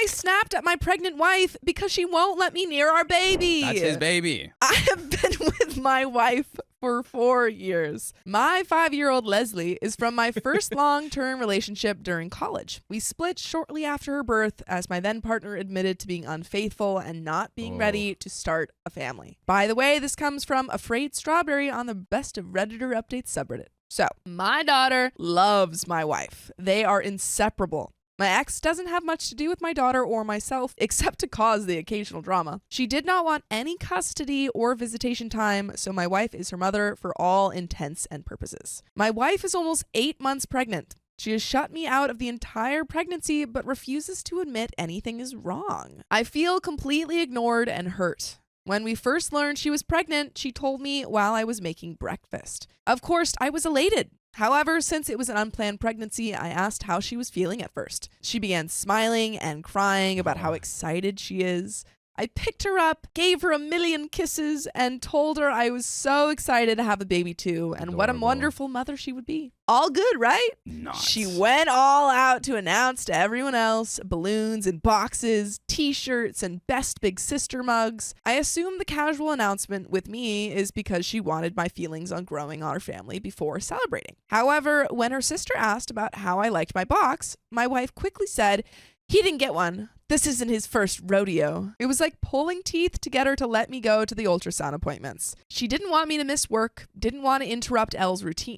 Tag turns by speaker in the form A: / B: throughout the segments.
A: I snapped at my pregnant wife because she won't let me near our baby.
B: That's his baby.
A: I have been with my wife for 4 years. My 5-year-old Leslie is from my first long-term relationship during college. We split shortly after her birth as my then partner admitted to being unfaithful and not being ready to start a family. By the way, this comes from Afraid Strawberry on the Best of Redditor Updates subreddit. So, my daughter loves my wife. They are inseparable. My ex doesn't have much to do with my daughter or myself, except to cause the occasional drama. She did not want any custody or visitation time, so my wife is her mother for all intents and purposes. My wife is almost 8 months pregnant. She has shut me out of the entire pregnancy, but refuses to admit anything is wrong. I feel completely ignored and hurt. When we first learned she was pregnant, she told me while I was making breakfast. Of course, I was elated. However, since it was an unplanned pregnancy, I asked how she was feeling at first. She began smiling and crying about how excited she is. I picked her up, gave her a million kisses, and told her I was so excited to have a baby too, and what a wonderful mother she would be. All good, right?
B: Nuts.
A: She went all out to announce to everyone else, balloons and boxes, t-shirts, and best big sister mugs. I assume the casual announcement with me is because she wanted my feelings on growing our family before celebrating. However, when her sister asked about how I liked my box, my wife quickly said, "He didn't get one. This isn't his first rodeo." It was like pulling teeth to get her to let me go to the ultrasound appointments. She didn't want me to miss work, didn't want to interrupt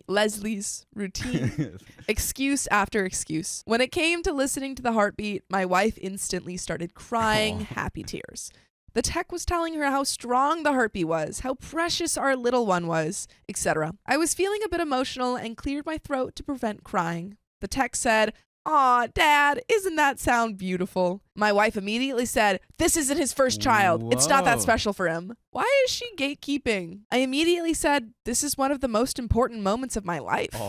A: Leslie's routine. Excuse after excuse. When it came to listening to the heartbeat, my wife instantly started crying happy tears. The tech was telling her how strong the heartbeat was, how precious our little one was, etc. I was feeling a bit emotional and cleared my throat to prevent crying. The tech said, "Aw, Dad, isn't that sound beautiful?" My wife immediately said, "This isn't his first child. It's not that special for him." Why is she gatekeeping? I immediately said, "This is one of the most important moments of my life.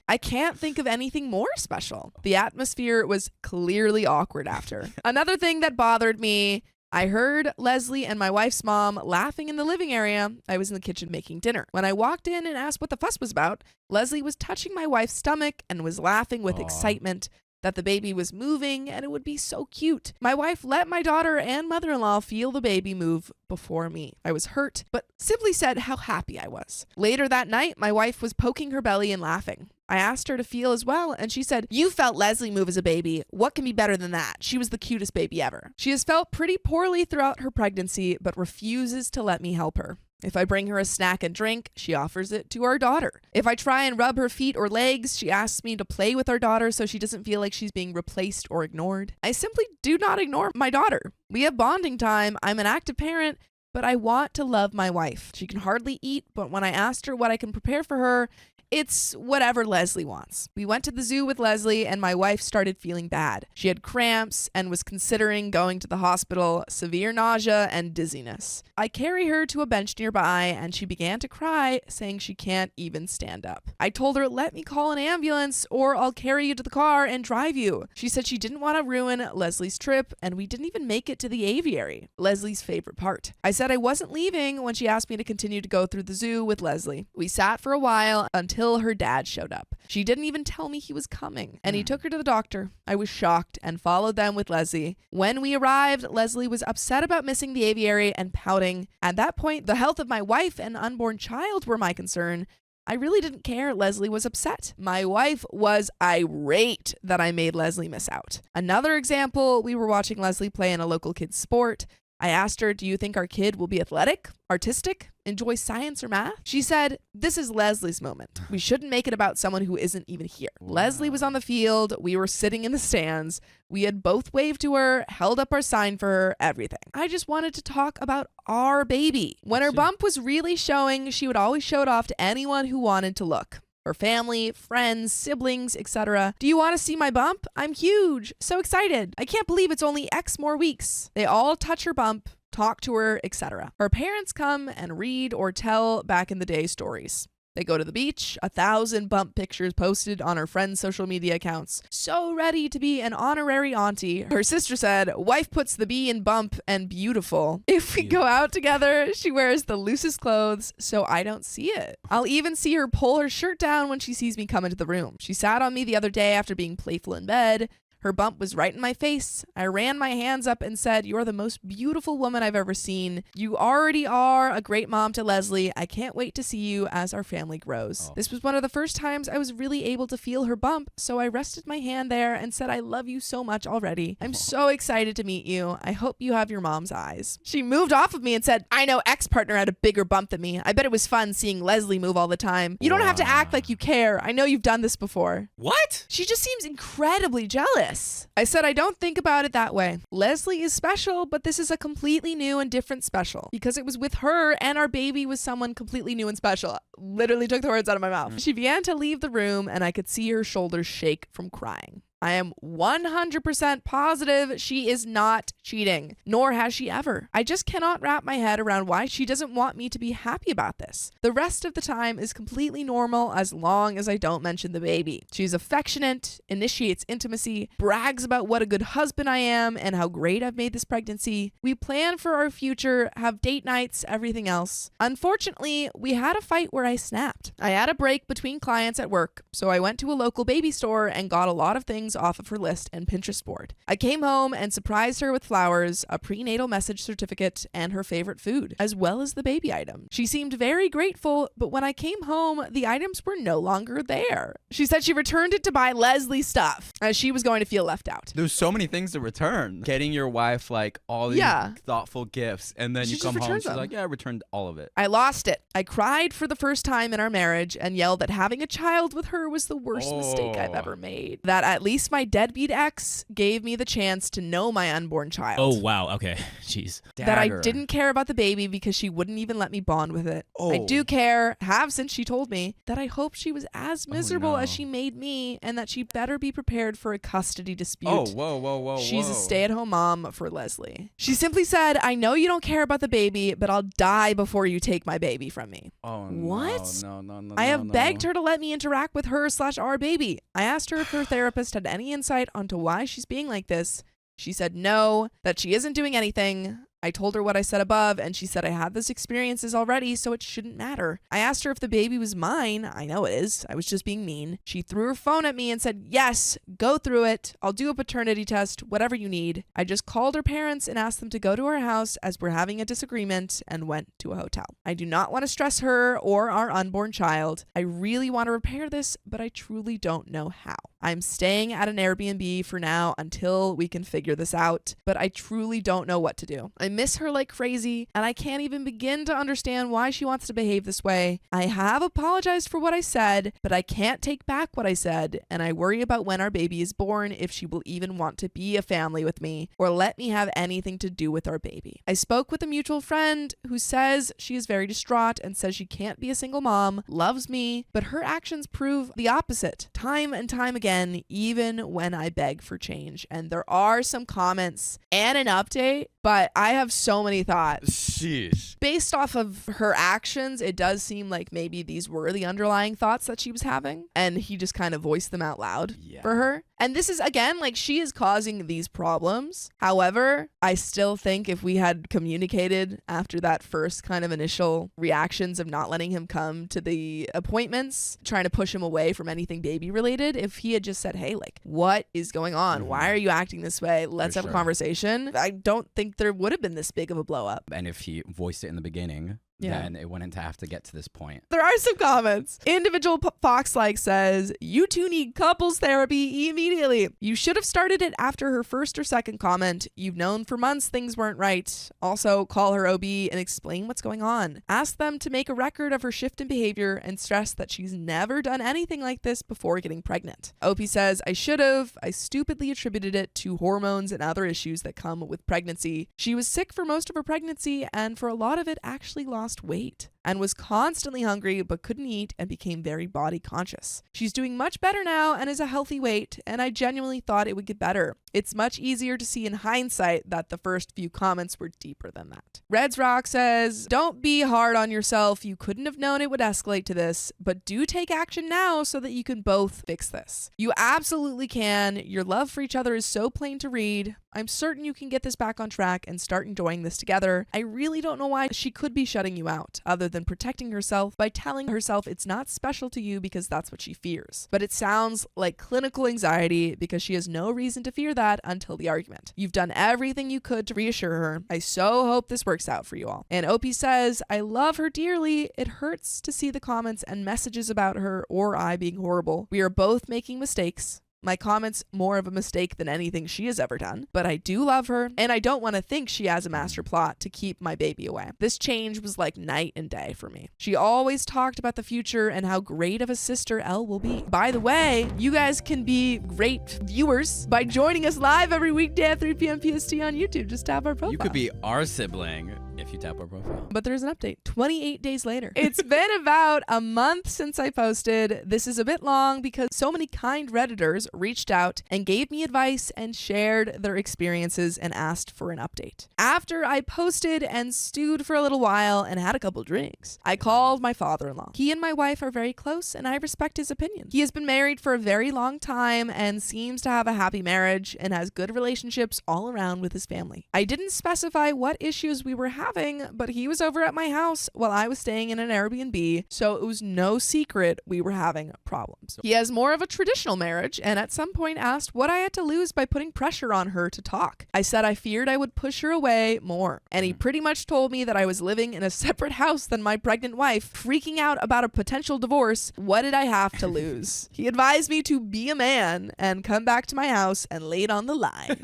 A: I can't think of anything more special." The atmosphere was clearly awkward after. Another thing that bothered me, I heard Leslie and my wife's mom laughing in the living area. I was in the kitchen making dinner. When I walked in and asked what the fuss was about, Leslie was touching my wife's stomach and was laughing with excitement that the baby was moving and it would be so cute. My wife let my daughter and mother-in-law feel the baby move before me. I was hurt, but simply said how happy I was. Later that night, my wife was poking her belly and laughing. I asked her to feel as well, and she said, "You felt Leslie move as a baby. What can be better than that? She was the cutest baby ever." She has felt pretty poorly throughout her pregnancy, but refuses to let me help her. If I bring her a snack and drink, she offers it to our daughter. If I try and rub her feet or legs, she asks me to play with our daughter so she doesn't feel like she's being replaced or ignored. I simply do not ignore my daughter. We have bonding time. I'm an active parent, but I want to love my wife. She can hardly eat, but when I asked her what I can prepare for her, it's whatever Leslie wants. We went to the zoo with Leslie and my wife started feeling bad. She had cramps and was considering going to the hospital, severe nausea and dizziness. I carry her to a bench nearby and she began to cry, saying she can't even stand up. I told her, "Let me call an ambulance or I'll carry you to the car and drive you." She said she didn't want to ruin Leslie's trip and we didn't even make it to the aviary, Leslie's favorite part. I said I wasn't leaving when she asked me to continue to go through the zoo with Leslie. We sat for a while until her dad showed up. She didn't even tell me he was coming, and he took her to the doctor. I was shocked and followed them with Leslie. When we arrived, Leslie was upset about missing the aviary and pouting. At that point, the health of my wife and unborn child were my concern. I really didn't care Leslie was upset. My wife was irate that I made Leslie miss out. Another example, we were watching Leslie play in a local kid's sport. I asked her, "Do you think our kid will be athletic, artistic, enjoy science or math?" She said, "This is Leslie's moment. We shouldn't make it about someone who isn't even here." Wow. Leslie was on the field. We were sitting in the stands. We had both waved to her, held up our sign for her, everything. I just wanted to talk about our baby. When her bump was really showing, she would always show it off to anyone who wanted to look. Her family, friends, siblings, etc. "Do you want to see my bump? I'm huge. So excited. I can't believe it's only X more weeks." They all touch her bump, talk to her, etc. Her parents come and read or tell back in the day stories. They go to the beach, 1,000 bump pictures posted on her friends' social media accounts. So ready to be an honorary auntie. Her sister said, "Wife puts the B in bump and beautiful." If we go out together, she wears the loosest clothes, so I don't see it. I'll even see her pull her shirt down when she sees me come into the room. She sat on me the other day after being playful in bed. Her bump was right in my face. I ran my hands up and said, "You're the most beautiful woman I've ever seen. You already are a great mom to Leslie. I can't wait to see you as our family grows." This was one of the first times I was really able to feel her bump, so I rested my hand there and said, "I love you so much already. I'm so excited to meet you. I hope you have your mom's eyes." She moved off of me and said, "I know ex-partner had a bigger bump than me. I bet it was fun seeing Leslie move all the time. You don't have to act like you care. I know you've done this before."
B: What?
A: She just seems incredibly jealous. I said, "I don't think about it that way. Leslie is special, but this is a completely new and different special because it was with her and our baby was someone completely new and special." Literally took the words out of my mouth. She began to leave the room and I could see her shoulders shake from crying. I am 100% positive she is not cheating, nor has she ever. I just cannot wrap my head around why she doesn't want me to be happy about this. The rest of the time is completely normal as long as I don't mention the baby. She's affectionate, initiates intimacy, brags about what a good husband I am and how great I've made this pregnancy. We plan for our future, have date nights, everything else. Unfortunately, we had a fight where I snapped. I had a break between clients at work, so I went to a local baby store and got a lot of things off of her list and Pinterest board. I came home and surprised her with flowers, a prenatal message certificate, and her favorite food, as well as the baby item. She seemed very grateful, but when I came home, the items were no longer there. She said she returned it to buy Leslie stuff, as she was going to feel left out.
B: There's so many things to return. Getting your wife like all these thoughtful gifts, and then
A: She
B: you
A: just
B: come home,
A: returns
B: she's
A: them.
B: like, "Yeah, I returned all of it."
A: I lost it. I cried for the first time in our marriage and yelled that having a child with her was the worst mistake I've ever made. That at least my deadbeat ex gave me the chance to know my unborn child.
C: Oh, wow. Okay. Jeez.
A: That I
B: Dagger.
A: didn't care about the baby because she wouldn't even let me bond with it. I do care, have since she told me, that I hope she was as miserable as she made me and that she better be prepared for a custody dispute.
B: Whoa.
A: She's a stay-at-home mom for Leslie. She simply said, "I know you don't care about the baby, but I'll die before you take my baby from me." What?
B: No.
A: I have begged her to let me interact with her/our baby. I asked her if her therapist had any insight onto why she's being like this. She said no, that she isn't doing anything. I told her what I said above, and she said I had those experiences already, so it shouldn't matter. I asked her if the baby was mine. I know it is. I was just being mean. She threw her phone at me and said, "Yes, go through it. I'll do a paternity test, whatever you need." I just called her parents and asked them to go to our house as we're having a disagreement and went to a hotel. I do not want to stress her or our unborn child. I really want to repair this, but I truly don't know how. I'm staying at an Airbnb for now until we can figure this out, but I truly don't know what to do. I miss her like crazy, and I can't even begin to understand why she wants to behave this way. I have apologized for what I said, but I can't take back what I said, and I worry about when our baby is born if she will even want to be a family with me or let me have anything to do with our baby. I spoke with a mutual friend who says she is very distraught and says she can't be a single mom, loves me, but her actions prove the opposite time and time again, even when I beg for change. And there are some comments and an update, but I have so many thoughts.
B: Sheesh.
A: Based off of her actions, it does seem like maybe these were the underlying thoughts that she was having, and he just kind of voiced them out loud for her. And this is, again, like, she is causing these problems. However, I still think if we had communicated after that first kind of initial reactions of not letting him come to the appointments, trying to push him away from anything baby related, if he had just said, "Hey, like, what is going on? Why are you acting this way? Let's have a conversation," I don't think there would have been this big of a blow up.
B: And if he voiced it in the beginning, then it wouldn't have to get to this point.
A: There are some comments. Individual Fox says, "You two need couples therapy immediately. You should have started it after her first or second comment. You've known for months things weren't right. Also, call her OB and explain what's going on. Ask them to make a record of her shift in behavior and stress that she's never done anything like this before getting pregnant." OP says, "I should have. I stupidly attributed it to hormones and other issues that come with pregnancy. She was sick for most of her pregnancy and for a lot of it actually lost weight and was constantly hungry but couldn't eat and became very body conscious. She's doing much better now and is a healthy weight, and I genuinely thought it would get better. It's much easier to see in hindsight that the first few comments were deeper than that." Reds Rock says, "Don't be hard on yourself. You couldn't have known it would escalate to this, but do take action now so that you can both fix this. You absolutely can. Your love for each other is so plain to read. I'm certain you can get this back on track and start enjoying this together. I really don't know why she could be shutting you out, other than protecting herself by telling herself it's not special to you because that's what she fears. But it sounds like clinical anxiety because she has no reason to fear that until the argument. You've done everything you could to reassure her. I so hope this works out for you all. And Opie says, I love her dearly. It hurts to see the comments and messages about her or I being horrible. We are both making mistakes. My comment's more of a mistake than anything she has ever done, but I do love her, and I don't want to think she has a master plot to keep my baby away. This change was like night and day for me. She always talked about the future and how great of a sister Elle will be. By the way, you guys can be great viewers by joining us live every weekday at 3 p.m. PST on YouTube. Just tap our profile.
B: You could be our sibling if you tap our profile.
A: But there's an update 28 days later. It's been about a month since I posted. This is a bit long because so many kind Redditors reached out and gave me advice and shared their experiences and asked for an update. After I posted and stewed for a little while and had a couple drinks, I called my father-in-law. He and my wife are very close and I respect his opinion. He has been married for a very long time and seems to have a happy marriage and has good relationships all around with his family. I didn't specify what issues we were having, but he was over at my house while I was staying in an Airbnb, so it was no secret we were having problems. He has more of a traditional marriage and at some point asked what I had to lose by putting pressure on her to talk. I said I feared I would push her away more, and he pretty much told me that I was living in a separate house than my pregnant wife, freaking out about a potential divorce. What did I have to lose? He advised me to be a man and come back to my house and lay it on the line.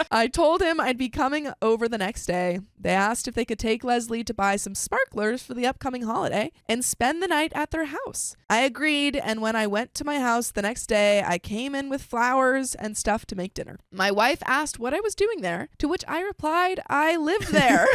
A: I told him I'd be coming over the next day. They asked if they could take Leslie to buy some sparklers for the upcoming holiday and spend the night at their house. I agreed, and when I went to my house the next day, I came in with flowers and stuff to make dinner. My wife asked what I was doing there, to which I replied, I live there.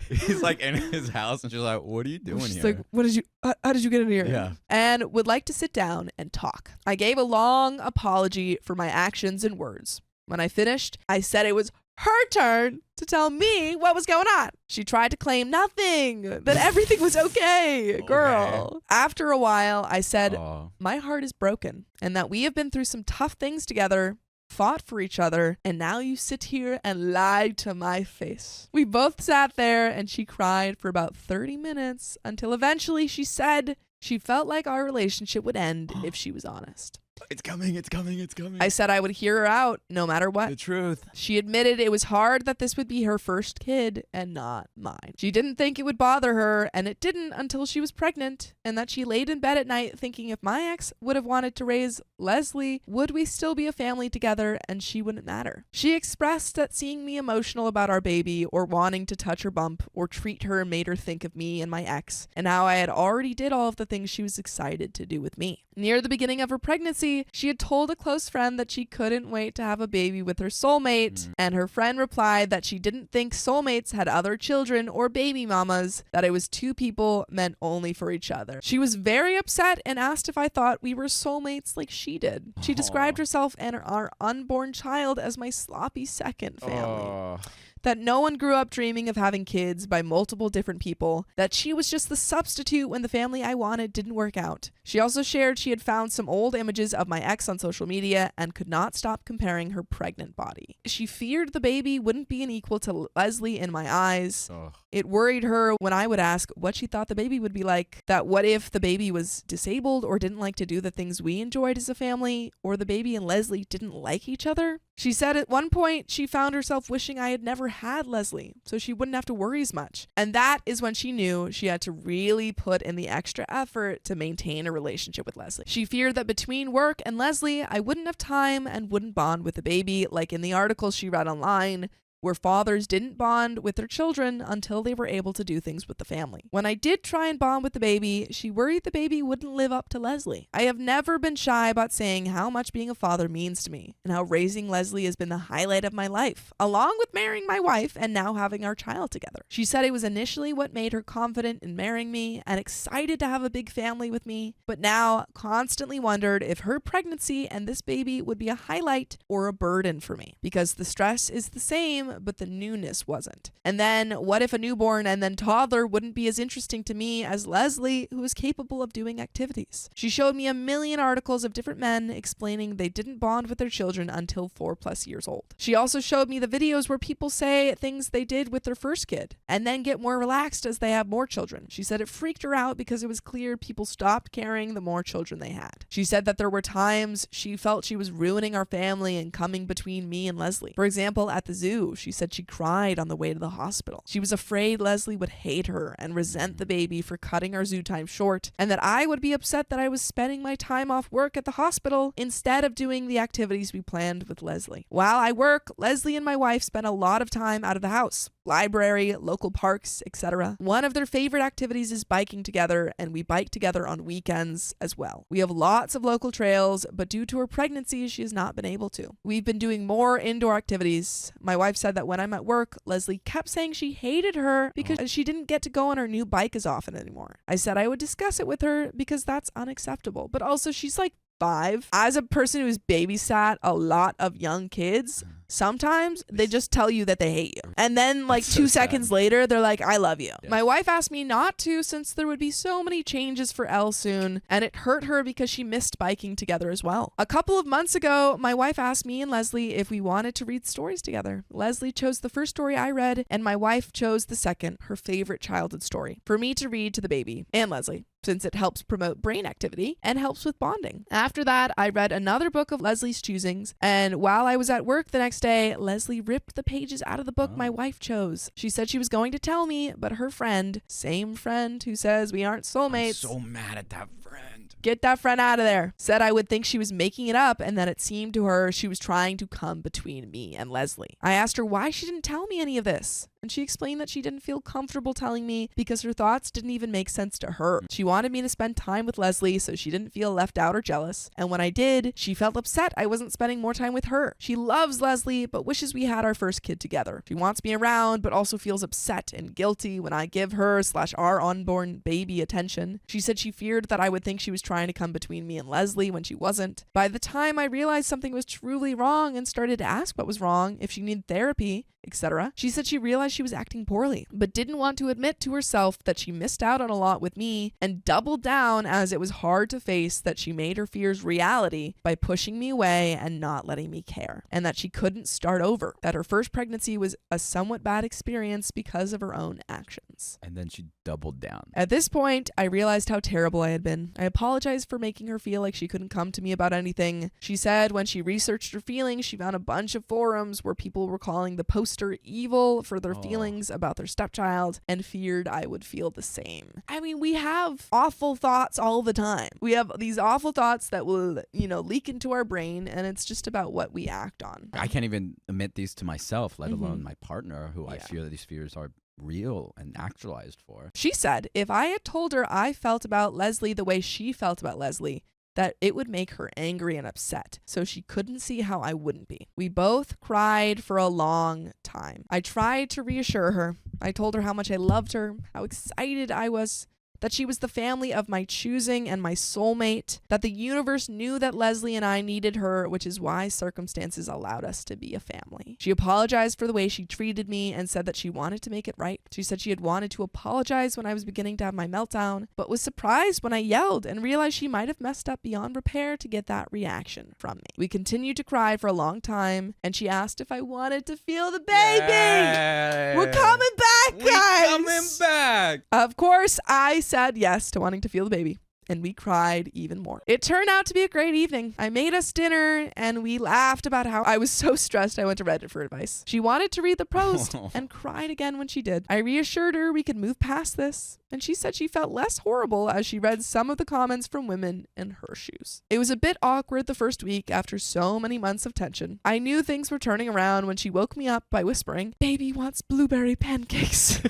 B: He's like in his house and she's like, what are you doing
A: She's
B: here?
A: like, how did you get in here?
B: Yeah.
A: And would like to sit down and talk. I gave a long apology for my actions and words. When I finished, I said it was her turn to tell me what was going on. She tried to claim nothing, that everything was okay, girl.
B: Okay.
A: After a while, I said,
B: Aw.
A: my heart is broken and that we have been through some tough things together, fought for each other, and now you sit here and lie to my face. We both sat there and she cried for about 30 minutes until eventually she said she felt like our relationship would end if she was honest.
B: It's coming, it's coming, it's coming.
A: I said I would hear her out no matter what.
B: The truth.
A: She admitted it was hard that this would be her first kid and not mine. She didn't think it would bother her, and it didn't until she was pregnant, and that she laid in bed at night thinking if my ex would have wanted to raise Leslie, would we still be a family together and she wouldn't matter. She expressed that seeing me emotional about our baby or wanting to touch her bump or treat her made her think of me and my ex, and how I had already did all of the things she was excited to do with me. Near the beginning of her pregnancy, she had told a close friend that she couldn't wait to have a baby with her soulmate, and her friend replied that she didn't think soulmates had other children or baby mamas, that it was two people meant only for each other. She was very upset and asked if I thought we were soulmates like she did. She described herself and our unborn child as my sloppy second family. That no one grew up dreaming of having kids by multiple different people, that she was just the substitute when the family I wanted didn't work out. She also shared she had found some old images of my ex on social media and could not stop comparing her pregnant body. She feared the baby wouldn't be an equal to Leslie in my eyes. It worried her when I would ask what she thought the baby would be like, that what if the baby was disabled or didn't like to do the things we enjoyed as a family, or the baby and Leslie didn't like each other. She said at one point she found herself wishing I had never had Leslie, so she wouldn't have to worry as much. And that is when she knew she had to really put in the extra effort to maintain a relationship with Leslie. She feared that between work and Leslie, I wouldn't have time and wouldn't bond with the baby, like in the article she read online, where fathers didn't bond with their children until they were able to do things with the family. When I did try and bond with the baby, she worried the baby wouldn't live up to Leslie. I have never been shy about saying how much being a father means to me, and how raising Leslie has been the highlight of my life, along with marrying my wife and now having our child together. She said it was initially what made her confident in marrying me and excited to have a big family with me, but now constantly wondered if her pregnancy and this baby would be a highlight or a burden for me, because the stress is the same time, but the newness wasn't. And then what if a newborn and then toddler wouldn't be as interesting to me as Leslie, who is capable of doing activities? She showed me a million articles of different men explaining they didn't bond with their children until 4+ years old. She also showed me the videos where people say things they did with their first kid and then get more relaxed as they have more children. She said it freaked her out because it was clear people stopped caring the more children they had. She said that there were times she felt she was ruining our family and coming between me and Leslie. For example, at the zoo, she said she cried on the way to the hospital. She was afraid Leslie would hate her and resent the baby for cutting our zoo time short, and that I would be upset that I was spending my time off work at the hospital instead of doing the activities we planned with Leslie. While I work, Leslie and my wife spend a lot of time out of the house. Library, local parks, etc. One of their favorite activities is biking together, and we bike together on weekends as well. We have lots of local trails, but due to her pregnancy, she has not been able to. We've been doing more indoor activities. My wife said that when I'm at work, Leslie kept saying she hated her because she didn't get to go on her new bike as often anymore. I said I would discuss it with her because that's unacceptable, but also she's like 5. As a person who's babysat a lot of young kids, sometimes they just tell you that they hate you. And then like 2 seconds later, they're like, I love you. Yeah. My wife asked me not to since there would be so many changes for Elle soon, and it hurt her because she missed biking together as well. A couple of months ago, my wife asked me and Leslie if we wanted to read stories together. Leslie chose the first story I read, and my wife chose the second, her favorite childhood story, for me to read to the baby and Leslie, since it helps promote brain activity and helps with bonding. After that, I read another book of Leslie's choosings, and while I was at work the next day, Leslie ripped the pages out of the book my wife chose. She said she was going to tell me, but her friend, same friend who says we aren't soulmates,
B: I'm so mad at that friend.
A: Get that friend out of there. Said I would think she was making it up and that it seemed to her she was trying to come between me and Leslie. I asked her why she didn't tell me any of this, and she explained that she didn't feel comfortable telling me because her thoughts didn't even make sense to her. She wanted me to spend time with Leslie so she didn't feel left out or jealous, and when I did, she felt upset I wasn't spending more time with her. She loves Leslie but wishes we had our first kid together. She wants me around but also feels upset and guilty when I give her/our unborn baby attention. She said she feared that I would think she was trying to come between me and Leslie when she wasn't. By the time I realized something was truly wrong and started to ask what was wrong, if she needed therapy, etc., she said she realized she was acting poorly, but didn't want to admit to herself that she missed out on a lot with me, and doubled down as it was hard to face that she made her fears reality by pushing me away and not letting me care, and that she couldn't start over, that her first pregnancy was a somewhat bad experience because of her own actions.
B: And then she doubled down.
A: At this point, I realized how terrible I had been. I apologized for making her feel like she couldn't come to me about anything. She said when she researched her feelings, she found a bunch of forums where people were calling the poster evil for their feelings about their stepchild and feared I would feel the same. I mean, we have awful thoughts all the time. We have these awful thoughts that will, leak into our brain, and it's just about what we act on.
B: I can't even admit these to myself, let alone my partner, who I fear that these fears are real and actualized for.
A: She said if I had told her I felt about Leslie the way she felt about Leslie, that it would make her angry and upset, so she couldn't see how I wouldn't be. We both cried for a long time. I tried to reassure her. I told her how much I loved her, how excited I was, that she was the family of my choosing and my soulmate, that the universe knew that Leslie and I needed her, which is why circumstances allowed us to be a family. She apologized for the way she treated me and said that she wanted to make it right. She said she had wanted to apologize when I was beginning to have my meltdown, but was surprised when I yelled and realized she might have messed up beyond repair to get that reaction from me. We continued to cry for a long time, and she asked if I wanted to feel the baby.
B: Yay.
A: We're coming back, guys.
B: We're coming back.
A: Of course, I said yes to wanting to feel the baby, and we cried even more. It turned out to be a great evening. I made us dinner, and we laughed about how I was so stressed I went to Reddit for advice. She wanted to read the post and cried again when she did. I reassured her we could move past this, and she said she felt less horrible as she read some of the comments from women in her shoes. It was a bit awkward the first week after so many months of tension. I knew things were turning around when she woke me up by whispering, "Baby wants blueberry pancakes."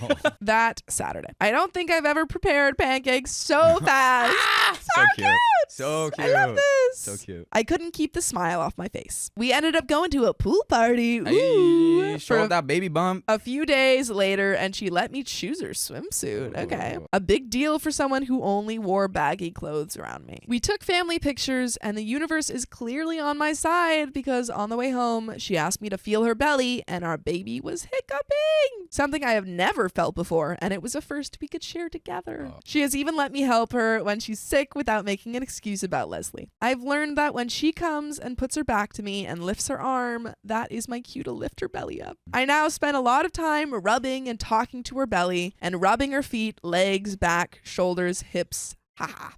A: That Saturday. I don't think I've ever prepared pancakes so fast.
B: So cute. So cute.
A: I love this.
B: So cute.
A: I couldn't keep the smile off my face. We ended up going to a pool party.
B: Hey, show
A: for
B: off that baby bump.
A: a few days later, and she let me choose her swimsuit. Okay.
B: Ooh.
A: A big deal for someone who only wore baggy clothes around me. We took family pictures, and the universe is clearly on my side because on the way home, she asked me to feel her belly, and our baby was hiccuping. Something I have never felt before, and it was a first we could share together.
B: Oh.
A: She has even let me help her when she's sick without making an excuse about Leslie. I've learned that when she comes and puts her back to me and lifts her arm, that is my cue to lift her belly up. I now spend a lot of time rubbing and talking to her belly and rubbing her feet, legs, back, shoulders, hips. Haha.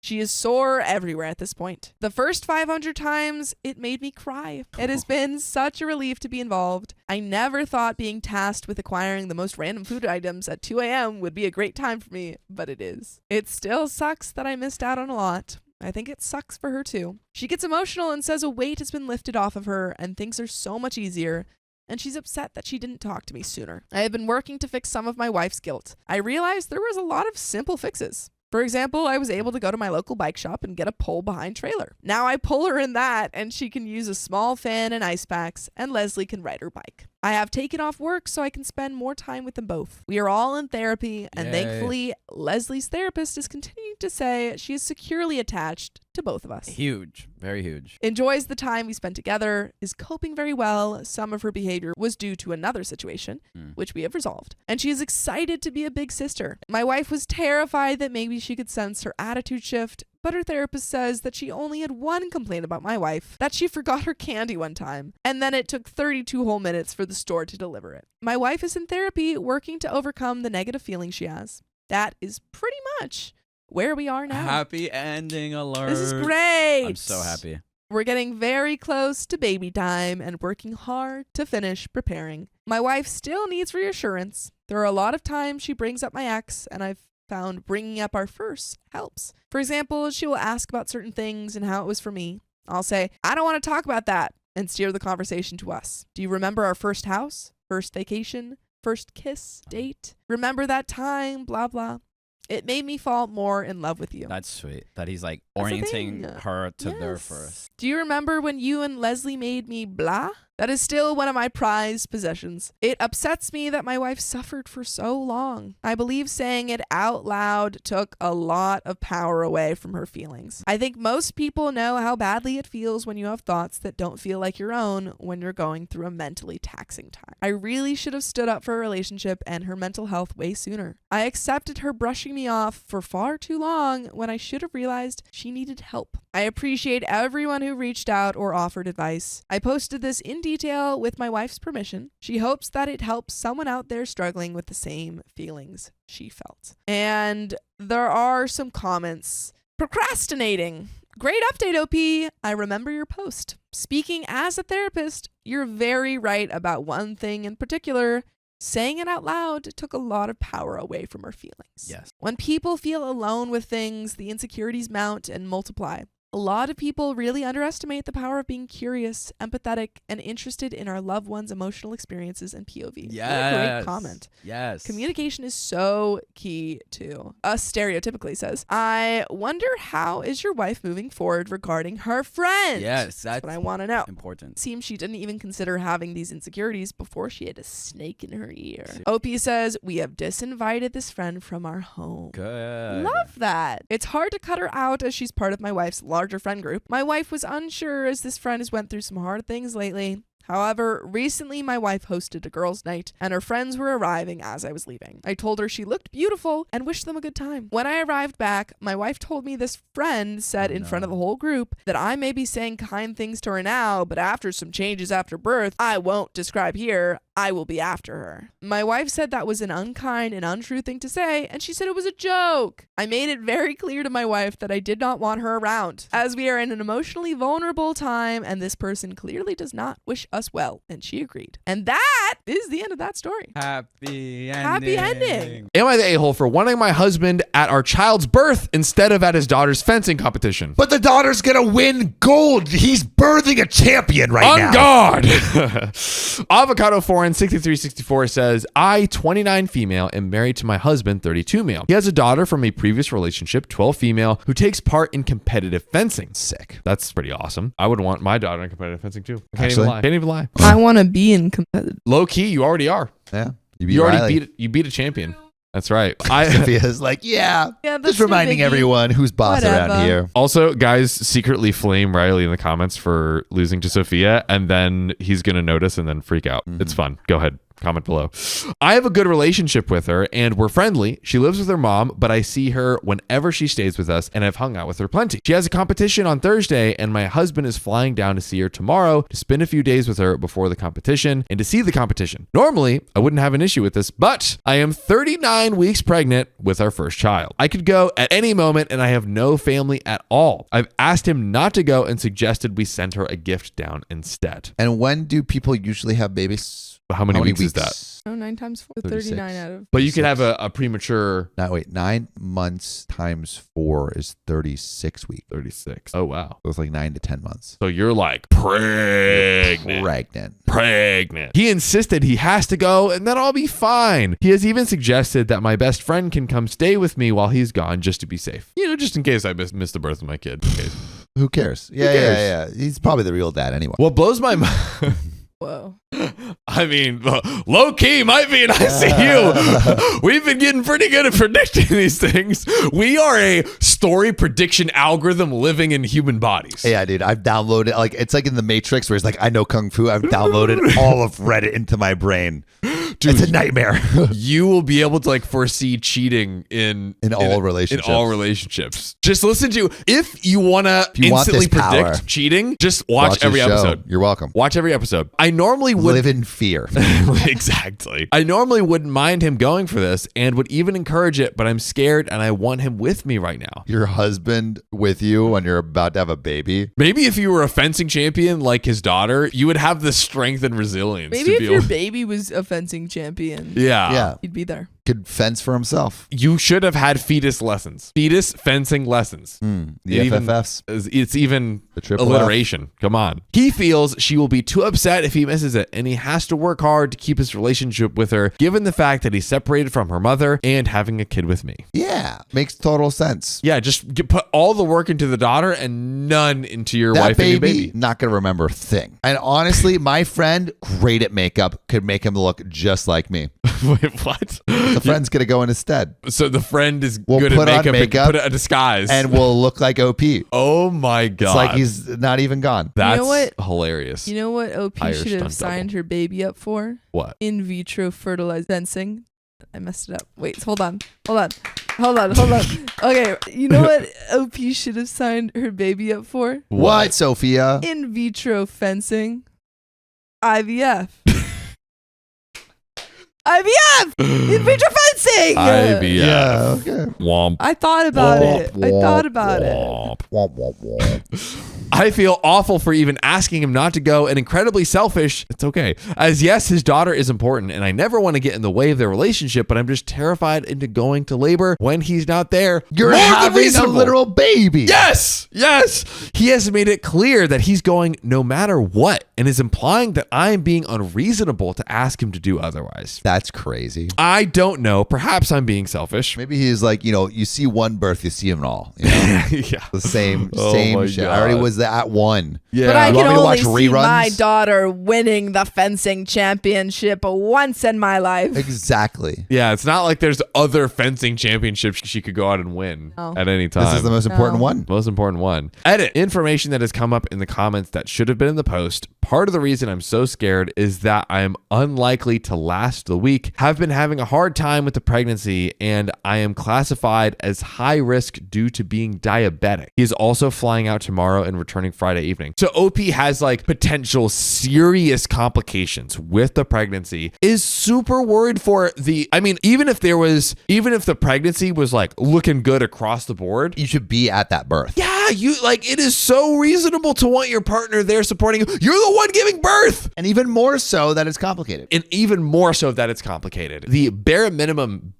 A: She is sore everywhere at this point. The first 500 times, it made me cry. It has been such a relief to be involved. I never thought being tasked with acquiring the most random food items at 2 a.m. would be a great time for me, but it is. It still sucks that I missed out on a lot. I think it sucks for her too. She gets emotional and says a weight has been lifted off of her and things are so much easier. And she's upset that she didn't talk to me sooner. I have been working to fix some of my wife's guilt. I realized there was a lot of simple fixes. For example, I was able to go to my local bike shop and get a pull behind trailer. Now I pull her in that and she can use a small fan and ice packs and Leslie can ride her bike. I have taken off work so I can spend more time with them both. We are all in therapy and
B: Yay.
A: thankfully Leslie's therapist is continuing to say she is securely attached to both of us.
B: Huge. Very huge.
A: Enjoys the time we spent together, is coping very well. Some of her behavior was due to another situation, which we have resolved. And she is excited to be a big sister. My wife was terrified that maybe she could sense her attitude shift, but her therapist says that she only had one complaint about my wife, that she forgot her candy one time, and then it took 32 whole minutes for the store to deliver it. My wife is in therapy working to overcome the negative feelings she has. That is pretty much where we are now.
B: Happy ending alert.
A: This is great.
B: I'm so happy.
A: We're getting very close to baby time and working hard to finish preparing. My wife still needs reassurance. There are a lot of times she brings up my ex, and I've found bringing up our first helps. For example, she will ask about certain things and how it was for me. I'll say, I don't want to talk about that, and steer the conversation to us. Do you remember our first house, first vacation, first kiss, date? Remember that time, blah, blah. It made me fall more in love with you.
B: That's sweet. That he's like
A: That's the
B: orienting
A: thing.
B: her to their
A: Yes.
B: first.
A: Do you remember when you and Leslie made me blah? That is still one of my prized possessions. It upsets me that my wife suffered for so long. I believe saying it out loud took a lot of power away from her feelings. I think most people know how badly it feels when you have thoughts that don't feel like your own when you're going through a mentally taxing time. I really should have stood up for a relationship and her mental health way sooner. I accepted her brushing me off for far too long when I should have realized she needed help. I appreciate everyone who reached out or offered advice. I posted this in detail with my wife's permission. She hopes that it helps someone out there struggling with the same feelings she felt. And there are some comments. Procrastinating. Great update, OP. I remember your post. Speaking as a therapist, you're very right about one thing in particular. Saying it out loud took a lot of power away from her feelings.
B: Yes.
A: When people feel alone with things, the insecurities mount and multiply. A lot of people really underestimate the power of being curious, empathetic, and interested in our loved ones' emotional experiences and POV.
B: Yes.
A: What a great comment.
B: Yes.
A: Communication is so key too. Us stereotypically says, I wonder how is your wife moving forward regarding her friend?
B: Yes,
A: That's what I want to know.
B: important.
A: Seems she didn't even consider having these insecurities before she had a snake in her ear. OP says, we have disinvited this friend from our home.
B: Good.
A: Love that. It's hard to cut her out as she's part of my wife's larger friend group. My wife was unsure as this friend has went through some hard things lately. However, recently my wife hosted a girls' night and her friends were arriving as I was leaving. I told her she looked beautiful and wished them a good time. When I arrived back, my wife told me this friend said in front of the whole group that I may be saying kind things to her now, but after some changes after birth, I won't describe here. I will be after her. My wife said that was an unkind and untrue thing to say, and she said it was a joke. I made it very clear to my wife that I did not want her around, as we are in an emotionally vulnerable time, and this person clearly does not wish us well, and she agreed. And that is the end of that story.
B: Happy ending.
A: Happy ending.
D: Am I the a-hole for wanting my husband at our child's birth instead of at his daughter's fencing competition?
E: But the daughter's gonna win gold. He's birthing a champion right
D: On
E: now.
D: guard! Avocado foreign Caroline6364 says, I, 29 female, am married to my husband, 32 male. He has a daughter from a previous relationship, 12 female, who takes part in competitive fencing.
E: Sick.
D: That's pretty awesome. I would want my daughter in competitive fencing too.
E: Actually?
D: Can't even lie.
A: I want to be in competitive.
D: Low key, you already are.
E: Yeah.
D: You already beat a champion. That's right.
E: Sophia's like,
A: Yeah, that's
E: just
A: no
E: reminding
A: biggie.
E: everyone who's boss
A: Whatever.
E: around here.
D: Also, guys secretly flame Riley in the comments for losing to Sophia, and then he's going to notice and then freak out. It's fun. Go ahead. Comment below. I have a good relationship with her and we're friendly. She lives with her mom, but I see her whenever she stays with us and I've hung out with her plenty. She has a competition on Thursday and my husband is flying down to see her tomorrow to spend a few days with her before the competition and to see the competition. Normally, I wouldn't have an issue with this, but I am 39 weeks pregnant with our first child. I could go at any moment and I have no family at all. I've asked him not to go and suggested we send her a gift down instead.
E: And when do people usually have babies?
D: How many weeks is that?
A: Oh, 9 times 4,
E: 36.
A: 39 out of.
D: But you could have a premature
E: 9 months times 4 is 36 weeks.
D: 36. Oh, wow.
E: So it's like 9 to 10 months.
D: So you're like pregnant. He insisted he has to go and then I'll be fine. He has even suggested that my best friend can come stay with me while he's gone just to be safe. You know, just in case I miss the birth of my kid. In case.
E: Who cares? Yeah. He's probably the real dad anyway.
D: What blows my mind.
A: Whoa.
D: I mean, low key might be an ICU. We've been getting pretty good at predicting these things. We are a story prediction algorithm living in human bodies.
E: Yeah, dude, I've downloaded, like, it's like in the Matrix where it's like, I know Kung Fu. I've downloaded all of Reddit into my brain. Dude, it's a nightmare.
D: You will be able to like foresee cheating in
E: all relationships.
D: Just listen to, if you want to instantly predict cheating, just watch every episode.
E: You're welcome.
D: Watch every episode. I normally would
E: live in fear.
D: Exactly. I normally wouldn't mind him going for this and would even encourage it, but I'm scared and I want him with me right now.
E: Your husband with you when you're about to have a baby.
D: Maybe if you were a fencing champion like his daughter, you would have the strength and resilience.
A: Maybe if your baby was a fencing champion,
E: yeah,
A: he'd be there.
E: Could fence for himself.
D: You should have had fetus fencing lessons.
E: The FFFs.
D: It's even
E: the triple
D: alliteration.
E: F.
D: Come on. He feels she will be too upset if he misses it, and he has to work hard to keep his relationship with her, given the fact that he's separated from her mother and having a kid with me.
E: Yeah, makes total sense.
D: Yeah, just put all the work into the daughter and none into your wife and your baby.
E: Not gonna remember a thing. And honestly, my friend, great at makeup, could make him look just like me.
D: Wait, what?
E: The friend's gonna go in his stead.
D: So the friend is
E: We'll
D: good
E: put
D: at
E: on
D: makeup and
E: makeup
D: put a disguise.
E: and we'll look like OP.
D: Oh my God.
E: It's like he's not even gone.
D: That's
A: You know what?
D: hilarious.
A: You know what OP
D: Hire
A: should
D: stunt
A: have signed
D: double.
A: her baby up for?
D: What?
A: In vitro fertilized fencing. I messed it up. Wait, hold on. Okay, you know what OP should have signed her baby up for?
E: What, Sophia?
A: In vitro fencing. IVF. IVF! In vitro fencing!
D: IVF.
E: Yeah, okay.
D: Womp.
A: I thought about it.
D: Womp. I feel awful for even asking him not to go and incredibly selfish. It's okay. As yes, his daughter is important and I never want to get in the way of their relationship, but I'm just terrified into going to labor when he's not there.
E: You're
D: More than
E: having a
D: reasonable.
E: literal baby.
D: Yes. He has made it clear that he's going no matter what and is implying that I'm being unreasonable to ask him to do otherwise.
E: That's crazy.
D: I don't know. Perhaps I'm being selfish.
E: Maybe he's like, you see one birth, you see them all. You know?
D: Yeah.
E: The same
D: my
E: shit.
D: God.
E: I already was at one.
D: Yeah.
A: But I
E: You
A: can
E: want me to
A: only
E: watch
A: see
E: reruns?
A: my daughter winning the fencing championship once in my life.
E: Exactly.
D: Yeah, it's not like there's other fencing championships she could go out and win
A: No.
D: at any time.
E: This is the most important one.
D: Most important one. Edit. Information that has come up in the comments that should have been in the post. Part of the reason I'm so scared is that I am unlikely to last the week, have been having a hard time with the pregnancy, and I am classified as high risk due to being diabetic. He is also flying out tomorrow and returning Friday evening. So OP has like potential serious complications with the pregnancy, is super worried for even if the pregnancy was like looking good across the board.
E: You should be at that birth.
D: Yeah, you like it is so reasonable to want your partner there supporting you. You're the one giving birth.
E: And even more so that it's complicated.
D: And even more so that it's complicated. The bare minimum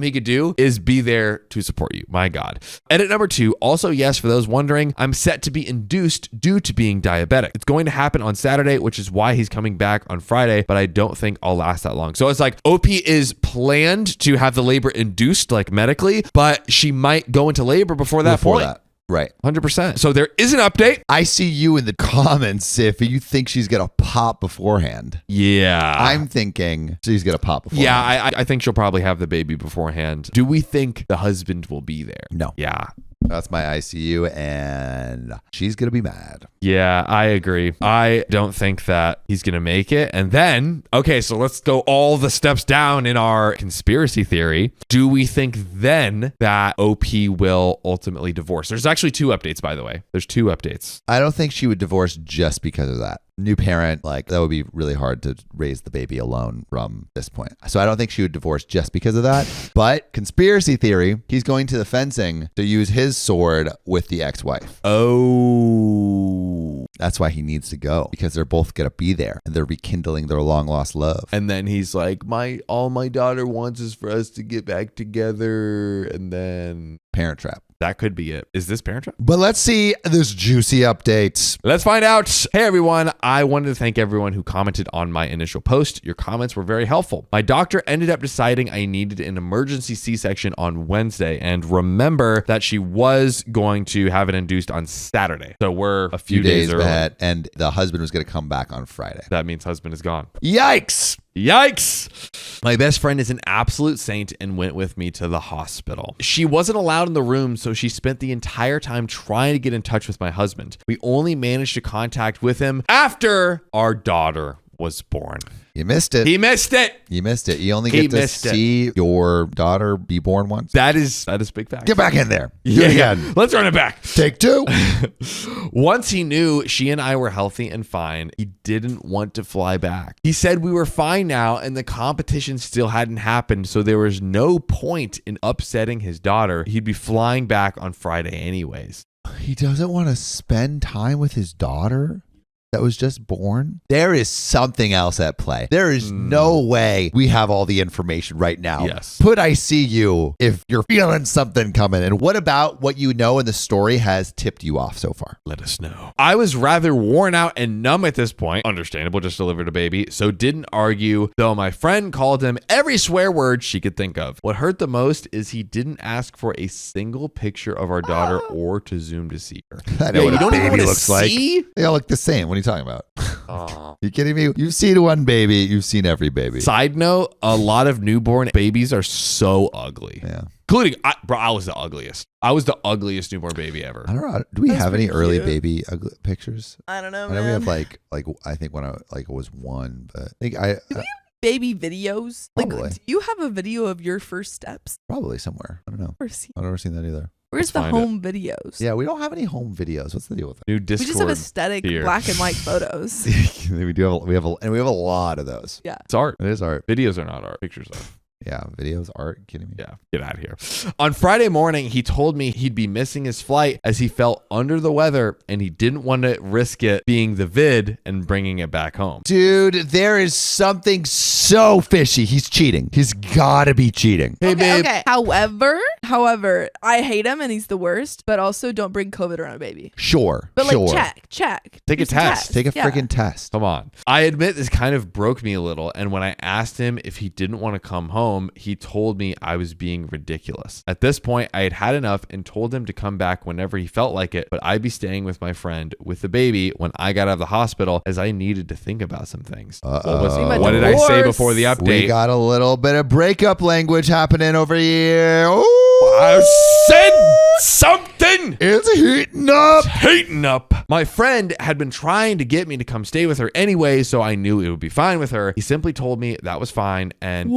D: he could do is be there to support you. My God. Edit number 2. Also, yes, for those wondering, I'm set to be induced due to being diabetic. It's going to happen on Saturday, which is why he's coming back on Friday, but I don't think I'll last that long. So it's like OP is planned to have the labor induced like medically, but she might go into labor before that point.
E: Right.
D: 100%. So there is an update.
E: I see you in the comments if you think she's going to pop beforehand.
D: Yeah.
E: I'm thinking she's going to pop beforehand.
D: Yeah, I think she'll probably have the baby beforehand. Do we think the husband will be there?
E: No.
D: Yeah.
E: That's my ICU, and she's going to be mad.
D: Yeah, I agree. I don't think that he's going to make it. And then, okay, so let's go all the steps down in our conspiracy theory. Do we think then that OP will ultimately divorce? There's actually 2 updates, by the way. There's 2 updates.
E: I don't think she would divorce just because of that. New parent, like that would be really hard to raise the baby alone from this point. So I don't think she would divorce just because of that. But conspiracy theory, he's going to the fencing to use his sword with the ex-wife.
D: Oh.
E: That's why he needs to go, because they're both going to be there and they're rekindling their long lost love.
D: And then he's like, all my daughter wants is for us to get back together. And then
E: Parent Trap.
D: That could be it. Is this Parent Trap?
E: But let's see this juicy update.
D: Let's find out. Hey, everyone. I wanted to thank everyone who commented on my initial post. Your comments were very helpful. My doctor ended up deciding I needed an emergency C-section on Wednesday. And remember that she was going to have it induced on Saturday. So we're a few days early.
E: ahead. And the husband was going to come back on Friday.
D: That means husband is gone.
E: Yikes.
D: Yikes! My best friend is an absolute saint and went with me to the hospital. She wasn't allowed in the room, so she spent the entire time trying to get in touch with my husband. We only managed to contact with him after our daughter was born.
E: You missed it.
D: He missed it.
E: You missed it. You only get to see your daughter be born once.
D: That is big fact.
E: Get back in there.
D: Yeah. Let's run it back.
E: Take 2.
D: Once he knew she and I were healthy and fine, he didn't want to fly back. He said we were fine now and the competition still hadn't happened, so there was no point in upsetting his daughter. He'd be flying back on Friday anyways.
E: He doesn't want to spend time with his daughter that was just born? There is something else at play. There is no way we have all the information right now.
D: Yes.
E: Put I see you if you're feeling something coming. And what about what you know in the story has tipped you off so far?
D: Let us know. I was rather worn out and numb at this point. Understandable, just delivered a baby. So didn't argue, though my friend called him every swear word she could think of. What hurt the most is he didn't ask for a single picture of our daughter or to zoom to see her.
E: I know what
D: you
E: a
D: don't
E: baby
D: even
E: looks
D: see?
E: like. They all look the same. What are you talking about?
D: Aww.
E: You kidding me? You've seen one baby. You've seen every baby.
D: Side note, a lot of newborn babies are so ugly.
E: Yeah.
D: Including, I was the ugliest. I was the ugliest newborn baby ever.
E: I don't know. Do we
A: That's
E: have any
A: pretty
E: early
A: cute.
E: baby ugly pictures?
A: I don't know,
E: I know
A: man.
E: we have like I think when I was 1, but I think
A: Baby videos.
E: Probably.
A: Like, do you have a video of your first steps?
E: probably somewhere. I don't know.
A: Or see-
E: I've never seen that either.
A: Where's
D: Let's
A: the
D: find it.
A: home videos?
E: Yeah, we don't have any home videos. What's the deal with
D: New
A: We
D: Discord.
A: just have aesthetic
D: here.
A: black and white photos.
E: that? we have a lot of those.
A: Yeah.
D: It's art.
E: It is art.
D: Videos are not art. Pictures are.
E: Yeah, videos, art. Kidding me?
D: Yeah, get out of here. On Friday morning, he told me he'd be missing his flight as he felt under the weather and he didn't want to risk it being the vid and bringing it back home.
E: Dude, there is something so fishy. He's cheating. He's got to be cheating.
D: Hey, babe.
A: Okay. However, I hate him and he's the worst, but also don't bring COVID around a baby.
E: Sure.
A: But
E: sure.
A: like check.
D: Take a
A: Do some
D: test.
A: tests.
E: Take a
A: Yeah.
E: freaking test.
D: Come on. I admit this kind of broke me a little. And when I asked him if he didn't want to come home, he told me I was being ridiculous. At this point, I had had enough and told him to come back whenever he felt like it, but I'd be staying with my friend with the baby when I got out of the hospital as I needed to think about some things.
E: Uh-oh.
D: What did I say
A: Divorce.
D: before the
E: We
D: update?
E: got a little bit of breakup language happening over here. Ooh,
D: I said something.
E: it's heating up.
D: Heating up. My friend had been trying to get me to come stay with her anyway, so I knew it would be fine with her. He simply told me that was fine and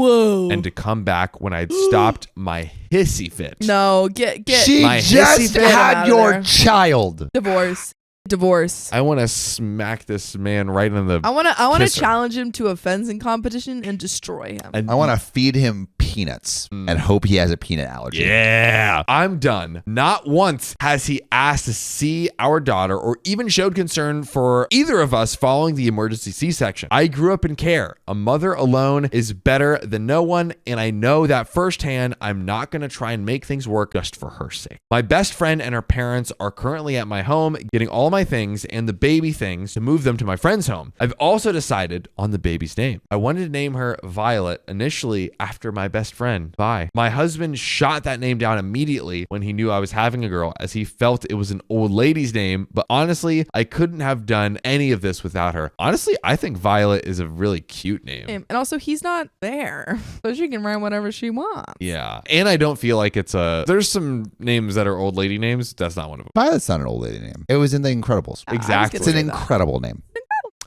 D: to come back when I'd stopped my hissy fit.
A: No, get
E: She
D: My hissy
E: just
D: fit
A: out
E: had
A: of
E: your
A: there.
E: child.
A: divorce. Divorce.
D: I want to smack this man right in the.
A: I want to
D: kisser.
A: challenge him to a fencing competition and destroy him.
D: And
E: I want to feed him peanuts and hope he has a peanut allergy.
D: Yeah, I'm done. Not once has he asked to see our daughter or even showed concern for either of us following the emergency C-section. I grew up in care. A mother alone is better than no one, and I know that firsthand. I'm not going to try and make things work just for her sake. My best friend and her parents are currently at my home getting all my things and the baby things to move them to my friend's home. I've also decided on the baby's name. I wanted to name her Violet, initially after my best friend, Vi. My husband shot that name down immediately when he knew I was having a girl, as he felt it was an old lady's name, but honestly, I couldn't have done any of this without her. Honestly, I think Violet is a really cute name.
A: And also, he's not there, so she can write whatever she wants.
D: Yeah. And I don't feel like there's some names that are old lady names. That's not one of them.
E: Violet's not an old lady name. It was in The Incredibles.
D: Exactly.
E: It's an incredible name.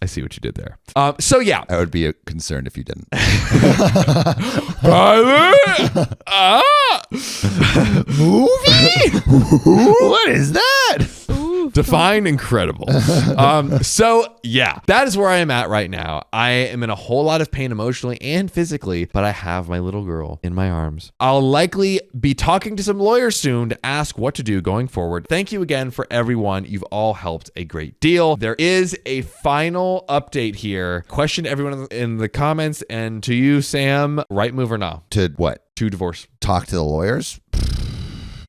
D: I see what you did there. So yeah.
E: I would be concerned if you didn't.
D: Violet?
E: Movie? What is that?
D: Define incredible. So yeah, that is where I am at right now. I am in a whole lot of pain emotionally and physically, but I have my little girl in my arms. I'll likely be talking to some lawyers soon to ask what to do going forward. Thank you again for everyone. You've all helped a great deal. There is a final update here. Question to everyone in the comments, and to you, Sam, right move or nah?
E: To what?
D: To divorce.
E: Talk to the lawyers?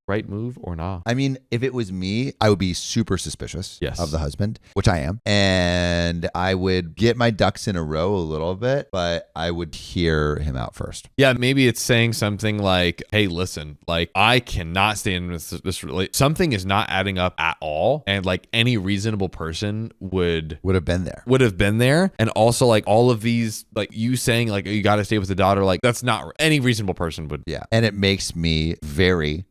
D: Right move or nah?
E: I mean, if it was me, I would be super suspicious
D: Yes.
E: of the husband, which I am. And I would get my ducks in a row a little bit, but I would hear him out first.
D: Yeah, maybe it's saying something like, hey, listen, like, I cannot stay in this something is not adding up at all. And like any reasonable person would
E: have been there.
D: And also like all of these, like you saying like, you got to stay with the daughter. Like that's not any reasonable person would.
E: Yeah. And it makes me very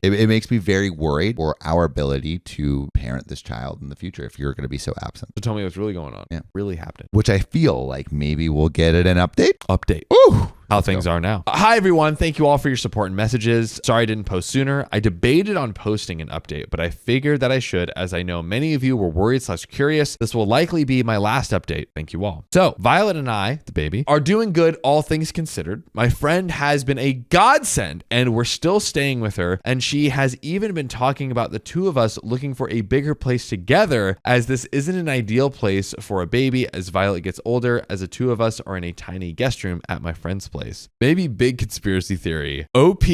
E: it makes me very worried for our ability to parent this child in the future if you're going to be so absent.
D: So tell me what's really going on.
E: Yeah.
D: Really happening.
E: Which I feel like maybe we'll get it an update.
D: Ooh. How things are now. Hi, everyone. Thank you all for your support and messages. Sorry I didn't post sooner. I debated on posting an update, but I figured that I should, as I know many of you were worried/curious. This will likely be my last update. Thank you all. So, Violet and I, the baby, are doing good, all things considered. My friend has been a godsend, and we're still staying with her, and she has even been talking about the two of us looking for a bigger place together, as this isn't an ideal place for a baby as Violet gets older, as the two of us are in a tiny guest room at my friend's place. Maybe big conspiracy theory. OP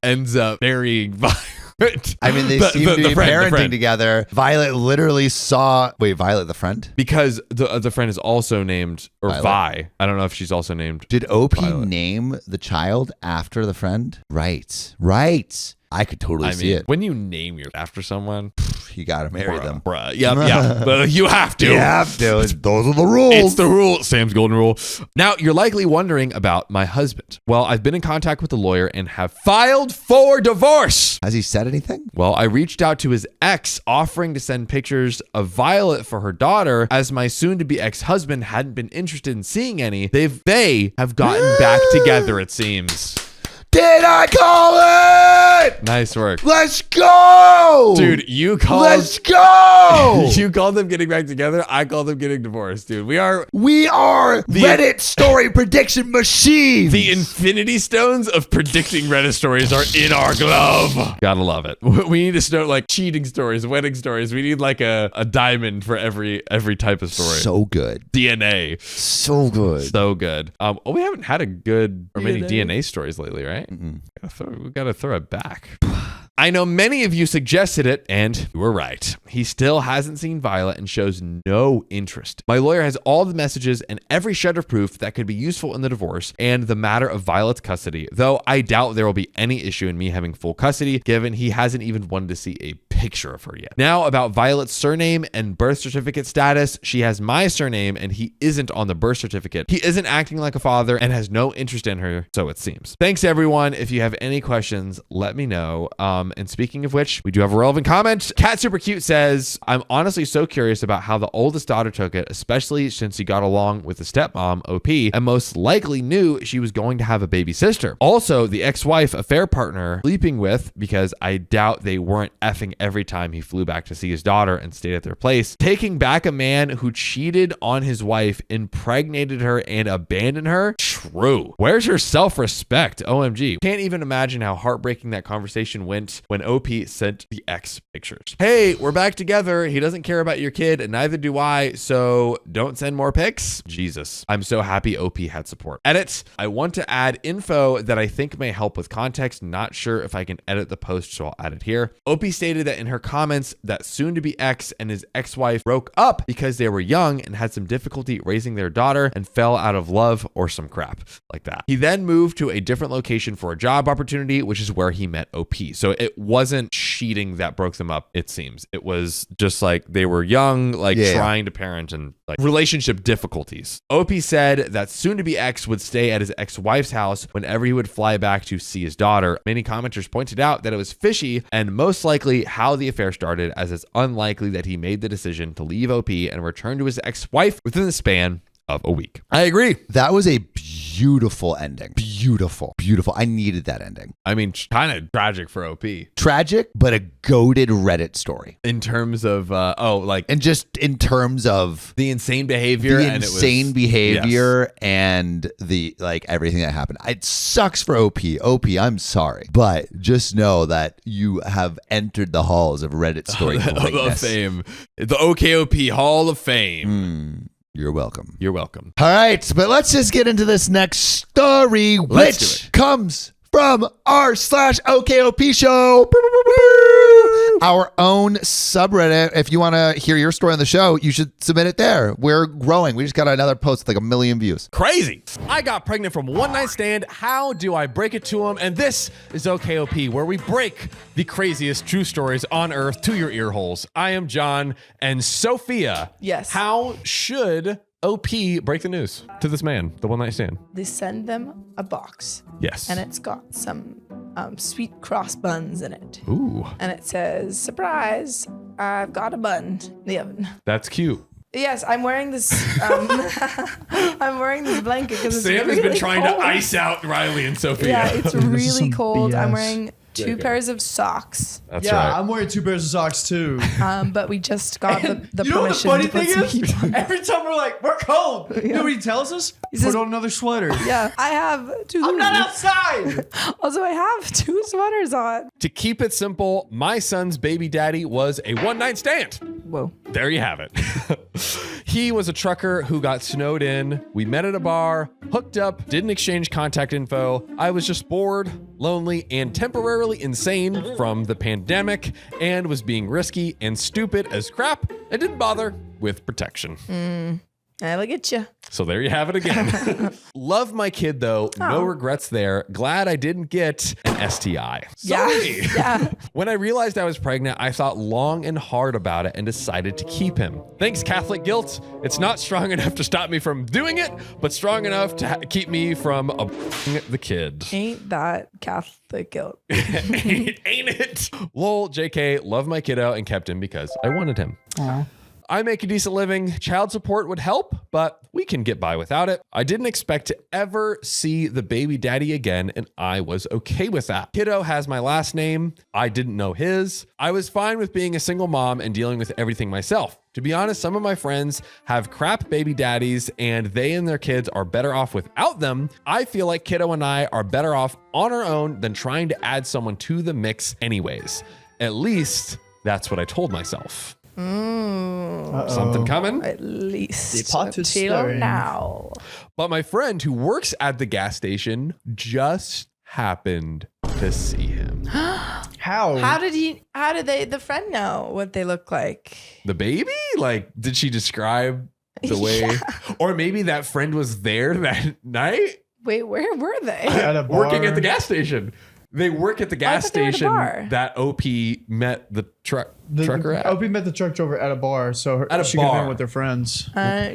D: ends up marrying Violet.
E: I mean, they seem to be parenting together. Violet literally saw... Wait, Violet the friend?
D: Because the friend is also named... Or
E: Violet?
D: Vi. I don't know if she's also named...
E: Did OP
D: Violet.
E: name the child after the friend? Right. I could totally see it.
D: When you name your after someone...
E: You got to marry them.
D: Bruh. Yeah. But you have to.
E: You have to. Those are the rules.
D: It's the rule. Sam's golden rule. Now, you're likely wondering about my husband. Well, I've been in contact with the lawyer and have filed for divorce.
E: Has he said anything?
D: Well, I reached out to his ex offering to send pictures of Violet for her daughter, as my soon-to-be ex-husband hadn't been interested in seeing any. They have gotten back together, it seems.
E: Did I call it?
D: Nice work.
E: Let's go.
D: Dude,
E: Let's go.
D: You called them getting back together. I called them getting divorced, dude. We are
E: Reddit story prediction machines.
D: the infinity stones of predicting Reddit stories are in our glove. Gotta love it. We need to start like cheating stories, wedding stories. We need like a diamond for every type of story.
E: So good.
D: DNA.
E: So good.
D: So good. We haven't had a good or many DNA stories lately, right?
E: Mm-mm.
D: We gotta throw it back. I know many of you suggested it, and you were right. He still hasn't seen Violet and shows no interest. My lawyer has all the messages and every shred of proof that could be useful in the divorce and the matter of Violet's custody, though I doubt there will be any issue in me having full custody, given he hasn't even wanted to see a picture of her yet. Now, about Violet's surname and birth certificate status, she has my surname and he isn't on the birth certificate. He isn't acting like a father and has no interest in her, so it seems. Thanks, everyone. If you have any questions, let me know. And speaking of which, we do have a relevant comment. Cat Super Cute says, I'm honestly so curious about how the oldest daughter took it, especially since he got along with the stepmom, OP, and most likely knew she was going to have a baby sister. Also, the ex-wife, affair partner, sleeping with, because I doubt they weren't effing every time he flew back to see his daughter and stayed at their place. Taking back a man who cheated on his wife, impregnated her, and abandoned her? True. Where's her self-respect? OMG. Can't even imagine how heartbreaking that conversation went when OP sent the ex pictures. Hey, we're back together. He doesn't care about your kid, and neither do I, so don't send more pics. Jesus. I'm so happy OP had support. Edit. I want to add info that I think may help with context. Not sure if I can edit the post, so I'll add it here. OP stated that in her comments that soon-to-be ex and his ex-wife broke up because they were young and had some difficulty raising their daughter and fell out of love or some crap like that. He then moved to a different location for a job opportunity, which is where he met OP. So it wasn't cheating that broke them up, it seems. It was just like they were young, trying to parent and relationship difficulties. OP said that soon-to-be ex would stay at his ex-wife's house whenever he would fly back to see his daughter. Many commenters pointed out that it was fishy and most likely how the affair started, as it's unlikely that he made the decision to leave OP and return to his ex-wife within the span of a week. I agree.
E: That was a beautiful ending. Beautiful. I needed that ending.
D: I mean, kind of tragic for OP.
E: Tragic, but a goated Reddit story.
D: In terms of,
E: and just in terms of
D: the insane behavior.
E: And the, everything that happened. It sucks for OP. OP, I'm sorry. But just know that you have entered the halls of Reddit story greatness.
D: The fame. The OKOP Hall of Fame.
E: You're welcome.
D: You're welcome.
E: All right, but let's just get into this next story, which comes from r/OKOP show. Our own subreddit. If you want to hear your story on the show, you should submit it there. We're growing. We just got another post with 1 million views.
D: Crazy. I got pregnant from one night stand. How do I break it to him? And this is OKOP, where we break the craziest true stories on earth to your ear holes. I am John and Sophia.
A: Yes.
D: How should OP break the news to this man, the one night stand?
A: They send them a box.
D: Yes.
A: And it's got some sweet cross buns in it.
D: Ooh.
A: And it says, surprise, I've got a bun in the oven.
D: That's cute.
A: Yes, I'm wearing this. I'm wearing this blanket because it's
D: Sam
A: really
D: has been trying
A: cold.
D: to ice out Riley and Sophia.
A: Yeah, it's really
F: some
A: cold. I'm
F: BS.
A: wearing two pairs of socks.
D: That's right.
F: I'm wearing 2 pairs of socks too.
A: But we just got the
F: You know what the
A: permission
F: funny
A: to put
F: thing
A: some
F: is?
A: heat on.
F: Every time we're like, we're cold. You know what he tells us?
A: says-
F: Put on another sweater.
A: Yeah, I have two.
F: I'm not outside.
A: Also, I have 2 sweaters on.
D: To keep it simple, my son's baby daddy was a one-night stand.
A: Whoa.
D: There you have it. He was a trucker who got snowed in. We met at a bar, hooked up, didn't exchange contact info. I was just bored, lonely, and temporarily insane from the pandemic and was being risky and stupid as crap and didn't bother with protection.
A: I look at you.
D: So there you have it again. Love my kid though. No regrets there. Glad I didn't get an STI. Sorry.
A: Yeah.
D: When I realized I was pregnant, I thought long and hard about it and decided to keep him. Thanks, Catholic guilt. It's not strong enough to stop me from doing it, but strong enough to keep me from the kid.
A: Ain't that Catholic guilt?
D: Ain't it? Lol, JK, love my kiddo and kept him because I wanted him.
F: Aww.
D: I make a decent living. Child support would help, but we can get by without it. I didn't expect to ever see the baby daddy again, and I was okay with that. Kiddo has my last name. I didn't know his. I was fine with being a single mom and dealing with everything myself. To be honest, some of my friends have crap baby daddies and they and their kids are better off without them. I feel like Kiddo and I are better off on our own than trying to add someone to the mix anyways. At least that's what I told myself. Something coming?
A: At least
F: The pot is
A: until
F: stirring.
A: now.
D: But my friend who works at the gas station just happened to see him.
F: How?
A: How did the friend know what they look like?
D: The baby? Like, did she describe the way? Or maybe that friend was there that night
A: Wait, where were they?
F: At a bar.
D: working at the gas station. They work at the gas
A: thought they were at a
D: station
A: bar.
D: that OP met the trucker at.
F: OP met the truck driver at a bar, so
D: At a
F: she could have
D: bar.
F: been with their friends.
D: Yeah,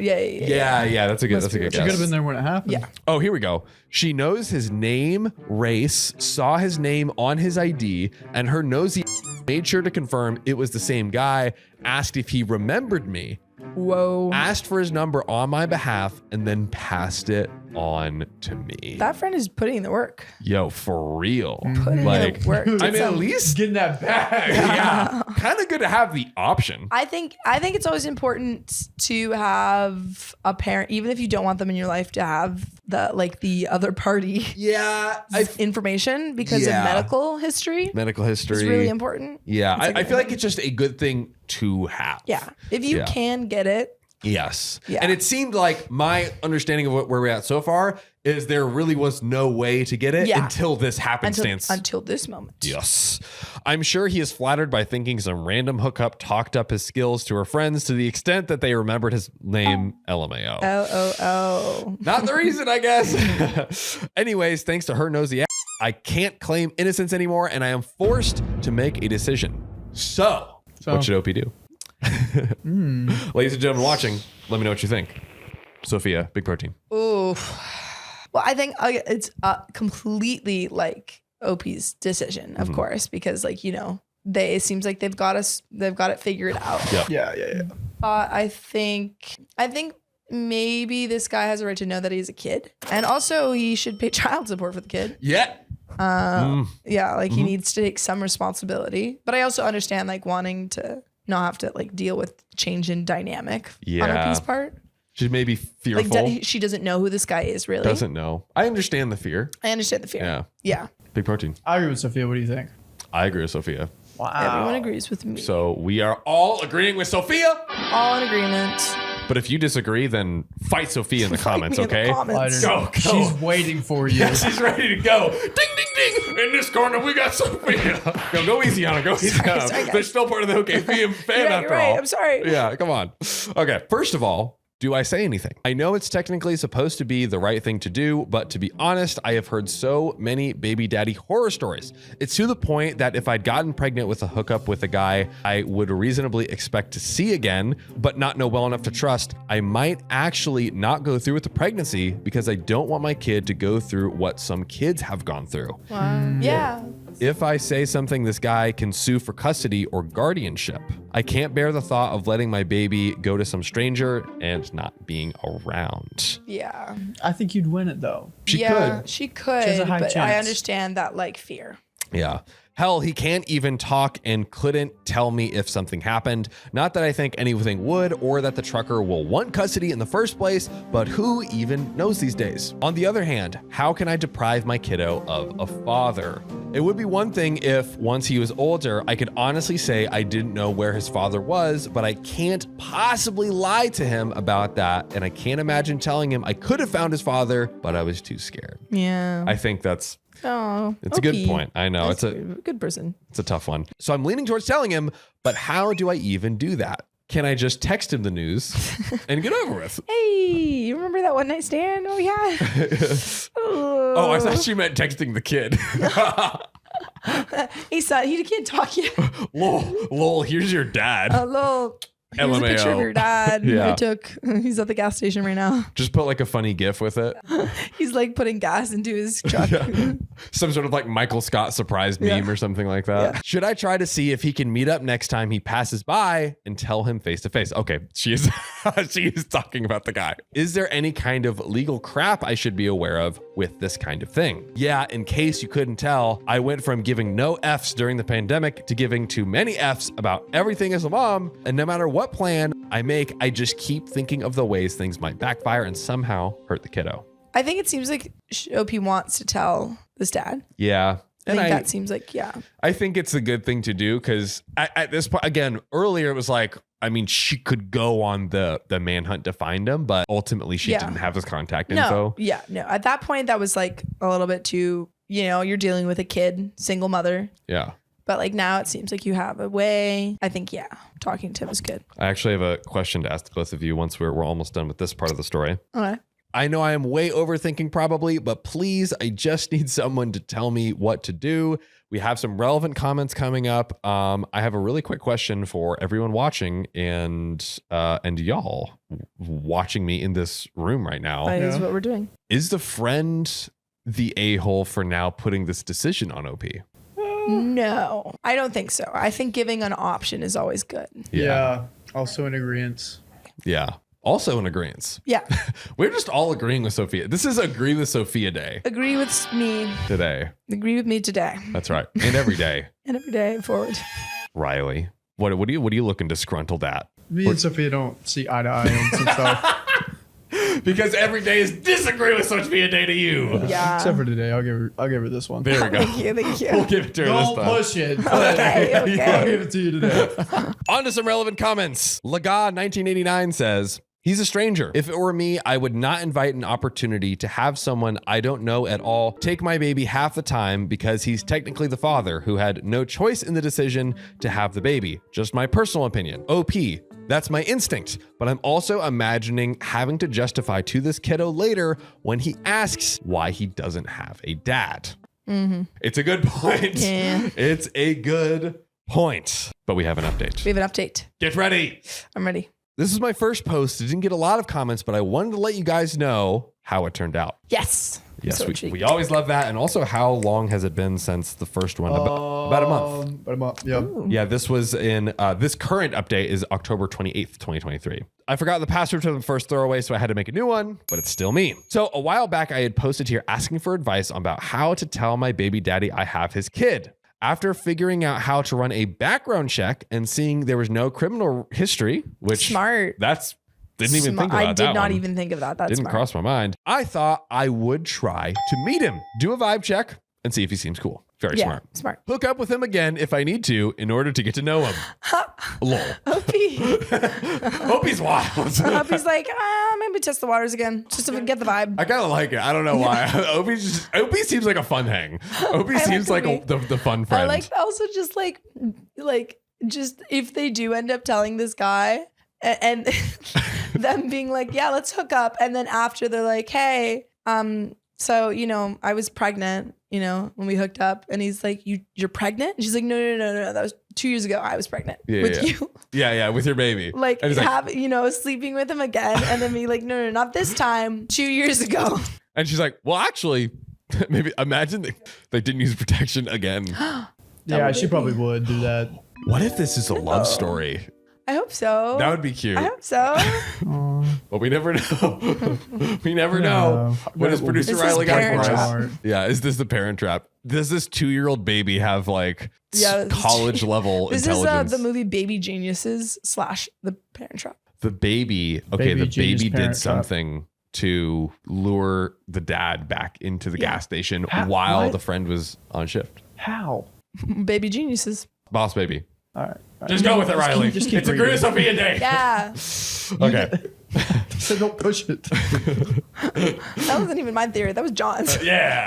D: that's a good
A: Must be
D: guess.
F: She could have been there when it happened.
A: Yeah.
D: Oh, here we go. She knows his name, race, saw his name on his ID, and her nosy made sure to confirm it was the same guy, asked if he remembered me,
A: Whoa.
D: asked for his number on my behalf, and then passed it on to me.
A: That friend is putting in the work.
D: Yo, for real.
A: Putting in
D: Like,
A: the work.
D: I mean, at least
F: Getting that bag.
D: yeah, kind of good to have the option.
A: I think it's always important to have a parent, even if you don't want them in your life, to have the other party
D: Yeah,
A: information because of medical history.
D: medical history.
A: It's really important.
D: Yeah,
A: It's
D: I feel like it's just a good thing to have.
A: Yeah. If you can get it.
D: Yes.
A: Yeah.
D: And it seemed like my understanding of where we're at so far is there really was no way to get it until this happenstance.
A: Until this moment.
D: Yes. I'm sure he is flattered by thinking some random hookup talked up his skills to her friends to the extent that they remembered his name, LMAO.
A: Oh.
D: Not the reason, I guess. Anyways, thanks to her nosy ass, I can't claim innocence anymore, and I am forced to make a decision. So what should OP do? Ladies and gentlemen watching, let me know what you think. Sophia, big protein.
A: Ooh. Well, I think it's completely like OP's decision, of course, because it seems like they've got it figured out.
D: Yep.
F: Yeah.
A: I think maybe this guy has a right to know that he's a kid, and also he should pay child support for the kid.
D: Yeah.
A: Yeah, he needs to take some responsibility. But I also understand wanting to not have to deal with change in dynamic on OP's part.
D: She's maybe fearful.
A: She doesn't know who this guy is really.
D: Doesn't know. I understand the fear.
A: I understand the fear.
D: Yeah. Big protein.
F: I agree with Sophia. What do you think?
D: I agree with Sophia.
F: Wow.
A: Everyone agrees with me.
D: So we are all agreeing with Sophia.
A: All in agreement.
D: But if you disagree, then fight Sophia in the comments,
A: Me in the
D: okay?
A: comments.
D: Go.
F: She's waiting for you.
D: Yeah, she's ready to go. Ding, ding, ding. In this corner, we got Sophia. Go easy on her. Go easy on her.
A: Sorry,
D: They're still part of the OK fan
A: You're
D: after
A: right.
D: all.
A: I'm sorry.
D: Yeah, come on. Okay, first of all, do I say anything? I know it's technically supposed to be the right thing to do, but to be honest, I have heard so many baby daddy horror stories. It's to the point that if I'd gotten pregnant with a hookup with a guy I would reasonably expect to see again, but not know well enough to trust, I might actually not go through with the pregnancy because I don't want my kid to go through what some kids have gone through.
A: Wow. Yeah.
D: If I say something, this guy can sue for custody or guardianship. I can't bear the thought of letting my baby go to some stranger and not being around.
A: Yeah.
F: I think you'd win it though.
D: She
A: She could.
F: She has a high
A: But I
F: chance.
A: understand that fear.
D: Yeah. Hell, he can't even talk and couldn't tell me if something happened. Not that I think anything would or that the trucker will want custody in the first place, but who even knows these days? On the other hand, how can I deprive my kiddo of a father? It would be one thing if, once he was older, I could honestly say I didn't know where his father was, but I can't possibly lie to him about that. And I can't imagine telling him I could have found his father, but I was too scared.
A: Yeah.
D: I think it's
A: Oh,
D: a good point. I know.
A: That's
D: It's a
A: good person.
D: It's a tough one. So I'm leaning towards telling him, but how do I even do that? Can I just text him the news and get over with?
A: Hey, you remember that one night stand we had?
D: Oh, I thought she meant texting the kid.
A: He can't talk yet.
D: Lol, here's your dad.
A: Here's a picture of
D: LMAO.
A: your dad.
D: Yeah.
A: I took. He's at the gas station right now.
D: Just put like a funny GIF with it.
A: He's putting gas into his truck.
D: Some sort of Michael Scott surprise meme or something like that.
A: Yeah.
D: Should I try to see if he can meet up next time he passes by and tell him face to face? Okay, she is talking about the guy. Is there any kind of legal crap I should be aware of with this kind of thing? Yeah, in case you couldn't tell, I went from giving no Fs during the pandemic to giving too many Fs about everything as a mom, and no matter what plan I make, I just keep thinking of the ways things might backfire and somehow hurt the kiddo.
A: I think it seems like OP wants to tell this dad.
D: Yeah.
A: I think that seems
D: I think it's a good thing to do because at this point, again, earlier it was she could go on the manhunt to find him, but ultimately she didn't have his contact info.
A: Yeah, no. At that point, that was a little bit too, you're dealing with a kid, single mother.
D: Yeah.
A: But now it seems like you have a way. I think, talking to him is good.
D: I actually have a question to ask both of you once we're almost done with this part of the story.
A: Okay.
D: I know I am way overthinking probably, but please, I just need someone to tell me what to do. We have some relevant comments coming up. I have a really quick question for everyone watching and y'all watching me in this room right now.
A: That is what we're doing.
D: Is the friend the a-hole for now putting this decision on OP?
A: No, I don't think so. I think giving an option is always good.
F: Yeah. Also in agreement.
D: Yeah.
G: Also in agreement.
A: Yeah.
G: We're just all agreeing with Sophia. This is Agree with Sophia Day
A: Agree with me.
G: today.
A: Agree with me today.
G: That's right. And every day.
A: And every day forward.
G: Riley, what are you looking disgruntled at?
F: Me and Sophia don't see eye to eye on some stuff.
G: Because every day is Disagree with Sophia Day to you.
A: Yeah.
F: Except for today, I'll give her this one.
G: There we go.
A: Thank you. Thank you.
G: We'll give it to her
F: Don't
G: this time.
F: push it.
A: Okay, okay.
F: I'll give it to you today.
G: On to some relevant comments. Laga1989 says, he's a stranger. If it were me, I would not invite an opportunity to have someone I don't know at all take my baby half the time because he's technically the father who had no choice in the decision to have the baby. Just my personal opinion. OP. That's my instinct, but I'm also imagining having to justify to this kiddo later when he asks why he doesn't have a dad. It's a good point.
A: Yeah.
G: It's a good point. But we have an update.
A: We have an update.
G: Get ready.
A: I'm ready.
G: This is my first post. It didn't get a lot of comments, but I wanted to let you guys know how it turned out.
A: Yes.
G: Yes,
A: So
G: we
A: intrigued.
G: always love that. And also, how long has it been since the first one? About a month.
F: About a month. Yep.
G: Yeah, this was in, this current update is October 28th, 2023. I forgot the password to the first throwaway, so I had to make a new one, but it's still me. So a while back, I had posted here asking for advice about how to tell my baby daddy I have his kid. After figuring out how to run a background check and seeing there was no criminal history, which
A: Smart.
G: Didn't even think about that.
A: I did not
G: one.
A: even think of that. That's
G: Didn't
A: smart.
G: cross my mind. I thought I would try to meet him, do a vibe check, and see if he seems cool. Very
A: Yeah,
G: smart.
A: smart.
G: Hook up with him again if I need to in order to get to know him. Lol.
A: Opie.
G: Hope he's wild.
A: Opie's like, maybe test the waters again, just to get the vibe.
G: I kind of like it. I don't know why. Opie seems like a fun hang. Opie seems like
A: Opie.
G: the fun friend.
A: I like also just like just if they do end up telling this guy and them being like, yeah, let's hook up, and then after they're like, hey, so I was pregnant, when we hooked up, and he's like, you're pregnant? And she's like, no, that was 2 years ago. I was pregnant with you.
G: Yeah, with your baby.
A: Like
G: and he's
A: have sleeping with him again, and then be like, no, not this time. 2 years ago.
G: And she's like, well, actually, maybe imagine they didn't use protection again.
F: Yeah, she probably would do that.
G: What if this is a love story?
A: I hope so.
G: That would be cute.
A: I hope so.
G: But we never know. We never know. What does producer
A: This is
G: Riley got
A: Parent
G: for
A: Trap.
G: us? Yeah, is this the Parent Trap? Does this 2-year-old baby have
A: Yeah,
G: college level
A: This
G: intelligence?
A: is the movie Baby Geniuses / The Parent Trap.
G: The baby. Okay,
F: Baby
G: the
F: genius
G: baby did
F: Parent Trap.
G: something to lure the dad back into the gas station
F: How-
G: while
F: what?
G: the friend was on shift.
F: How?
A: Baby Geniuses.
G: Boss baby.
F: All right.
G: Just go with it, Riley.
F: Just keep
G: It's Agree with
F: reading.
G: Sophia Day.
A: Yeah.
G: Okay.
F: So don't push it.
A: That wasn't even my theory. That was John's.
G: Yeah.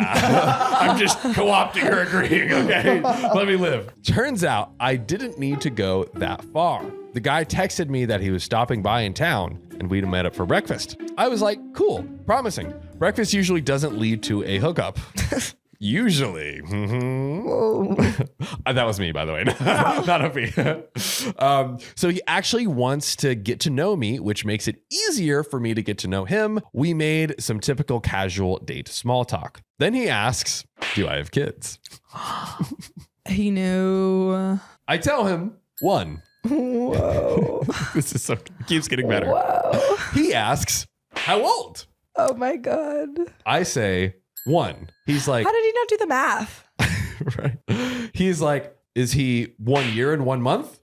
G: I'm just co-opting her agreeing, okay? Let me live. Turns out I didn't need to go that far. The guy texted me that he was stopping by in town and we'd met up for breakfast. I was like, cool, promising. Breakfast usually doesn't lead to a hookup. Usually. That was me, by the way. Not Opie. So he actually wants to get to know me, which makes it easier for me to get to know him. We made some typical casual date small talk. Then he asks, do I have kids?
A: He knew.
G: I tell him, 1.
A: Whoa.
G: This is keeps getting better.
A: Whoa.
G: He asks, how old?
A: Oh my God.
G: I say, 1. He's like,
A: How did he not do the math?
G: right. He's like, is he 1 year and 1 month?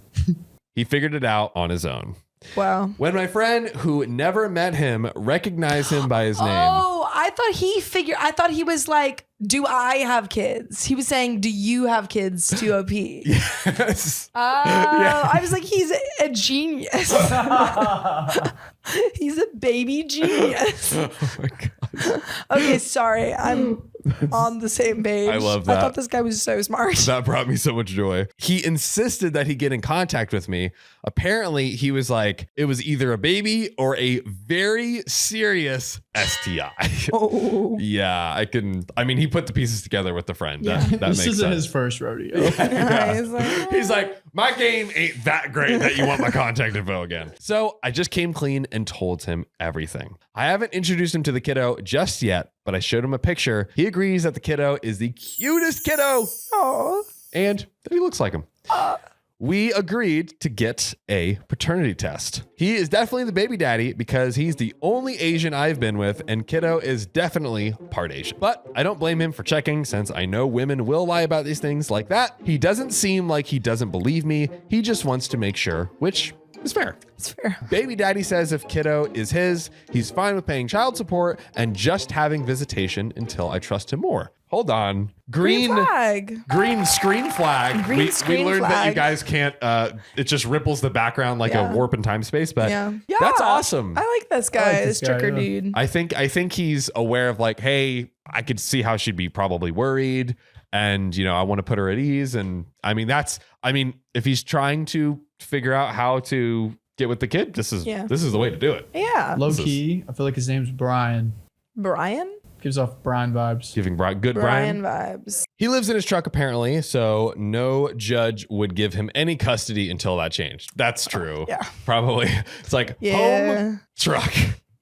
G: He figured it out on his own.
A: Wow.
G: When my friend who never met him recognized him by his name.
A: Oh, I thought he was like, do I have kids? He was saying, do you have kids to OP?
G: Yes.
A: Oh,
G: Yeah.
A: I was like, he's a genius. He's a baby genius.
G: Oh my God.
A: Okay, sorry. I'm on the same page.
G: I love
A: I
G: that.
A: thought this guy was so smart.
G: That brought me so much joy. He insisted that he get in contact with me. Apparently, he was like, it was either a baby or a very serious STI.
A: Oh.
G: Yeah, he put the pieces together with the friend.
A: Yeah.
G: That
F: This
G: makes
F: isn't
G: sense.
F: his first rodeo.
A: Yeah, he's like,
G: He's like, my game ain't that great that you want my contact info again. So I just came clean and told him everything. I haven't introduced him to the kiddo just yet, but I showed him a picture. He agrees that the kiddo is the cutest kiddo
A: oh.
G: and that he looks like him. we agreed to get a paternity test. He is definitely the baby daddy because he's the only Asian I've been with, and kiddo is definitely part Asian. But I don't blame him for checking since I know women will lie about these things like that. He doesn't seem like he doesn't believe me. He just wants to make sure, which is fair.
A: It's fair.
G: Baby daddy says if kiddo is his, he's fine with paying child support and just having visitation until I trust him more. Hold on. Green
A: flag.
G: Green screen flag.
A: Green
G: we
A: screen
G: learned that you
A: flag.
G: guys can't, it just ripples the background like a warp in time space, but that's awesome.
A: I like this guy,
F: like
A: this
F: this guy,
A: tricker
F: yeah.
A: dude.
G: I think he's aware of like, hey, I could see how she'd be probably worried. And, I want to put her at ease. And if he's trying to figure out how to get with the kid, this is the way to do it.
A: Yeah.
F: Low key, I feel like his name's Brian.
A: Brian?
F: Gives off Brian vibes.
G: Giving Brian
A: Brian vibes.
G: He lives in his truck apparently, so no judge would give him any custody until that changed. That's true.
A: Yeah.
G: Probably. It's like
A: Yeah.
G: home truck.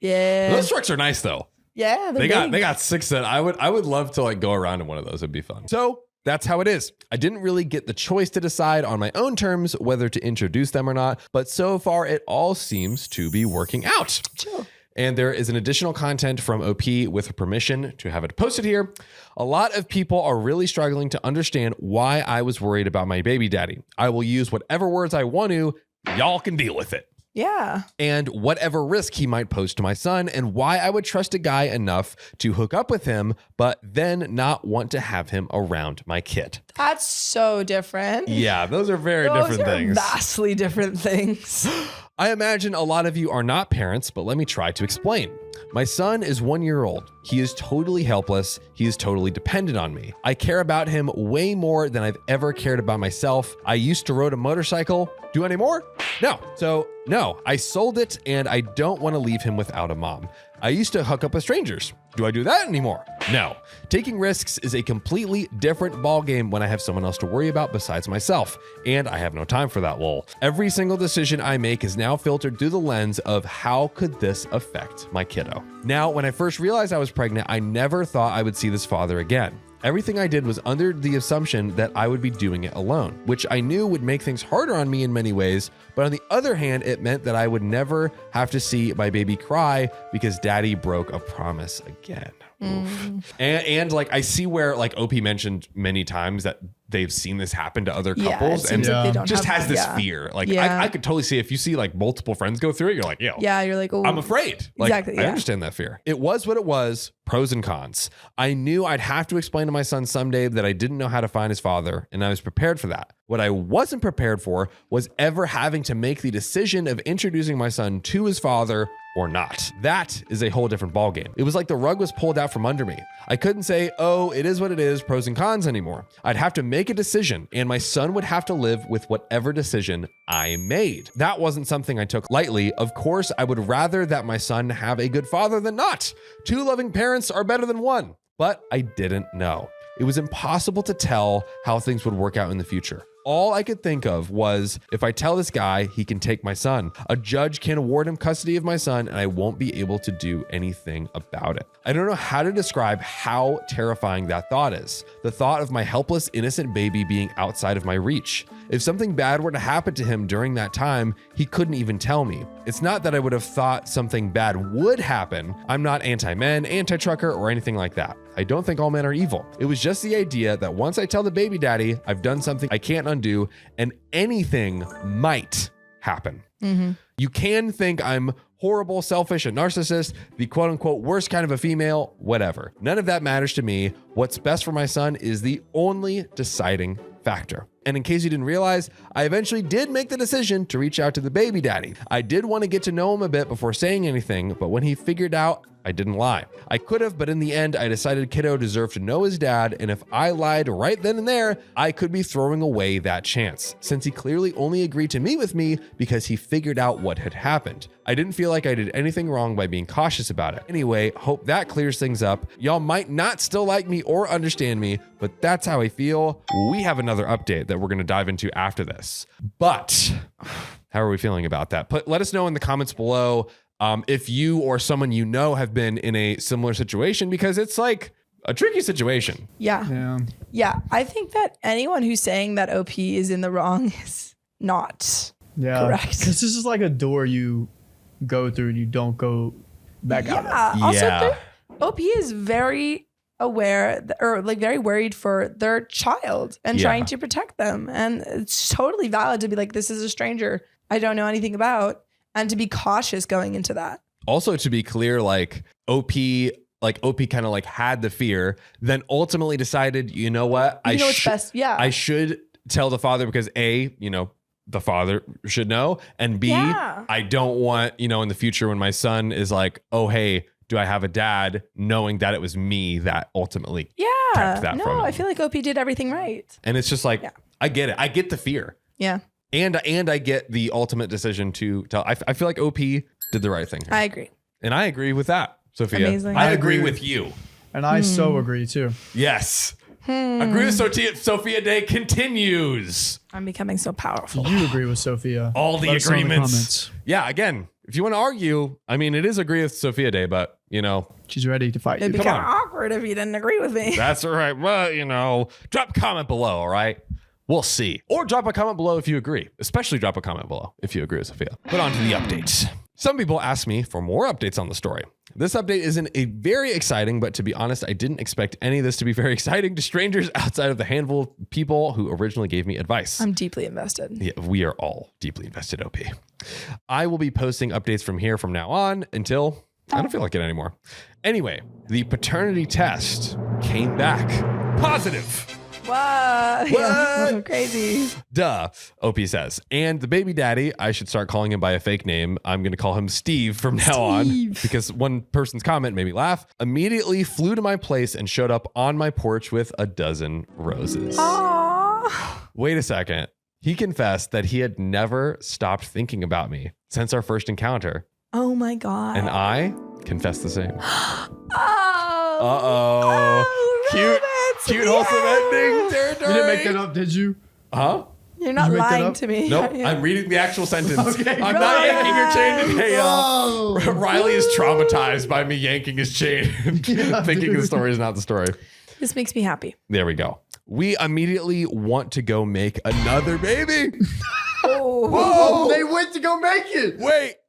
A: Yeah.
G: Those trucks are nice though.
A: Yeah.
G: They got 6 that I would love to like go around in one of those. It'd be fun. So that's how it is. I didn't really get the choice to decide on my own terms whether to introduce them or not, but so far it all seems to be working out.
A: Chill.
G: And there is an additional content from OP with her permission to have it posted here. A lot of people are really struggling to understand why I was worried about my baby daddy. I will use whatever words I want to. Y'all can deal with it.
A: Yeah.
G: And whatever risk he might pose to my son, and why I would trust a guy enough to hook up with him, but then not want to have him around my kid.
A: That's so different.
G: Yeah, those are very
A: Those
G: different
A: are
G: things.
A: vastly different things.
G: I imagine a lot of you are not parents, but let me try to explain. My son is 1 year old. He is totally helpless. He is totally dependent on me. I care about him way more than I've ever cared about myself. I used to ride a motorcycle. Do anymore? No. So no, I sold it and I don't want to leave him without a mom. I used to hook up with strangers. Do I do that anymore? No. Taking risks is a completely different ballgame when I have someone else to worry about besides myself, and I have no time for that lol. Every single decision I make is now filtered through the lens of how could this affect my kiddo. Now, when I first realized I was pregnant, I never thought I would see this father again. Everything I did was under the assumption that I would be doing it alone, which I knew would make things harder on me in many ways. But on the other hand, it meant that I would never have to see my baby cry because daddy broke a promise again. And like I see where like OP mentioned many times that they've seen this happen to other couples and
A: like they don't
G: just
A: have,
G: has this fear. Like I could totally see if you see like multiple friends go through it, you're like, yo,
A: you're like, oh,
G: I'm afraid. Like,
A: exactly.
G: I understand that fear. It was what it was, pros and cons. I knew I'd have to explain to my son someday that I didn't know how to find his father, and I was prepared for that. What I wasn't prepared for was ever having to make the decision of introducing my son to his father or not. That is a whole different ballgame. It was like the rug was pulled out from under me. I couldn't say, oh, it is what it is, pros and cons anymore. I'd have to make a decision, and my son would have to live with whatever decision I made. That wasn't something I took lightly. Of course, I would rather that my son have a good father than not. 2 loving parents are better than 1, but I didn't know. It was impossible to tell how things would work out in the future. All I could think of was, if I tell this guy, he can take my son. A judge can award him custody of my son, and I won't be able to do anything about it. I don't know how to describe how terrifying that thought is. The thought of my helpless, innocent baby being outside of my reach. If something bad were to happen to him during that time, he couldn't even tell me. It's not that I would have thought something bad would happen. I'm not anti-men, anti-trucker, or anything like that. I don't think all men are evil. It was just the idea that once I tell the baby daddy I've done something I can't undo, and anything might happen. You can think I'm horrible, selfish, a narcissist, the quote unquote worst kind of a female, whatever. None of that matters to me. What's best for my son is the only deciding factor. And in case you didn't realize, I eventually did make the decision to reach out to the baby daddy. I did want to get to know him a bit before saying anything, but when he figured out, I didn't lie. I could have, but in the end, I decided kiddo deserved to know his dad, and if I lied right then and there, I could be throwing away that chance, since he clearly only agreed to meet with me because he figured out what had happened. I didn't feel like I did anything wrong by being cautious about it. Anyway, hope that clears things up. Y'all might not still like me or understand me, but that's how I feel. We have another update that we're going to dive into after this. But how are we feeling about that? Let us know in the comments below if you or someone you know have been in a similar situation, because it's like a tricky situation.
A: Yeah. I think that anyone who's saying that OP is in the wrong not
F: Yeah.
A: correct.
F: Because this is like a door you go through and you don't go back out of.
A: Yeah. Also,
G: Yeah.
A: OP is very aware or like very worried for their child and
G: Yeah.
A: trying to protect them. And it's totally valid to be like, this is a stranger I don't know anything about, and to be cautious going into that.
G: Also, to be clear, like OP kind of like had the fear, then ultimately decided, you know what?
A: You know what's best. Yeah.
G: I should tell the father because A, the father should know. And B,
A: Yeah.
G: I don't want, in the future when my son is like, oh, hey, do I have a dad? Knowing that it was me that ultimately kept that
A: no,
G: from him.
A: I feel like OP did everything right.
G: And it's just like,
A: Yeah.
G: I get it. I get the fear.
A: Yeah.
G: And I get the ultimate decision to tell. I feel like OP did the right thing here.
A: I agree.
G: And I agree with that, Sophia.
A: Amazing.
G: I
F: I
G: agree
F: agree.
G: with you.
F: And I so agree too.
G: Yes. Agree with Sophia Day continues.
A: I'm becoming so powerful.
F: Do you agree with Sophia?
G: All the
F: Let us know in the
G: agreements.
F: comments.
G: Yeah, again, if you want to argue, I mean, it is agree with Sophia Day, but,
F: She's ready to fight
A: It'd
F: you.
A: be
G: Come
A: kind of awkward if you didn't agree with me.
G: that's all right. Well, drop a comment below, all right? We'll see. Or drop a comment below if you agree. Especially drop a comment below if you agree with Sophia. But on to the updates. Some people asked me for more updates on the story. This update isn't a very exciting, but to be honest, I didn't expect any of this to be very exciting to strangers outside of the handful of people who originally gave me advice.
A: I'm deeply invested.
G: Yeah, we are all deeply invested, OP. I will be posting updates from here from now on until I don't feel like it anymore. Anyway, the paternity test came back positive.
A: Wow. Yeah.
G: What?
A: Crazy.
G: Duh, OP says. And the baby daddy, I should start calling him by a fake name. I'm going to call him Steve from now on because one person's comment made me laugh. Immediately flew to my place and showed up on my porch with a dozen roses.
A: Aww.
G: Wait a second. He confessed that he had never stopped thinking about me since our first encounter.
A: Oh my God.
G: And I confessed the same.
A: Oh.
G: Uh-oh. Cute, wholesome ending territory.
F: You didn't make that up, did you?
G: Huh?
A: You're not
F: Did you make that
A: lying
F: up?
A: to me.
G: Nope.
A: Yeah.
G: I'm reading the actual sentence.
F: Okay.
G: I'm not yanking your chain today, y'all.
F: Oh.
G: Riley is traumatized by me yanking his chain, thinking the story is not the story.
A: This makes me happy.
G: There we go. We immediately want to go make another baby.
A: Oh.
G: Whoa!
F: They went to go make it.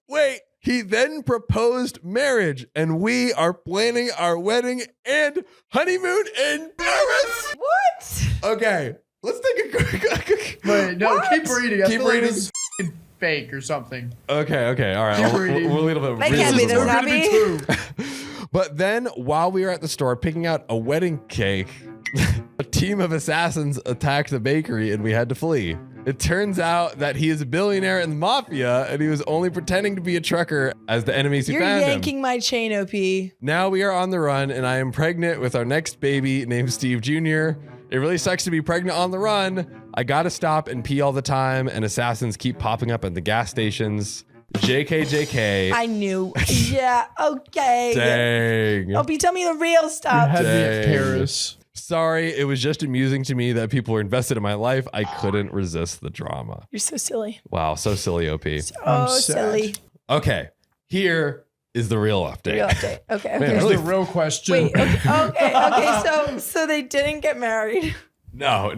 G: Wait. He then proposed marriage, and we are planning our wedding and honeymoon in Paris.
A: What?
G: Okay, let's take a quick.
F: Wait, no,
A: What?
F: keep reading. I
G: Keep
F: feel like
G: reading.
F: this is f***ing fake or something.
G: Okay, all right.
F: Keep
G: We'll
F: reading.
G: a little bit.
A: That
G: read
A: can't
G: a
A: be
G: little
A: this
G: more.
A: happy.
F: True.
G: But then, while we were at the store picking out a wedding cake, a team of assassins attacked the bakery, and we had to flee. It turns out that he is a billionaire in the mafia, and he was only pretending to be a trucker as the enemies who
A: You're
G: found him.
A: yanking my chain, OP.
G: Now we are on the run, and I am pregnant with our next baby named Steve Jr. It really sucks to be pregnant on the run. I gotta stop and pee all the time, and assassins keep popping up at the gas stations. JK.
A: I knew. Yeah, okay.
G: Dang.
A: OP, tell me the real
F: You
A: stuff.
F: had me at
G: Dang.
F: Paris.
G: Sorry, it was just amusing to me that people were invested in my life. I couldn't resist the drama.
A: You're so silly.
G: Wow, so silly, OP.
F: I'm
A: Oh,
F: sad.
A: silly.
G: Okay, here is the real update.
A: Real update. Okay.
G: Man,
A: Okay.
F: Here's
G: really-
F: the real question.
A: Wait. Okay. So they didn't get married.
G: No.
F: They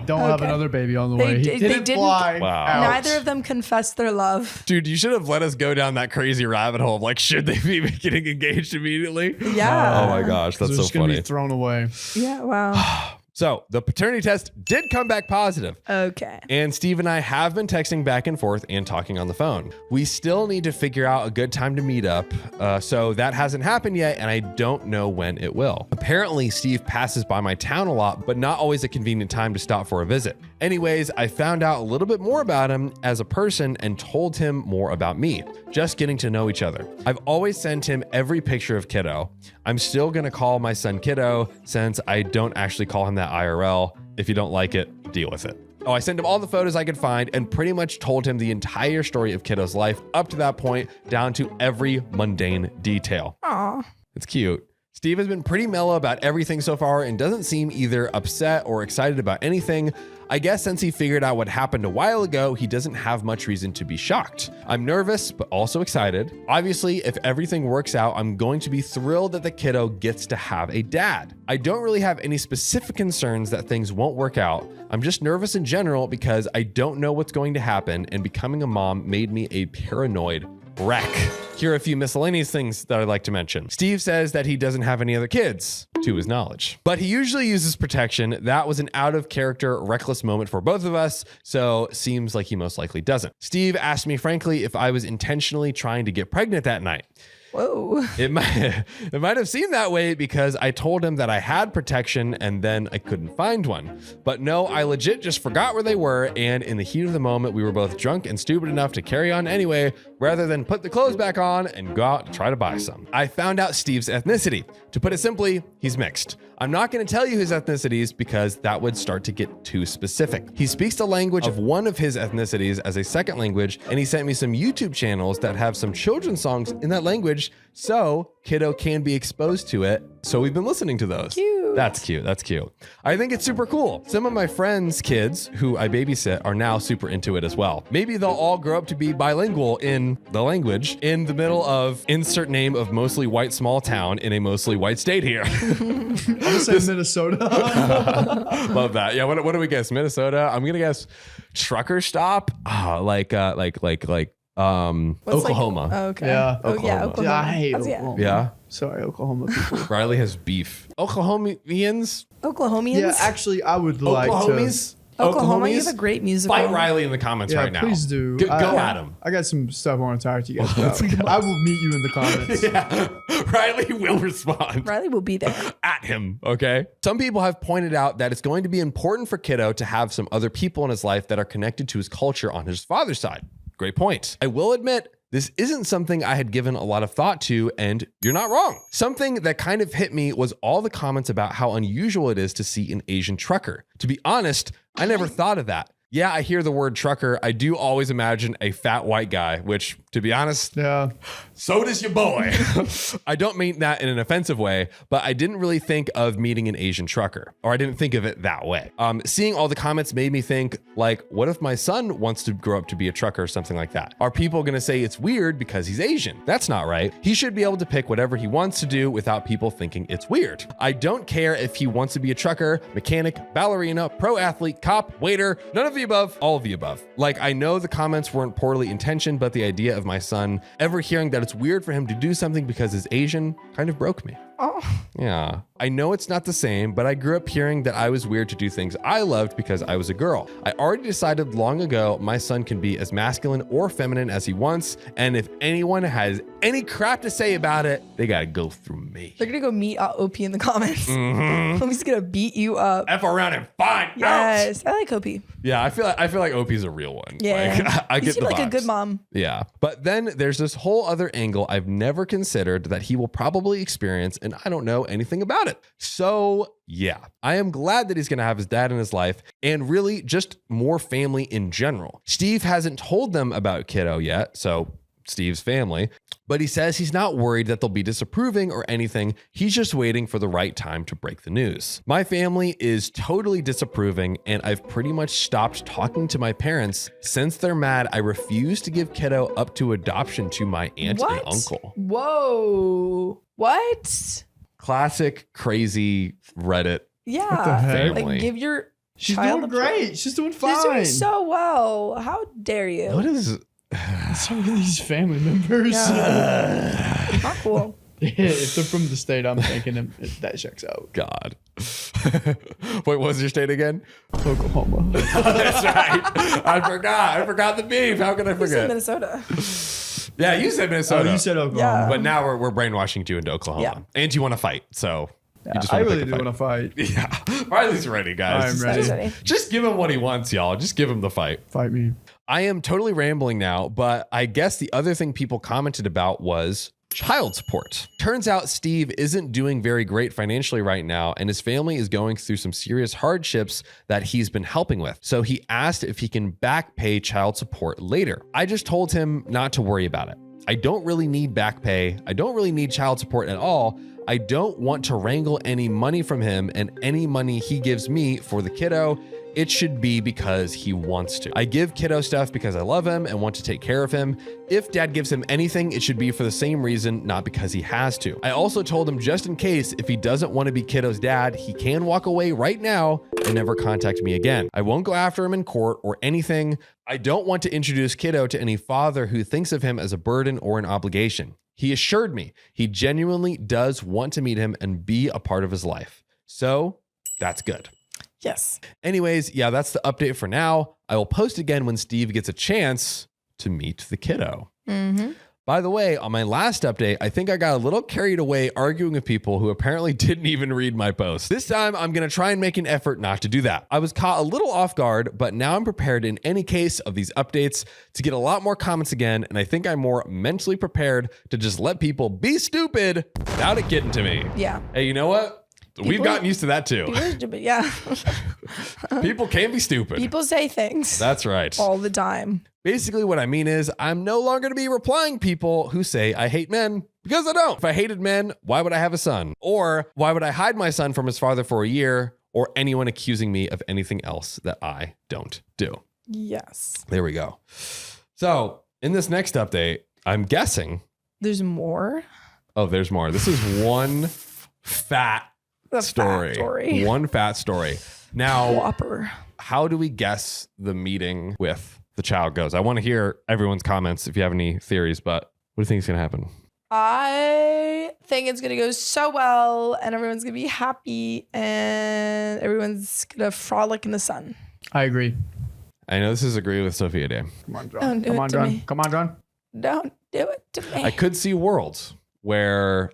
F: don't have
A: Okay.
F: another baby on the
A: They
F: way. He
A: did- they
F: didn't
A: didn't-
F: fly
G: Wow.
F: out.
A: Neither of them confessed their love.
G: Dude, you should have let us go down that crazy rabbit hole of like, should they be getting engaged immediately?
A: Yeah.
G: Oh my gosh, that's
F: They're
G: so
F: just gonna
G: funny.
F: be thrown away.
A: Yeah. Wow.
G: So the paternity test did come back positive.
A: Okay.
G: And Steve and I have been texting back and forth and talking on the phone. We still need to figure out a good time to meet up. So that hasn't happened yet, and I don't know when it will. Apparently, Steve passes by my town a lot, but not always a convenient time to stop for a visit. Anyways, I found out a little bit more about him as a person and told him more about me, just getting to know each other. I've always sent him every picture of Kiddo. I'm still gonna call my son Kiddo since I don't actually call him that IRL. If you don't like it, deal with it. Oh, I sent him all the photos I could find and pretty much told him the entire story of Kiddo's life up to that point, down to every mundane detail.
A: Aw.
G: It's cute. Steve has been pretty mellow about everything so far and doesn't seem either upset or excited about anything. I guess since he figured out what happened a while ago, he doesn't have much reason to be shocked. I'm nervous, but also excited. Obviously, if everything works out, I'm going to be thrilled that the kiddo gets to have a dad. I don't really have any specific concerns that things won't work out. I'm just nervous in general because I don't know what's going to happen, and becoming a mom made me a paranoid wreck. Here are a few miscellaneous things that I'd like to mention. Steve says that he doesn't have any other kids, to his knowledge, but he usually uses protection. That was an out of character, reckless moment for both of us, so seems like he most likely doesn't. Steve asked me frankly if I was intentionally trying to get pregnant that night.
A: Whoa.
G: It might have seemed that way because I told him that I had protection and then I couldn't find one. But no, I legit just forgot where they were, and in the heat of the moment, we were both drunk and stupid enough to carry on anyway, rather than put the clothes back on and go out to try to buy some. I found out Steve's ethnicity. To put it simply, he's mixed. I'm not going to tell you his ethnicities because that would start to get too specific. He speaks the language of one of his ethnicities as a second language, and he sent me some YouTube channels that have some children's songs in that language, so kiddo can be exposed to it. So we've been listening to those.
A: Cute.
G: That's cute. That's cute. I think it's super cool. Some of my friends' kids who I babysit are now super into it as well. Maybe they'll all grow up to be bilingual in the language in the middle of insert name of mostly white small town in a mostly white state here.
F: I'm gonna say Minnesota.
G: Love that. Yeah. What do we guess? Minnesota. I'm gonna guess trucker stop. Oklahoma.
A: Okay.
F: Yeah.
A: Oh, yeah. Oklahoma.
F: Yeah, I hate
A: That's-
F: Oklahoma.
G: Yeah.
F: Sorry, Oklahoma people.
G: Riley has beef. Oklahomians.
A: Oklahomians.
F: Yeah, actually, I would like to.
G: Oklahomies.
A: Oklahoma, you
G: Oklahomies?
A: have a great musical.
G: Fight Riley in the comments
F: Yeah,
G: right now.
F: please do.
G: Go at him.
F: I got some stuff I want to talk to you guys about. I will meet you in the comments.
G: Yeah. Riley will respond.
A: Riley will be there.
G: At him, okay? Some people have pointed out that it's going to be important for kiddo to have some other people in his life that are connected to his culture on his father's side. Great point. I will admit, this isn't something I had given a lot of thought to, and you're not wrong. Something that kind of hit me was all the comments about how unusual it is to see an Asian trucker. To be honest, I never thought of that. Yeah, I hear the word trucker. I do always imagine a fat white guy, which, to be honest,
F: Yeah.
G: so does your boy. I don't mean that in an offensive way, but I didn't really think of meeting an Asian trucker, or I didn't think of it that way. Seeing all the comments made me think, like, what if my son wants to grow up to be a trucker or something like that? Are people going to say it's weird because he's Asian? That's not right. He should be able to pick whatever he wants to do without people thinking it's weird. I don't care if he wants to be a trucker, mechanic, ballerina, pro athlete, cop, waiter, none of the above, all of the above. Like, I know the comments weren't poorly intentioned, but the idea of my son ever hearing that it's weird for him to do something because he's Asian kind of broke me.
A: Oh.
G: Yeah. I know it's not the same, but I grew up hearing that I was weird to do things I loved because I was a girl. I already decided long ago my son can be as masculine or feminine as he wants, and if anyone has any crap to say about it, they gotta go through me.
A: They're gonna go meet OP in the comments. Opie's gonna beat you up.
G: F around and find out.
A: Yes, I like OP.
G: Yeah, I feel like OP's a real one.
A: Yeah,
G: Like, I
A: you
G: get
A: seem
G: the
A: like a
G: vibes.
A: good mom.
G: Yeah. But then there's this whole other angle I've never considered that he will probably experience, and I don't know anything about it. So yeah, I am glad that he's going to have his dad in his life and really just more family in general. Steve hasn't told them about kiddo yet, so Steve's family, but he says he's not worried that they'll be disapproving or anything. He's just waiting for the right time to break the news. My family is totally disapproving, and I've pretty much stopped talking to my parents since they're mad I refuse to give kiddo up to adoption to my aunt and uncle.
A: Whoa. What?
G: Classic crazy Reddit
A: Yeah.
F: heck?
G: family.
A: Like, give your
F: She's
A: child
F: doing
A: a choice.
F: great. She's doing fine.
A: She's doing so well. How dare you?
G: What is
F: Some of these family members.
A: Yeah. Not cool.
F: If they're from the state, I'm thinking that checks out.
G: God? Wait, what was your state again?
F: Oklahoma.
G: That's right. I forgot the beef. How can I
A: You said
G: forget?
A: Minnesota.
G: Yeah, you said Minnesota.
F: Oh, you said Oklahoma.
A: Yeah.
G: But now we're brainwashing you into Oklahoma.
A: Yeah.
G: And you want to fight. So you just
F: I
G: want
F: really
G: to
F: do want to fight.
G: Yeah. Riley's ready, guys.
F: I'm ready.
A: She's ready.
G: Just give him what he wants, y'all. Just give him the fight.
F: Fight me.
G: I am totally rambling now, but I guess the other thing people commented about was child support. Turns out Steve isn't doing very great financially right now, and his family is going through some serious hardships that he's been helping with. So he asked if he can back pay child support later. I just told him not to worry about it. I don't really need back pay. I don't really need child support at all. I don't want to wrangle any money from him, and any money he gives me for the kiddo, it should be because he wants to. I give kiddo stuff because I love him and want to take care of him. If dad gives him anything, it should be for the same reason, not because he has to. I also told him just in case, if he doesn't want to be kiddo's dad, he can walk away right now and never contact me again. I won't go after him in court or anything. I don't want to introduce kiddo to any father who thinks of him as a burden or an obligation. He assured me he genuinely does want to meet him and be a part of his life. So that's good.
A: Yes.
G: Anyways, yeah, that's the update for now. I will post again when Steve gets a chance to meet the kiddo.
A: Mm-hmm.
G: By the way, on my last update, I think I got a little carried away arguing with people who apparently didn't even read my post. This time, I'm going to try and make an effort not to do that. I was caught a little off guard, but now I'm prepared in any case of these updates to get a lot more comments again, and I think I'm more mentally prepared to just let people be stupid without it getting to me.
A: Yeah.
G: Hey, you know what? We've gotten used to that too.
A: People are stupid. Yeah.
G: People can be stupid.
A: People say things
G: That's right.
A: all the time.
G: Basically, what I mean is I'm no longer to be replying people who say I hate men, because I don't. If I hated men, why would I have a son? Or why would I hide my son from his father for a year? Or anyone accusing me of anything else that I don't do.
A: Yes.
G: There we go. So in this next update, I'm guessing.
A: There's more.
G: Oh, there's more. This is one fat story. One fat story. Now,
A: Whopper.
G: how do we guess the meeting with the child goes? I want to hear everyone's comments if you have any theories, but what do you think is going to happen?
A: I think it's going to go so well and everyone's going to be happy and everyone's going to frolic in the sun.
F: I agree.
G: I know this is agree with Sophia Day.
F: Come on, John.
A: Don't do
F: Come
A: it
F: on,
A: to
F: John.
A: me.
F: Come on, John.
A: Don't do it to me.
G: I could see worlds where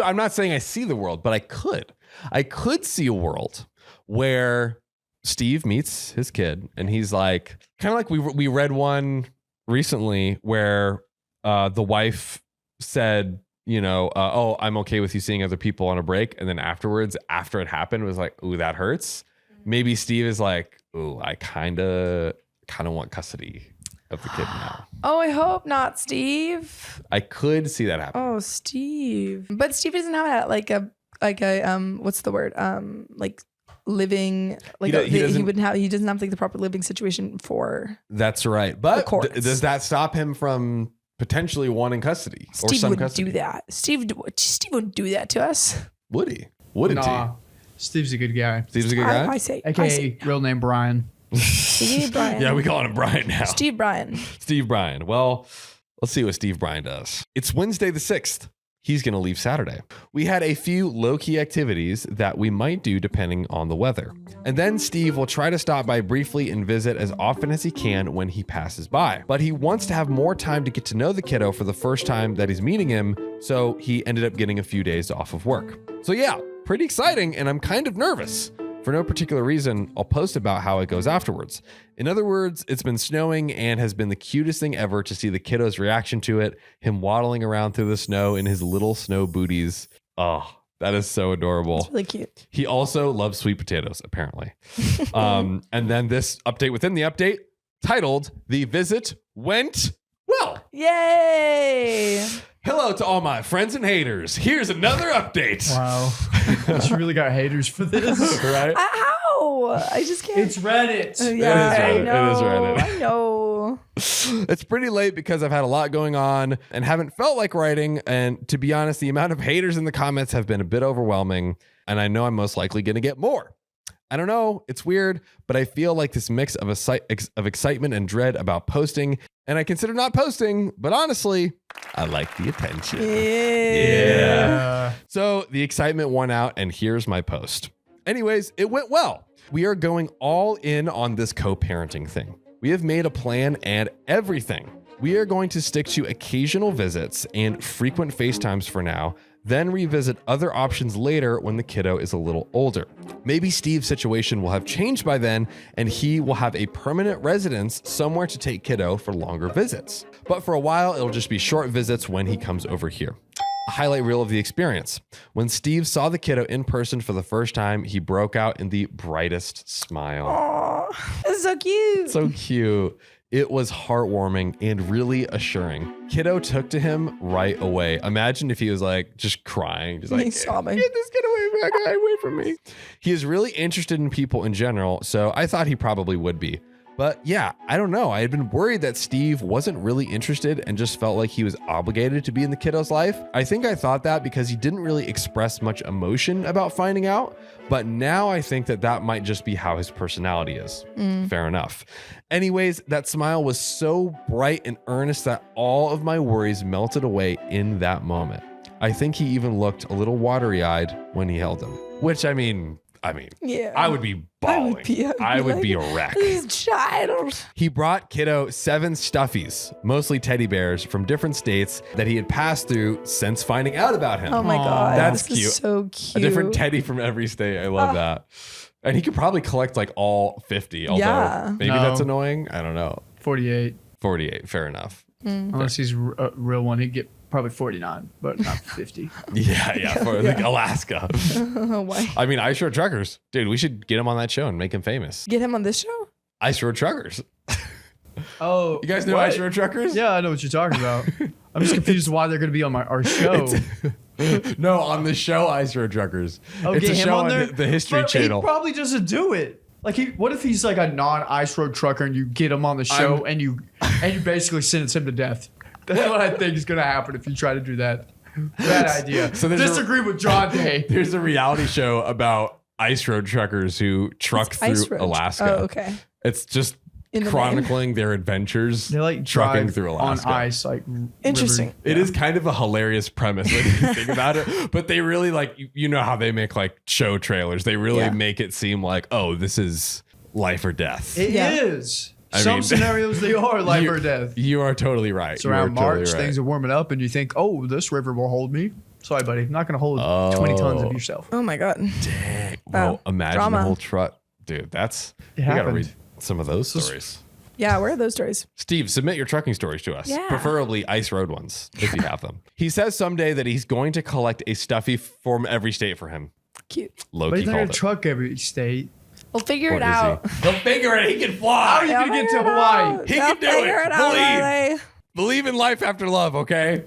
G: I'm not saying I see the world, but I could see a world where Steve meets his kid and he's like, kind of like we read one recently where the wife said, oh, I'm okay with you seeing other people on a break. And then afterwards, after it happened, was like, ooh, that hurts. Maybe Steve is like, ooh, I kind of want custody of the kid now.
A: Oh, I hope not, Steve.
G: I could see that happen.
A: Oh, Steve. But Steve doesn't have like a what's the word? Like living like
G: He
A: doesn't have like the proper living situation for.
G: That's right. But
A: courts.
G: Does that stop him from potentially wanting custody or
A: Steve
G: some
A: wouldn't
G: custody?
A: do that. Steve wouldn't do that to us.
G: Would he? Wouldn't
F: Nah, Steve's a good guy.
G: he? Steve's a good guy?
A: I say
F: AKA real name Brian.
A: Steve Bryan.
G: Yeah, we call him Brian now.
A: Steve Bryan.
G: Steve Bryan. Well, let's see what Steve Bryan does. It's Wednesday the 6th. He's going to leave Saturday. We had a few low-key activities that we might do depending on the weather. And then Steve will try to stop by briefly and visit as often as he can when he passes by. But he wants to have more time to get to know the kiddo for the first time that he's meeting him, so he ended up getting a few days off of work. So yeah, pretty exciting, and I'm kind of nervous. For no particular reason, I'll post about how it goes afterwards. In other words, it's been snowing and has been the cutest thing ever to see the kiddo's reaction to it, him waddling around through the snow in his little snow booties. Oh, that is so adorable.
A: It's really cute.
G: He also loves sweet potatoes, apparently. And then this update within the update, titled, "The Visit Went Well."
A: Yay!
G: Hello to all my friends and haters. Here's another update.
F: Wow. You really got haters for this.
G: Right?
A: How? I just can't.
F: It's Reddit.
A: Yeah,
G: Reddit.
A: I know.
G: It is Reddit.
A: I know.
G: It's pretty late because I've had a lot going on and haven't felt like writing. And to be honest, the amount of haters in the comments have been a bit overwhelming. And I know I'm most likely going to get more. I don't know. It's weird, but I feel like this mix of excitement and dread about posting. And I consider not posting, but honestly, I like the attention.
A: Yeah.
G: So the excitement won out, and here's my post. Anyways, it went well. We are going all in on this co-parenting thing. We have made a plan and everything. We are going to stick to occasional visits and frequent FaceTimes for now, then revisit other options later when the kiddo is a little older. Maybe Steve's situation will have changed by then and he will have a permanent residence somewhere to take kiddo for longer visits. But for a while, it'll just be short visits when he comes over here. A highlight reel of the experience. When Steve saw the kiddo in person for the first time, he broke out in the brightest smile.
A: Aw, that's so cute.
G: So cute. It was heartwarming and really assuring. Kiddo took to him right away. Imagine if he was like just crying, just like,
A: He's sobbing.
G: Get this kid away from me. He is really interested in people in general, so I thought he probably would be. But yeah, I don't know. I had been worried that Steve wasn't really interested and just felt like he was obligated to be in the kiddo's life. I think I thought that because he didn't really express much emotion about finding out. But now I think that that might just be how his personality is. Fair enough. Anyways, that smile was so bright and earnest that all of my worries melted away in that moment. I think he even looked a little watery-eyed when he held him, which I mean,
A: Yeah.
G: I would be bawling. I would be a wreck.
A: This child.
G: He brought Kiddo 7 stuffies, mostly teddy bears from different states that he had passed through since finding out about him.
A: Oh my God.
G: That's
A: this
G: cute.
A: Is so cute.
G: A different teddy from every state. I love that. And he could probably collect like all 50, although
A: Yeah.
G: maybe
F: No.
G: that's annoying. I don't know.
F: 48.
G: 48, fair enough.
F: Unless he's a real one, he'd get probably 49, but not 50.
G: Yeah, for like Alaska.
A: Why?
G: I mean, Ice Road Truckers. Dude, we should get him on that show and make him famous.
A: Get him on this show?
G: Ice Road Truckers.
F: Oh,
G: You guys know
F: what?
G: Ice Road Truckers?
F: Yeah, I know what you're talking about. I'm just confused why they're going to be on our show.
G: No, on the show Ice Road Truckers.
F: Oh,
G: It's
F: get
G: a
F: him
G: show
F: on there?
G: the History
F: But
G: Channel.
F: He probably doesn't do it. Like, what if he's like a non-ice road trucker and you get him on the show and you basically sentence him to death? That's what I think is going to happen if you try to do that. Bad idea.
G: So there's
F: Disagree with John Day.
G: There's a reality show about ice road truckers who truck
A: Ice
G: through
A: Road.
G: Alaska.
A: Oh, okay.
G: It's just
A: In the
G: chronicling their adventures
F: They like
G: trucking
F: drive
G: through
F: on
G: Alaska.
F: ice, like
A: Interesting.
F: river.
G: It is kind of a hilarious premise when you think about it, but they really like, you know how they make like show trailers. They really
A: Yeah.
G: make it seem like, oh, this is life or death.
F: It
A: Yeah.
F: is.
G: I
F: Some
G: mean-
F: scenarios they are life
G: You-
F: or death.
G: You are totally right.
F: So
G: You are
F: around March,
G: totally right.
F: things are warming up, and you think, "Oh, this river will hold me." Sorry, buddy, I'm not going to hold 20 tons of yourself.
A: Oh my God.
G: Well,
A: Wow.
G: imagine
A: Drama.
G: the whole truck. Dude, that's,
F: It
G: we got to
F: happened.
G: read some of those stories.
A: Yeah, where are those stories?
G: Steve, submit your trucking stories to us,
A: Yeah.
G: preferably ice road ones, if you have them. He says someday that he's going to collect a stuffy from every state for him.
A: Cute.
F: But
G: Loki
F: he's not going
G: called
F: to
G: it.
F: truck every state.
A: We'll figure
G: Or
A: it
G: is he?
A: out.
G: He'll figure it. He can fly.
F: How are you going to get to Hawaii?
G: He
A: They'll
G: can do
A: figure
G: it.
A: out,
G: Believe.
A: Riley.
G: Believe in life after love, okay?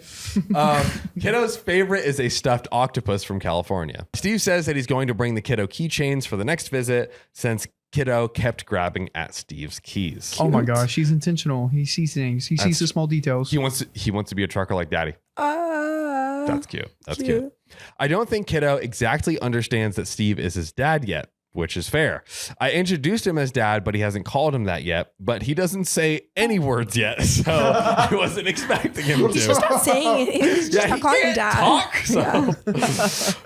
G: Kiddo's favorite is a stuffed octopus from California. Steve says that he's going to bring the kiddo keychains for the next visit since kiddo kept grabbing at Steve's keys.
F: Oh my gosh, he's intentional. He sees things. He sees the small details.
G: He wants to be a trucker like daddy. That's cute. That's
A: Cute.
G: cute. I don't think kiddo exactly understands that Steve is his dad yet, which is fair. I introduced him as dad, but he hasn't called him that yet. But he doesn't say any words yet, so I wasn't expecting him
A: He's
G: to.
A: just not saying it. He's just not
G: he
A: calling
G: can't
A: dad.
G: talk, so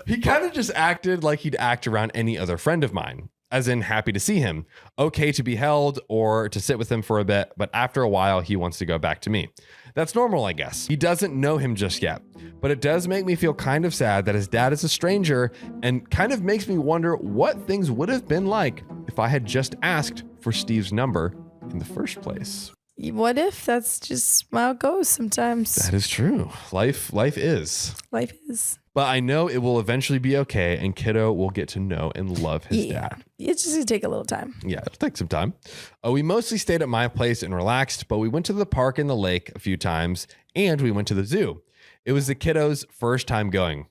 G: he kind of just acted like he'd act around any other friend of mine. As in happy to see him, okay to be held or to sit with him for a bit, but after a while he wants to go back to me. That's normal, I guess. He doesn't know him just yet, but it does make me feel kind of sad that his dad is a stranger and kind of makes me wonder what things would have been like if I had just asked for Steve's number in the first place.
A: What if that's just how it goes sometimes?
G: That is true. Life is.
A: Life is.
G: But I know it will eventually be okay and kiddo will get to know and love his dad.
A: It's just going to take a little time.
G: Yeah, it'll take some time. We mostly stayed at my place and relaxed, but we went to the park and the lake a few times and we went to the zoo. It was the kiddo's first time going,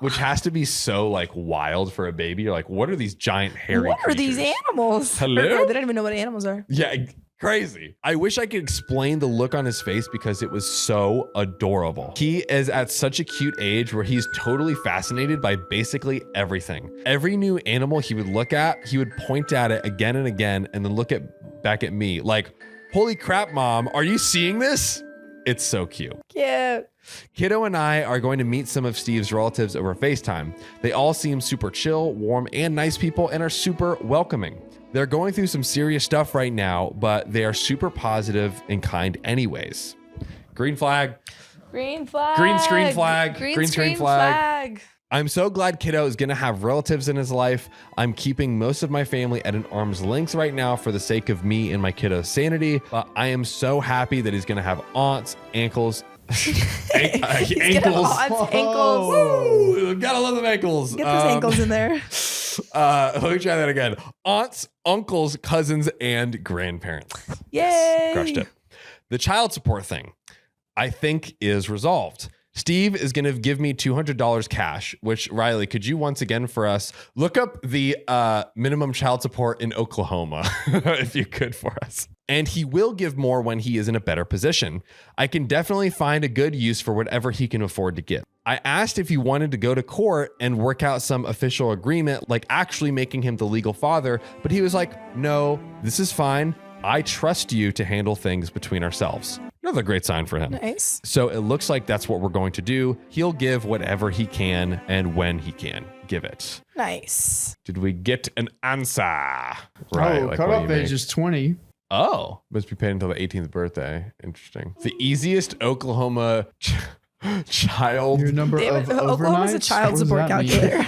G: which has to be so like wild for a baby. You're like, what are these giant hairy
A: What are these
G: creatures?
A: animals?
G: Hello?
A: They don't even know what animals are.
G: Yeah, crazy. I wish I could explain the look on his face because it was so adorable. He is at such a cute age where he's totally fascinated by basically everything. Every new animal he would look at, he would point at it again and again and then look back at me like, holy crap, mom, are you seeing this? It's so cute.
A: Cute.
G: Kiddo and I are going to meet some of Steve's relatives over FaceTime. They all seem super chill, warm, and nice people and are super welcoming. They're going through some serious stuff right now, but they are super positive and kind anyways. Green flag.
A: Green flag.
G: Green screen flag.
A: Green
G: screen flag. I'm so glad kiddo is going to have relatives in his life. I'm keeping most of my family at an arm's length right now for the sake of me and my kiddo's sanity, but I am so happy that he's going to have aunts, ankles, ankles.
A: Ankles.
G: Woo! Gotta love them ankles.
A: Get those ankles in there.
G: Let me try that again. Aunts, uncles, cousins, and grandparents.
A: Yay!
G: Crushed it. The child support thing, I think, is resolved. Steve is going to give me $200 cash, which, Riley, could you once again for us look up the minimum child support in Oklahoma, if you could for us. And he will give more when he is in a better position. I can definitely find a good use for whatever he can afford to give. I asked if he wanted to go to court and work out some official agreement, like actually making him the legal father, but he was like, no, this is fine. I trust you to handle things between ourselves. Another great sign for him.
A: Nice.
G: So it looks like that's what we're going to do. He'll give whatever he can and when he can give it.
A: Nice.
G: Did we get an answer?
F: Oh,
G: like
F: cutoff
G: what do you
F: age
G: make?
F: is 20.
G: Oh, must be paid until the 18th birthday. Interesting. The easiest Oklahoma child.
F: Your number
A: Damn
F: of
A: it. Oklahoma's a
F: overnights?
A: child
F: What does
A: support
F: that mean?
A: calculator.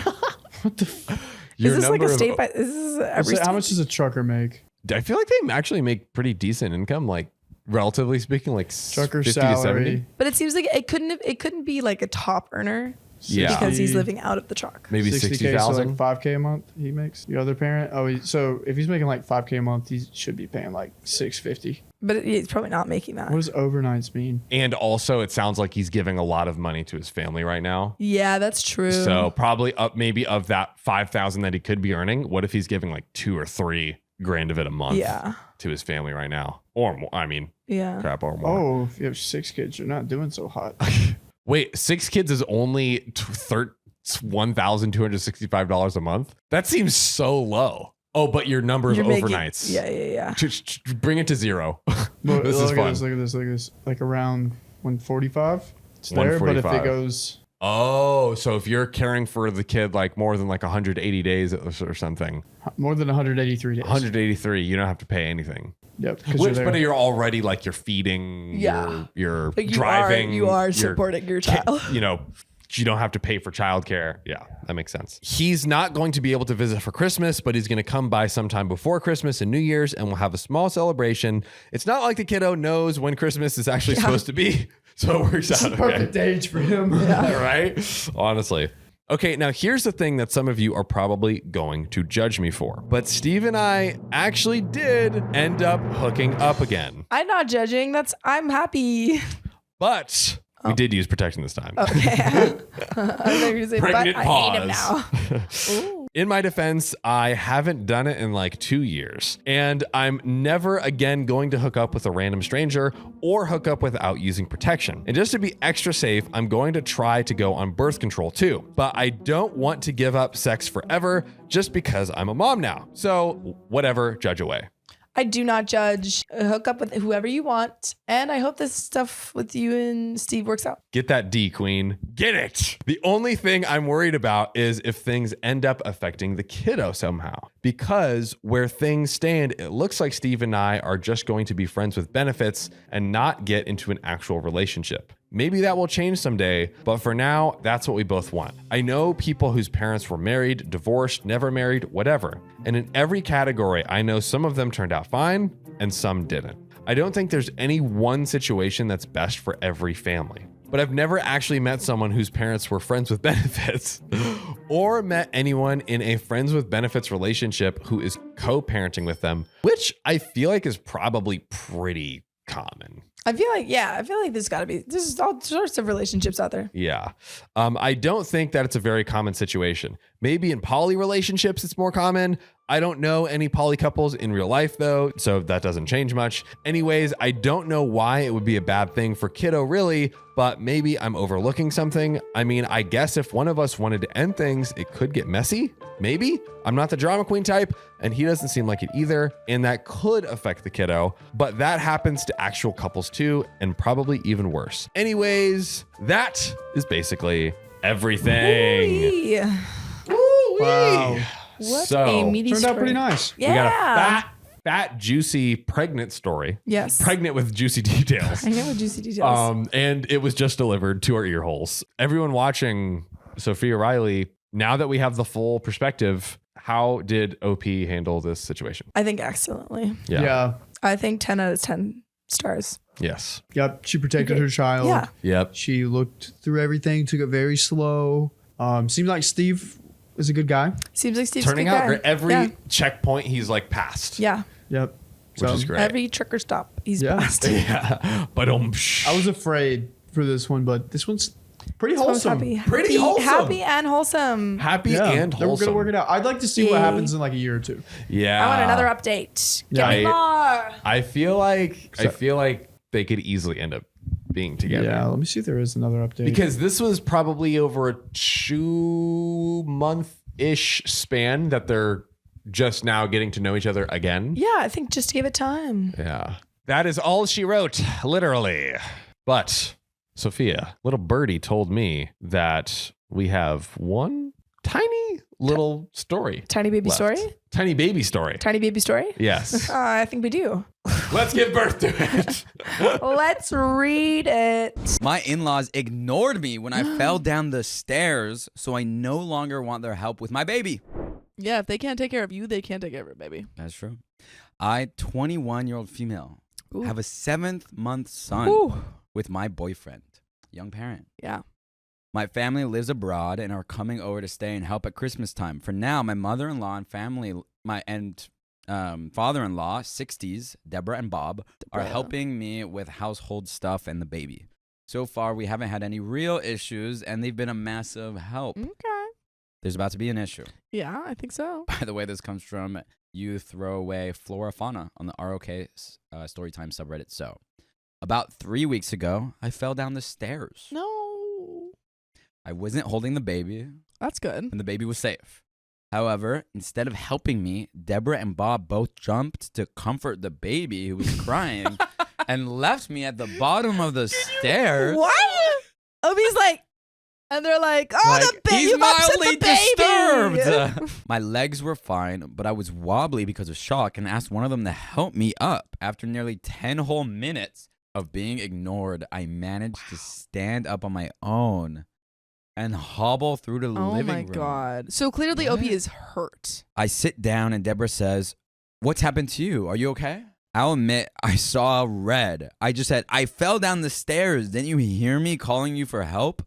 F: What the?
G: Your
A: Is this like
G: number
A: a
G: of-
A: state by? This is every
F: How
A: state.
F: much does a trucker make?
G: I feel like they actually make pretty decent income, like relatively speaking, like
F: Trucker
G: 50 to 70.
F: salary.
A: But it seems like it couldn't be like a top earner
G: Yeah.
A: because he's living out of the truck.
G: Maybe
F: 60K, so
G: 60,000.
F: like 5K a month he makes. The other parent, so if he's making like 5K a month, he should be paying like 650.
A: But he's probably not making that.
F: What does overnights mean?
G: And also, it sounds like he's giving a lot of money to his family right now.
A: Yeah, that's true.
G: So probably up maybe of that 5,000 that he could be earning. What if he's giving like $2 or $3 grand of it a month
A: Yeah.
G: to his family right now, or more? I mean,
A: Yeah.
G: crap, or more.
F: Oh, if you have 6 kids, you're not doing so hot.
G: Wait, 6 kids is only $1,265 a month. That seems so low. Oh, but your number of
A: You're making-
G: overnights.
A: Yeah.
G: Bring it to 0.
F: Look,
G: This is
F: look
G: fun.
F: at this, look at this, look at this. Like around 145. It's there, but if
G: 145.
F: it goes,
G: Oh, so if you're caring for the kid like more than like 180 days or something,
F: more than 183 days.
G: 183, you don't have to pay anything.
F: Yep. 'cause you're
G: Which,
F: there.
G: but you're already like you're feeding,
A: Yeah.
G: you're
A: Like
G: driving,
A: you are
G: you're
A: supporting your child.
G: You know, you don't have to pay for childcare. Yeah, that makes sense. He's not going to be able to visit for Christmas, but he's going to come by sometime before Christmas and New Year's, and we'll have a small celebration. It's not like the kiddo knows when Christmas is actually supposed to be, so it works out. Okay.
F: Perfect age for him.
G: Right? Honestly. Okay, now here's the thing that some of you are probably going to judge me for, but Steve and I actually did end up hooking up again.
A: I'm not judging. I'm happy.
G: But we did use protection this time.
A: Okay. I thought you were gonna say,
G: Pregnant
A: but I hate him
G: pause.
A: now. Ooh.
G: In my defense, I haven't done it in like 2 years, and I'm never again going to hook up with a random stranger or hook up without using protection. And just to be extra safe, I'm going to try to go on birth control too. But I don't want to give up sex forever just because I'm a mom now. So whatever, judge away.
A: I do not judge. Hook up with whoever you want. And I hope this stuff with you and Steve works out.
G: Get that D, queen. Get it. The only thing I'm worried about is if things end up affecting the kiddo somehow. Because where things stand, it looks like Steve and I are just going to be friends with benefits and not get into an actual relationship. Maybe that will change someday, but for now, that's what we both want. I know people whose parents were married, divorced, never married, whatever. And in every category, I know some of them turned out fine and some didn't. I don't think there's any one situation that's best for every family. But I've never actually met someone whose parents were friends with benefits or met anyone in a friends with benefits relationship who is co-parenting with them, which I feel like is probably pretty common.
A: I feel like there's all sorts of relationships out there.
G: Yeah. I don't think that it's a very common situation. Maybe in poly relationships, it's more common. I don't know any poly couples in real life though, so that doesn't change much. Anyways, I don't know why it would be a bad thing for kiddo really, but maybe I'm overlooking something. I mean, I guess if one of us wanted to end things, it could get messy. Maybe. I'm not the drama queen type, and he doesn't seem like it either, and that could affect the kiddo, but that happens to actual couples too, and probably even worse. Anyways, that is basically everything.
A: Whee!
F: Wow.
A: What
G: So,
A: a meaty
F: Turned out
A: story.
F: pretty nice.
A: Yeah.
G: We got a fat, juicy, pregnant story.
A: Yes.
G: Pregnant with juicy details.
A: I know juicy details.
G: And it was just delivered to our ear holes. Everyone watching Sophia Riley, now that we have the full perspective, how did OP handle this situation?
A: I think excellently.
F: Yeah.
A: I think 10 out of 10 stars.
G: Yes.
F: Yep. She protected her child.
A: Yeah.
G: Yep.
F: She looked through everything, took it very slow. Seemed like Steve is a good guy.
A: Seems like Steve's
G: Turning
A: a good
G: out
A: guy.
G: every checkpoint he's like passed.
A: Yeah.
F: Yep.
G: Which is great.
A: Every trick or stop, he's
F: Yeah.
A: passed.
G: Yeah. But
F: I was afraid for this one, but this one's pretty
A: This one's
F: wholesome.
G: Pretty wholesome.
A: Happy and wholesome.
G: Happy
F: Yeah,
G: and
F: then we're
G: wholesome.
F: gonna work it out. I'd like to see what
A: Yay.
F: happens in like a year or two.
G: Yeah.
A: I want another update.
F: Yeah.
A: Give me more.
G: I feel like they could easily end up being together.
F: Yeah, let me see if there is another update.
G: Because this was probably over a 2-month-ish span that they're just now getting to know each other again.
A: Yeah, I think just give it time.
G: Yeah. That is all she wrote, literally. But Sophia, little birdie told me that we have one tiny little story.
A: Tiny baby
G: left.
A: story?
G: Tiny baby story.
A: Tiny baby story?
G: Yes.
A: I think we do.
G: Let's give birth to it.
A: Let's read it.
B: My in-laws ignored me when I fell down the stairs, so I no longer want their help with my baby.
A: Yeah, if they can't take care of you, they can't take care of it, baby.
B: That's true. I, 21-year-old female,
A: Ooh.
B: have a 7th-month son
A: Ooh.
B: with my boyfriend, young parent.
A: Yeah.
B: My family lives abroad and are coming over to stay and help at Christmas time. For now, my mother-in-law and family, father-in-law, 60s, Deborah and Bob, are
A: Deborah.
B: helping me with household stuff and the baby. So far, we haven't had any real issues, and they've been a massive help.
A: Okay.
B: There's about to be an issue.
A: Yeah, I think so.
B: By the way, this comes from You Throw Away Flora Fauna on the ROK Storytime subreddit. So, about 3 weeks ago, I fell down the stairs.
A: No.
B: I wasn't holding the baby,
A: That's good.
B: and the baby was safe. However, instead of helping me, Deborah and Bob both jumped to comfort the baby who was crying and left me at the bottom of the stairs.
A: What? Obi's like, and they're like, oh,
B: Like,
A: the baby.
B: he's
A: You've upset
B: mildly
A: the baby.
B: disturbed. My legs were fine, but I was wobbly because of shock and asked one of them to help me up. After nearly 10 whole minutes of being ignored, I managed to stand up on my own and hobble through the
A: Oh
B: living
A: my
B: room.
A: God. So clearly
B: What?
A: Obi is hurt.
B: I sit down and Deborah says, "What's happened to you? Are you okay?" I'll admit I saw red. I just said, "I fell down the stairs. Didn't you hear me calling you for help?"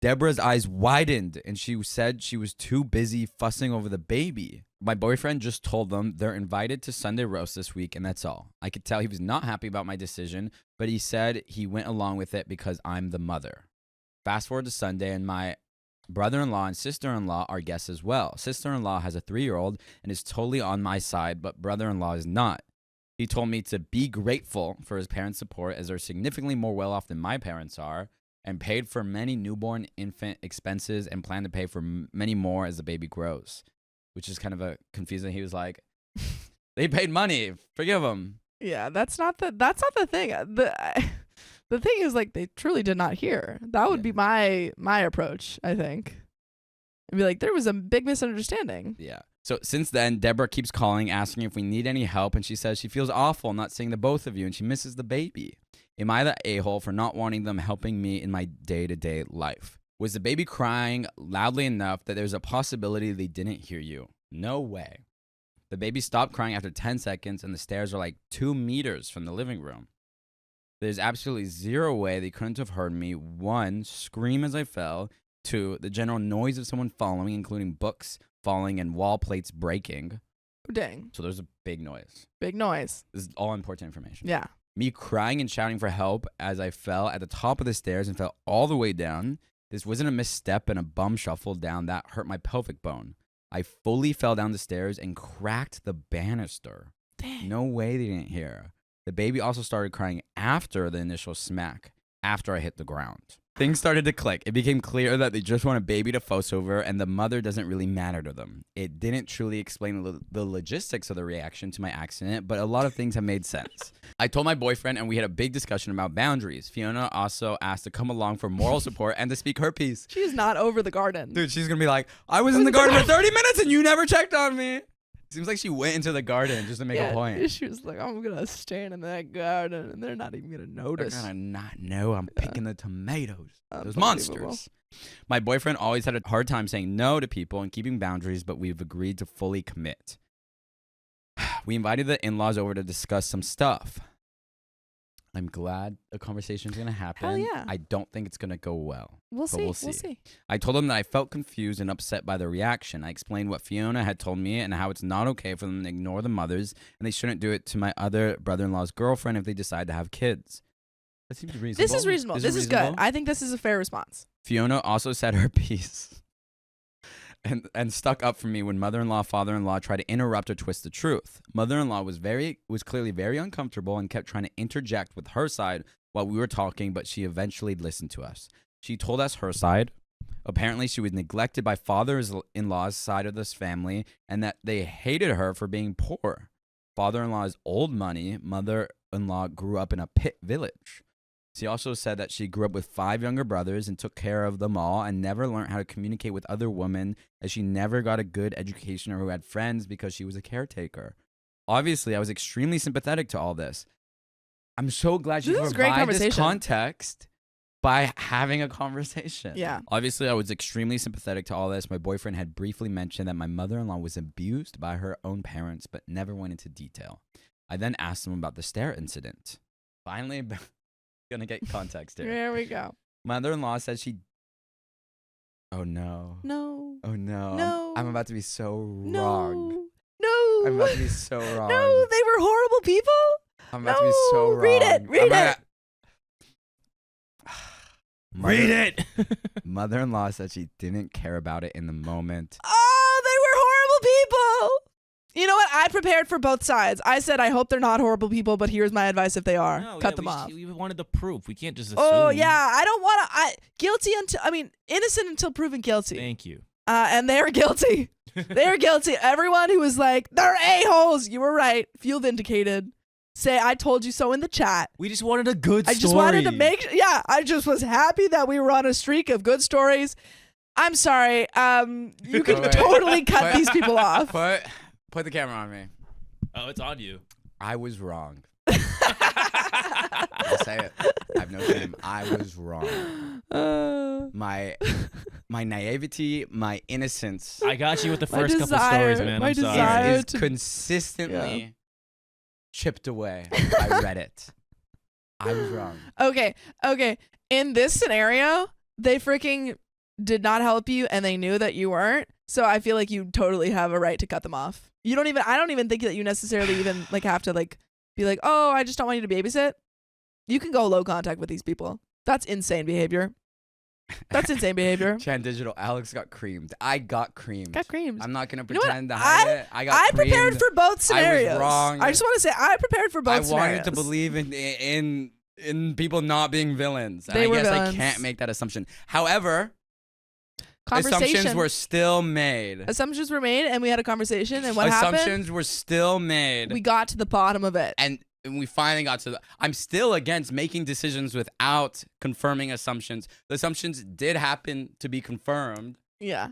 B: Deborah's eyes widened and she said she was too busy fussing over the baby. My boyfriend just told them they're invited to Sunday roast this week, and that's all. I could tell he was not happy about my decision, but he said he went along with it because I'm the mother. Fast forward to Sunday, and my brother-in-law and sister-in-law are guests as well. Sister-in-law has a 3-year-old and is totally on my side, but brother-in-law is not. He told me to be grateful for his parents' support, as they're significantly more well-off than my parents are, and paid for many newborn infant expenses and plan to pay for many more as the baby grows, which is kind of a confusing. He was like, they paid money, forgive them.
A: Yeah, that's not the thing. The thing is, like, they truly did not hear. That would be my approach, I think. And be like, there was a big misunderstanding.
B: Yeah. So since then, Deborah keeps calling, asking if we need any help, and she says she feels awful not seeing the both of you, and she misses the baby. Am I the a-hole for not wanting them helping me in my day-to-day life? Was the baby crying loudly enough that there's a possibility they didn't hear you? No way. The baby stopped crying after 10 seconds, and the stairs are like 2 meters from the living room. There's absolutely zero way they couldn't have heard me. 1, scream as I fell. 2, the general noise of someone falling, including books falling and wall plates breaking.
A: Oh, dang.
B: So there's a big noise.
A: Big noise.
B: This is all important information.
A: Yeah.
B: Me crying and shouting for help as I fell at the top of the stairs and fell all the way down. This wasn't a misstep and a bum shuffle down that hurt my pelvic bone. I fully fell down the stairs and cracked the banister.
A: Dang.
B: No way they didn't hear. The baby also started crying after the initial smack, after I hit the ground. Things started to click. It became clear that they just want a baby to fuss over, and the mother doesn't really matter to them. It didn't truly explain the logistics of the reaction to my accident, but a lot of things have made sense. I told my boyfriend, and we had a big discussion about boundaries. Fiona also asked to come along for moral support and to speak her piece.
A: She is not over the garden.
B: Dude, she's going to be like, I was in the garden for 30 minutes and you never checked on me. Seems like she went into the garden just to make a point.
A: She was like, I'm going to stand in that garden, and they're not even going to
B: They're
A: notice.
B: gonna not know I'm picking the tomatoes. Those
A: Unbelievable.
B: monsters. My boyfriend always had a hard time saying no to people and keeping boundaries, but we've agreed to fully commit. We invited the in-laws over to discuss some stuff. I'm glad a conversation's going to happen.
A: Hell yeah.
B: I don't think it's going to go well.
A: We'll
B: But
A: see.
B: we'll
A: We'll
B: see.
A: see.
B: I told them that I felt confused and upset by the reaction. I explained what Fiona had told me and how it's not okay for them to ignore the mothers and they shouldn't do it to my other brother-in-law's girlfriend if they decide to have kids. That seems reasonable.
A: This is reasonable. This is good.
B: reasonable?
A: I think this is a fair response.
B: Fiona also said her piece and stuck up for me when mother-in-law, father-in-law tried to interrupt or twist the truth. Mother-in-law was clearly very uncomfortable and kept trying to interject with her side while we were talking, but she eventually listened to us. She told us her side. Apparently, she was neglected by father-in-law's side of this family and that they hated her for being poor. Father-in-law's old money, mother-in-law grew up in a pit village. She also said that she grew up with 5 younger brothers and took care of them all and never learned how to communicate with other women as she never got a good education or who had friends because she was a caretaker. Obviously, I was extremely sympathetic to all this. I'm so glad she
A: This is a great
B: provided this
A: conversation.
B: context by having a conversation.
A: Yeah.
B: Obviously, I was extremely sympathetic to all this. My boyfriend had briefly mentioned that my mother-in-law was abused by her own parents, but never went into detail. I then asked him about the stair incident. Finally, gonna get context here.
A: There we go.
B: Mother-in-law said she. Oh no.
A: No.
B: Oh no.
A: No.
B: I'm about to be so
A: No.
B: wrong.
A: No.
B: I'm about to be so wrong.
A: No, they were horrible people.
B: I'm about to be so
A: No,
B: wrong.
A: read it, read it.
C: Read it.
B: Mother-in-law said she didn't care about it in the moment.
A: Oh, they were horrible people. You know what? I prepared for both sides. I said, I hope they're not horrible people, but here's my advice if they are.
C: No,
A: Cut
C: yeah,
A: them off.
C: We wanted the proof. We can't just assume.
A: Oh, yeah. I don't want to. Innocent until proven guilty.
C: Thank you.
A: And they're guilty. They're guilty. Everyone who was like, they're a-holes. You were right. Feel vindicated. Say, I told you so in the chat.
C: We just wanted a good story.
A: I just wanted to I just was happy that we were on a streak of good stories. I'm sorry. You can
B: Wait.
A: totally cut these people off.
B: Put the camera on me.
C: Oh, it's on you.
B: I was wrong. I'll say it. I have no shame. I was wrong. My naivety, my innocence
C: I got you with the
A: My
C: first couple
A: desire-
C: stories, man.
A: my
C: I'm sorry.
A: desire-
B: is
A: to-
B: consistently chipped away by Reddit. I was wrong.
A: Okay. In this scenario, they freaking did not help you and they knew that you weren't. So I feel like you totally have a right to cut them off. I don't even think that you necessarily even like have to like be like, oh, I just don't want you to babysit. You can go low contact with these people. That's insane behavior. That's insane behavior.
B: Chan Digital, Alex got creamed. I got creamed.
A: Got creams.
B: I'm not gonna
A: You know what?
B: pretend to hide it. I got
A: I
B: creamed.
A: prepared for both scenarios.
B: wrong.
A: I just want to say I prepared for both
B: I want
A: scenarios.
B: you to believe in people not being villains. And
A: They
B: I
A: were
B: guess
A: villains.
B: I can't make that assumption. However,
A: Conversation.
B: assumptions were still made.
A: Assumptions were made, and we had a conversation. And what happened?
B: Assumptions were still made.
A: We got to the bottom of it.
B: and we finally got to I'm still against making decisions without confirming assumptions. The assumptions did happen to be confirmed,
A: Yeah.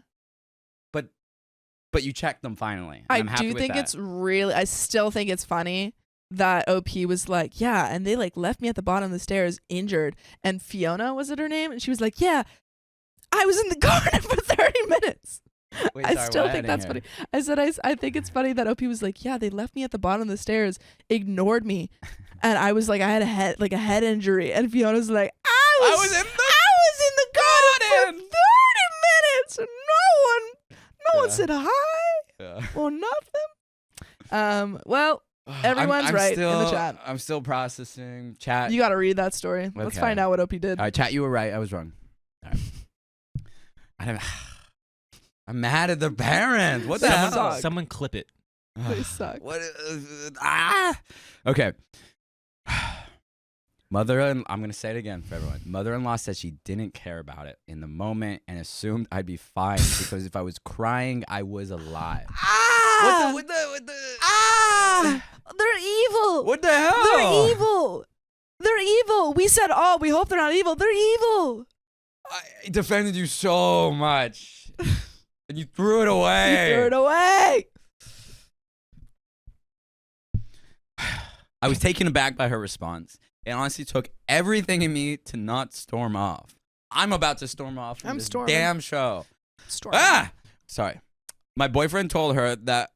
B: but you checked them finally.
A: I
B: I'm happy
A: do
B: with
A: think
B: that.
A: it's really, I still think it's funny that OP was like, yeah, and they like left me at the bottom of the stairs injured. And Fiona, was it her name? And she was like, yeah, I was in the garden for 30 minutes.
B: Wait,
A: I
B: sorry,
A: still
B: what
A: think
B: happened
A: that's
B: here?
A: funny. I said, I think it's funny that OP was like, yeah, they left me at the bottom of the stairs, ignored me. And I was like, I had a head injury. And Fiona's like, I was in the garden for 30 minutes. And no one said hi
B: Yeah.
A: or nothing. Well, everyone's
B: I'm
A: right
B: still,
A: in the chat.
B: I'm still processing. Chat.
A: You got to read that story. Let's
B: Okay.
A: find out what OP did.
B: All right, chat. You were right. I was wrong. All right. I'm mad at the parents. What the
A: They
B: hell?
A: suck.
C: Someone clip it.
A: They suck.
B: What? Okay. I'm gonna say it again for everyone. Mother-in-law said she didn't care about it in the moment and assumed I'd be fine because if I was crying, I was alive. What the?
A: They're evil.
B: What the hell?
A: They're evil. They're evil. We said, oh, we hope they're not evil. They're evil.
B: I defended you so much, and you threw it away.
A: You threw it away.
B: I was taken aback by her response. It honestly took everything in me to not storm off. I'm about to storm off from
A: I'm
B: this
A: storming.
B: damn show.
A: Storm.
B: Sorry. My boyfriend told her that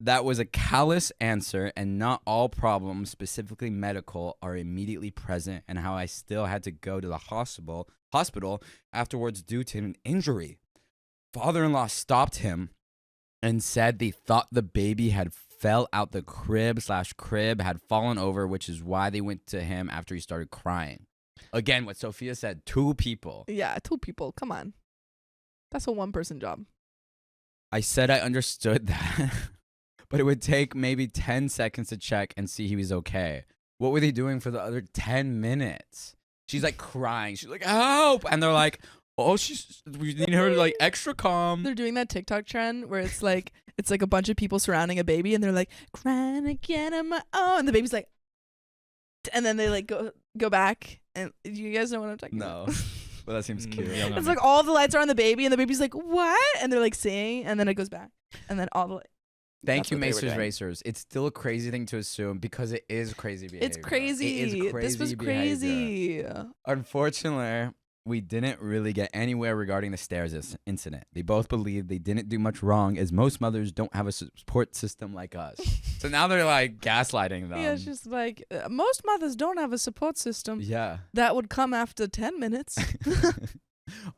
B: That was a callous answer, and not all problems, specifically medical, are immediately present, and how I still had to go to the hospital afterwards due to an injury. Father-in-law stopped him and said they thought the baby had fell out the crib had fallen over, which is why they went to him after he started crying. Again, what Sophia said, 2 people.
A: Yeah, 2 people. Come on. That's a 1-person job.
B: I said I understood that, but it would take maybe 10 seconds to check and see he was okay. What were they doing for the other 10 minutes? She's like crying. She's like, help. And they're like, oh, we need her like extra calm.
A: They're doing that TikTok trend where it's like a bunch of people surrounding a baby and they're like, crying again on my own. And the baby's like, and then they like go back. And you guys know what I'm talking about?
B: No. Well, that seems cute.
A: It's like all the lights are on the baby and the baby's like, what? And they're like singing and then it goes back. And then all the
B: Thank you,
A: what they were
B: Macers
A: doing.
B: Racers. It's still a crazy thing to assume because it is crazy behavior.
A: It's crazy.
B: It is crazy
A: This was
B: behavior.
A: crazy.
B: Unfortunately, we didn't really get anywhere regarding the stairs incident. They both believe they didn't do much wrong, as most mothers don't have a support system like us. So now they're like gaslighting them.
A: Yeah, it's just like most mothers don't have a support system
B: Yeah.
A: that would come after 10 minutes.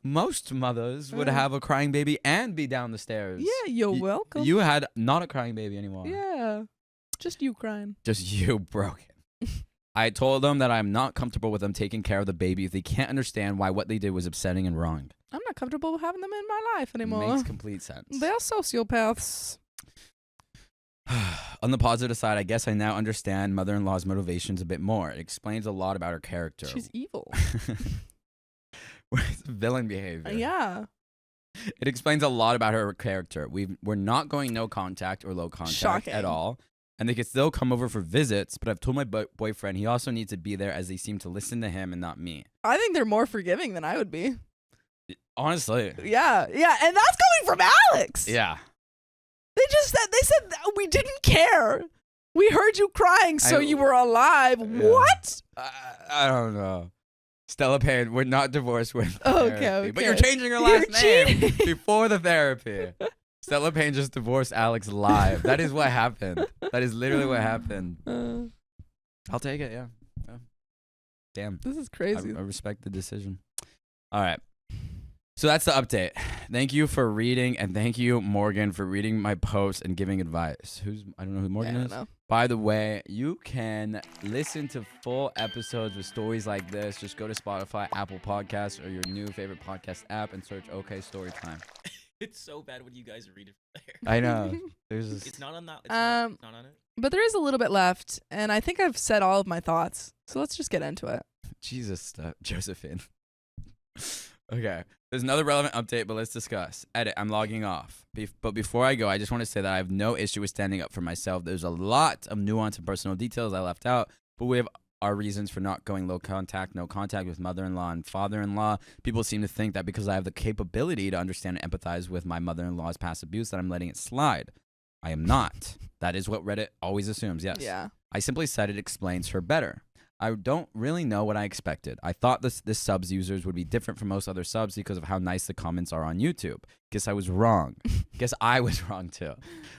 B: Most mothers would have a crying baby and be down the stairs.
A: Yeah, you're welcome.
B: You had not a crying baby anymore.
A: Yeah, just you crying.
B: Just you broken. I told them that I'm not comfortable with them taking care of the baby if they can't understand why what they did was upsetting and wrong.
A: I'm not comfortable with having them in my life anymore.
B: Makes complete sense.
A: They're sociopaths.
B: On the positive side, I guess I now understand mother-in-law's motivations a bit more. It explains a lot about her character.
A: She's evil.
B: It's villain behavior.
A: Yeah.
B: It explains a lot about her character. We're not going no contact or low contact
A: Shocking.
B: at all. And they could still come over for visits, but I've told my boyfriend he also needs to be there as they seem to listen to him and not me.
A: I think they're more forgiving than I would be.
B: Honestly.
A: Yeah. Yeah. And that's coming from Alex.
B: Yeah.
A: They said we didn't care. We heard you crying, so you were alive.
B: Yeah.
A: What?
B: I don't know. Stella Payne, we're not divorced with
A: Okay,
B: therapy. But
A: okay.
B: you're changing her last
A: You're
B: name
A: cheating.
B: before the therapy. Stella Payne just divorced Alex live. That is what happened. That is literally what happened. I'll take it, yeah. Damn.
A: This is crazy.
B: I respect the decision. All right. So that's the update. Thank you for reading, and thank you, Morgan, for reading my post and giving advice. I don't know who Morgan
A: I
B: is.
A: don't know.
B: By the way, you can listen to full episodes with stories like this. Just go to Spotify, Apple Podcasts, or your new favorite podcast app and search OK Storytime.
C: It's so bad when you guys read it from there.
B: I know. There's this.
C: It's not on that. It's not on it.
A: But there is a little bit left, and I think I've said all of my thoughts. So let's just get into it.
B: Jesus, Josephine. Okay. There's another relevant update, but let's discuss. Edit, I'm logging off. But before I go, I just want to say that I have no issue with standing up for myself. There's a lot of nuance and personal details I left out, but we have our reasons for not going no contact with mother-in-law and father-in-law. People seem to think that because I have the capability to understand and empathize with my mother-in-law's past abuse that I'm letting it slide. I am not. That is what Reddit always assumes, yes.
A: Yeah.
B: I simply said it explains her better. I don't really know what I expected. I thought this subs users would be different from most other subs because of how nice the comments are on YouTube. Guess I was wrong. Guess I was wrong too.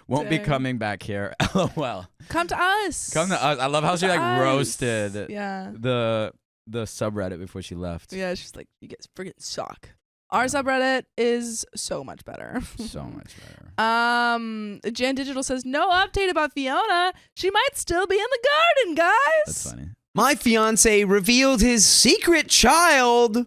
B: Won't be
A: Dang.
B: coming back here. LOL.
A: Come to us.
B: Come to us. I love how she like
A: us.
B: roasted
A: Yeah.
B: the subreddit before she left.
A: Yeah, she's like, you guys friggin' suck. Our subreddit is so much better.
B: So much better.
A: Jan Digital says, no update about Fiona. She might still be in the garden, guys.
B: That's funny.
H: My fiance revealed his secret child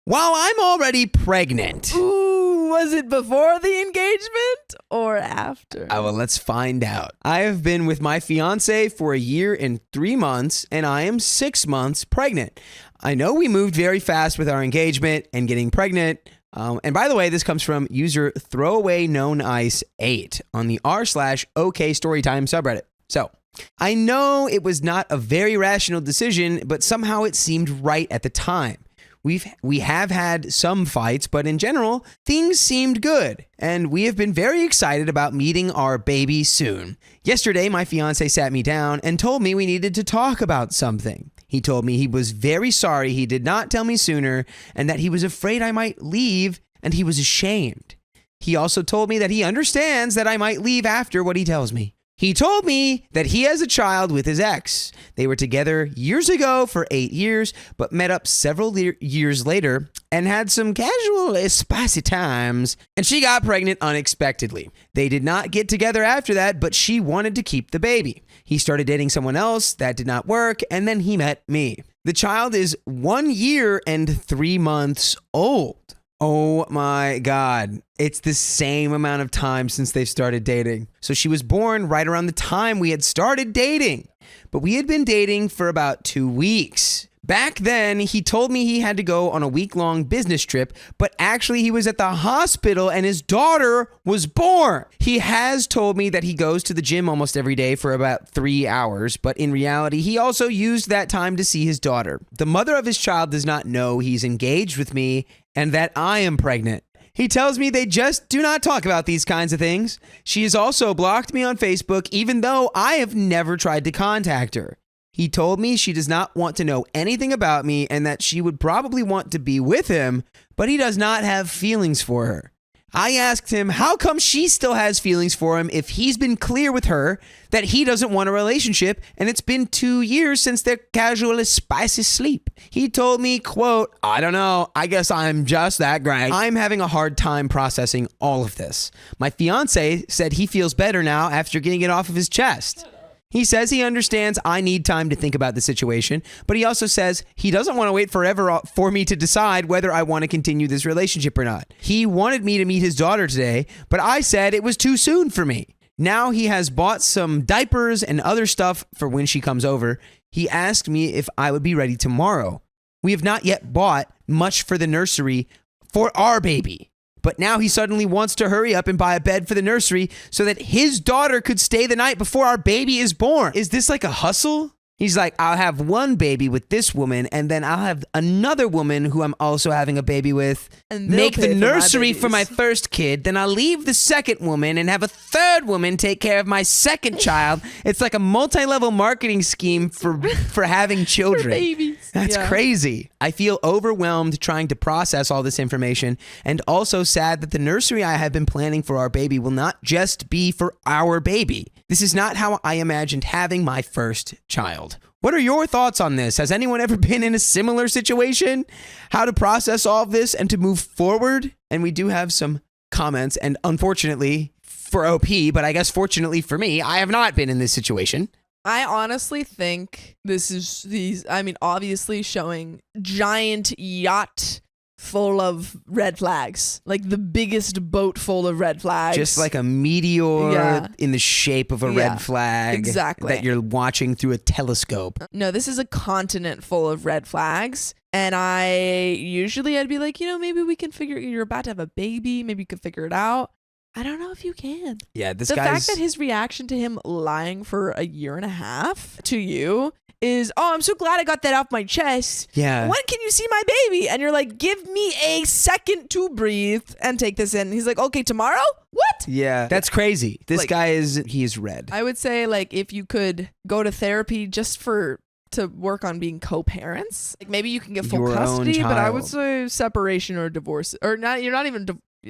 H: while I'm already pregnant.
A: Ooh, was it before the engagement or after?
H: Well, let's find out. I have been with my fiance for 1 year and 3 months, and I am 6 months pregnant. I know we moved very fast with our engagement and getting pregnant. And by the way, this comes from user Throwaway Known Ice 8 on the r/OK Storytime subreddit. So, I know it was not a very rational decision, but somehow it seemed right at the time. We have had some fights, but in general, things seemed good, and we have been very excited about meeting our baby soon. Yesterday, my fiance sat me down and told me we needed to talk about something. He told me he was very sorry he did not tell me sooner, and that he was afraid I might leave, and he was ashamed. He also told me that he understands that I might leave after what he tells me. He told me that he has a child with his ex. They were together years ago for 8 years, but met up several years later and had some casual spicy times, and she got pregnant unexpectedly. They did not get together after that, but she wanted to keep the baby. He started dating someone else, that did not work, and then he met me. The child is 1 year and 3 months old. Oh my God. It's the same amount of time since they've started dating. So she was born right around the time we had started dating. But we had been dating for about 2 weeks. Back then, he told me he had to go on a week-long business trip, but actually he was at the hospital and his daughter was born. He has told me that he goes to the gym almost every day for about 3 hours, but in reality, he also used that time to see his daughter. The mother of his child does not know he's engaged with me and that I am pregnant. He tells me they just do not talk about these kinds of things. She has also blocked me on Facebook, even though I have never tried to contact her. He told me she does not want to know anything about me and that she would probably want to be with him, but he does not have feelings for her. I asked him how come she still has feelings for him if he's been clear with her that he doesn't want a relationship and it's been 2 years since their casual spicy sleep. He told me, quote, I don't know, I guess I'm just that great. I'm having a hard time processing all of this. My fiance said he feels better now after getting it off of his chest. He says he understands I need time to think about the situation, but he also says he doesn't want to wait forever for me to decide whether I want to continue this relationship or not. He wanted me to meet his daughter today, but I said it was too soon for me. Now he has bought some diapers and other stuff for when she comes over. He asked me if I would be ready tomorrow. We have not yet bought much for the nursery for our baby. But now he suddenly wants to hurry up and buy a bed for the nursery so that his daughter could stay the night before our baby is born. Is this like a hustle? He's like, I'll have one baby with this woman, and then I'll have another woman who I'm also having a baby with,
A: And
H: make
A: they'll
H: the
A: pay for my
H: nursery for my
A: babies.
H: first kid, then I'll leave the second woman and have a third woman take care of my second child. It's like a multi-level marketing scheme for having children.
A: babies.
H: That's
A: Yeah.
H: crazy. I feel overwhelmed trying to process all this information and also sad that the nursery I have been planning for our baby will not just be for our baby. This is not how I imagined having my first child. What are your thoughts on this? Has anyone ever been in a similar situation? How to process all of this and to move forward? And we do have some comments, and unfortunately for OP, but I guess fortunately for me, I have not been in this situation.
A: I honestly think this is obviously showing giant yacht full of red flags, like the biggest boat full of red flags.
H: Just like a meteor
A: Yeah.
H: in the shape of a
A: Yeah,
H: red flag
A: exactly.
H: that you're watching through a telescope.
A: No, this is a continent full of red flags. And I'd be like, maybe we can you're about to have a baby. Maybe you can figure it out. I don't know if you can.
H: Yeah, this
A: The
H: guy's...
A: fact that his reaction to him lying for a year and a half to you is, oh, I'm so glad I got that off my chest.
H: Yeah.
A: When can you see my baby? And you're like, give me a second to breathe and take this in. He's like, okay, tomorrow? What?
H: Yeah, that's crazy. This
A: Like-
H: guy he is red.
A: I would say, like, if you could go to therapy just to work on being co-parents, like maybe you can get full
H: Your own
A: custody, but I would
H: child.
A: say separation or divorce, or not. You're not even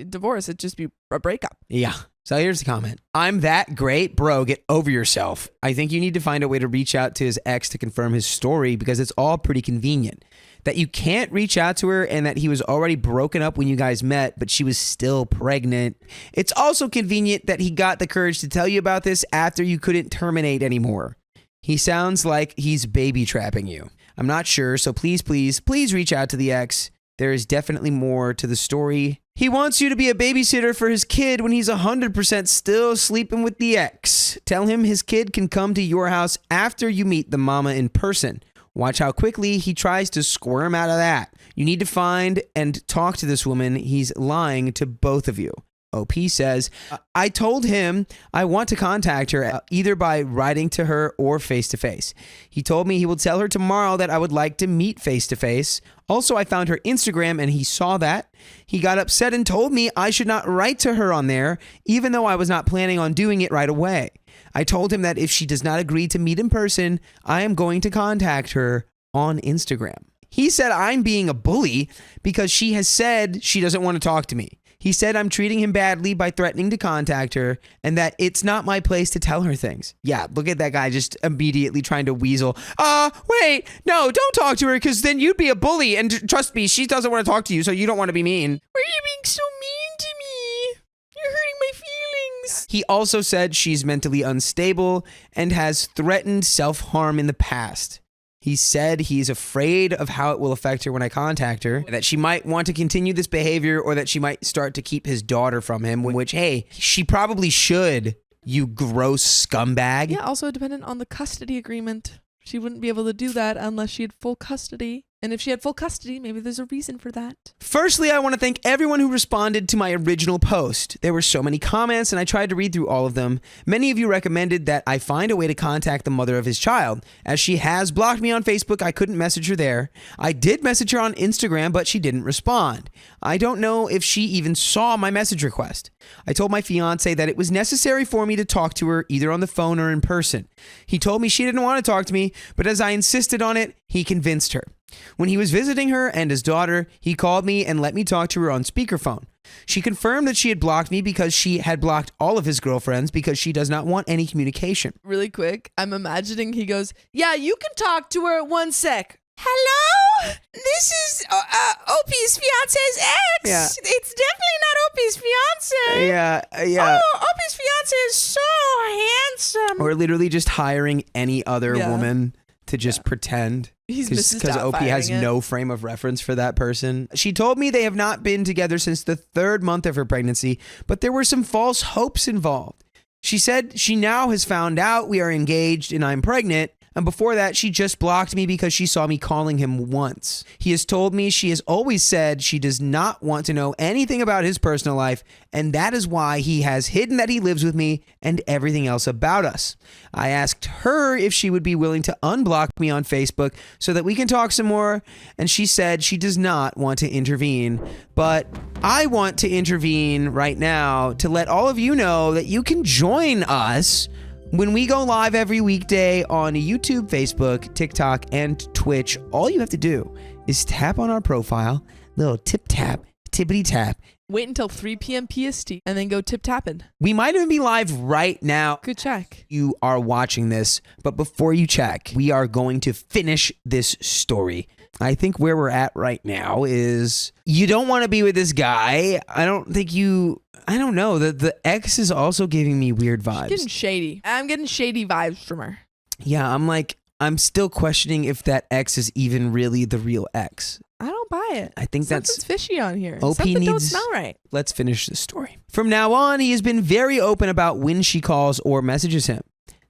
A: divorce. It'd just be a breakup.
H: Yeah. So here's the comment. I'm that great, bro. Get over yourself. I think you need to find a way to reach out to his ex to confirm his story because it's all pretty convenient. That you can't reach out to her and that he was already broken up when you guys met, but she was still pregnant. It's also convenient that he got the courage to tell you about this after you couldn't terminate anymore. He sounds like he's baby trapping you. I'm not sure, so please reach out to the ex. There is definitely more to the story. He wants you to be a babysitter for his kid when he's 100% still sleeping with the ex. Tell him his kid can come to your house after you meet the mama in person. Watch how quickly he tries to squirm out of that. You need to find and talk to this woman. He's lying to both of you. OP says, I told him I want to contact her either by writing to her or face-to-face. He told me he will tell her tomorrow that I would like to meet face-to-face. Also, I found her Instagram and he saw that. He got upset and told me I should not write to her on there, even though I was not planning on doing it right away. I told him that if she does not agree to meet in person, I am going to contact her on Instagram. He said I'm being a bully because she has said she doesn't want to talk to me. He said I'm treating him badly by threatening to contact her and that it's not my place to tell her things. Yeah, look at that guy just immediately trying to weasel. Wait, no, don't talk to her because then you'd be a bully. And trust me, she doesn't want to talk to you, so you don't want to be mean. Why are you being so mean to me? You're hurting my feelings. He also said she's mentally unstable and has threatened self-harm in the past. He said he's afraid of how it will affect her when I contact her, that she might want to continue this behavior or that she might start to keep his daughter from him, which, hey, she probably should, you gross scumbag.
A: Yeah, also dependent on the custody agreement. She wouldn't be able to do that unless she had full custody. And if she had full custody, maybe there's a reason for that.
H: Firstly, I want to thank everyone who responded to my original post. There were so many comments, and I tried to read through all of them. Many of you recommended that I find a way to contact the mother of his child. As she has blocked me on Facebook, I couldn't message her there. I did message her on Instagram, but she didn't respond. I don't know if she even saw my message request. I told my fiance that it was necessary for me to talk to her either on the phone or in person. He told me she didn't want to talk to me, but as I insisted on it, he convinced her. When he was visiting her and his daughter, he called me and let me talk to her on speakerphone. She confirmed that she had blocked me because she had blocked all of his girlfriends because she does not want any communication.
A: Really quick, I'm imagining he goes, yeah, you can talk to her 1 sec. Hello? This is Opie's fiance's ex.
H: Yeah.
A: It's definitely not Opie's fiance.
H: Yeah.
A: Oh, Opie's fiance is so handsome.
H: Or literally just hiring any other woman to just pretend.
A: He's
H: because Opie has no frame of reference for that person. She told me they have not been together since the 3rd month of her pregnancy, but there were some false hopes involved. She said she now has found out we are engaged and I'm pregnant, and before that, she just blocked me because she saw me calling him once. He has told me she has always said she does not want to know anything about his personal life, and that is why he has hidden that he lives with me and everything else about us. I asked her if she would be willing to unblock me on Facebook so that we can talk some more, and she said she does not want to intervene. But I want to intervene right now to let all of you know that you can join us when we go live every weekday on YouTube, Facebook, TikTok, and Twitch. All you have to do is tap on our profile, little tip tap, tippity tap.
A: Wait until 3 p.m. PST and then go tip tapping.
H: We might even be live right now.
A: Good check.
H: You are watching this, but before you check, we are going to finish this story. I think where we're at right now is you don't want to be with this guy. I don't know. The ex is also giving me weird vibes.
A: She's getting shady. I'm getting shady vibes from her.
H: Yeah, I'm still questioning if that ex is even really the real ex.
A: I don't buy it.
H: I think
A: something's fishy on here.
H: OP
A: Something don't
H: needs-
A: smell right.
H: Let's finish the story. From now on, he has been very open about when she calls or messages him.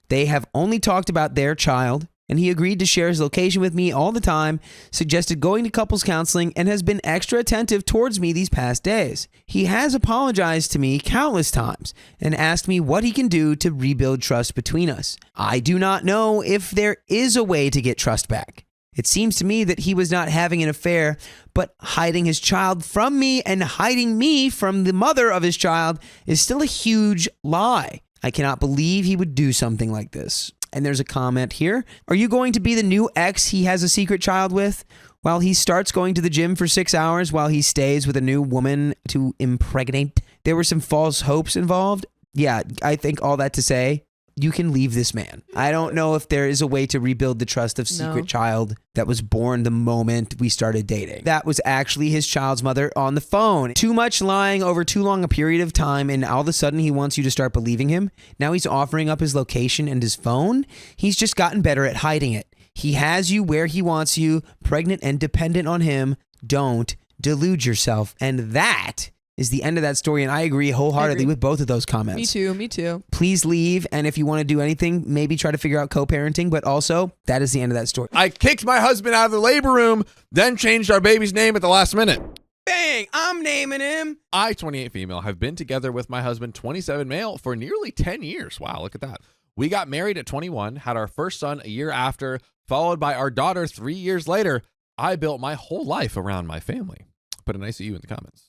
H: They have only talked about their child, and he agreed to share his location with me all the time, suggested going to couples counseling, and has been extra attentive towards me these past days. He has apologized to me countless times and asked me what he can do to rebuild trust between us. I do not know if there is a way to get trust back. It seems to me that he was not having an affair, but hiding his child from me and hiding me from the mother of his child is still a huge lie. I cannot believe he would do something like this. And there's a comment here. Are you going to be the new ex he has a secret child with? While he starts going to the gym for 6 hours while he stays with a new woman to impregnate. There were some false hopes involved. Yeah, I think all that to say, you can leave this man. I don't know if there is a way to rebuild the trust of secret child that was born the moment we started dating. That was actually his child's mother on the phone. Too much lying over too long a period of time, and all of a sudden he wants you to start believing him. Now he's offering up his location and his phone. He's just gotten better at hiding it. He has you where he wants you, pregnant and dependent on him. Don't delude yourself. And that is the end of that story, and I agree wholeheartedly with both of those comments.
A: Me too.
H: Please leave, and if you want to do anything, maybe try to figure out co-parenting, but also, that is the end of that story.
G: I kicked my husband out of the labor room, then changed our baby's name at the last minute.
H: Bang! I'm naming him.
G: I, 28 female, have been together with my husband, 27 male, for nearly 10 years. Wow, look at that. We got married at 21, had our first son a year after, followed by our daughter 3 years later. I built my whole life around my family. Put a nice you in the comments.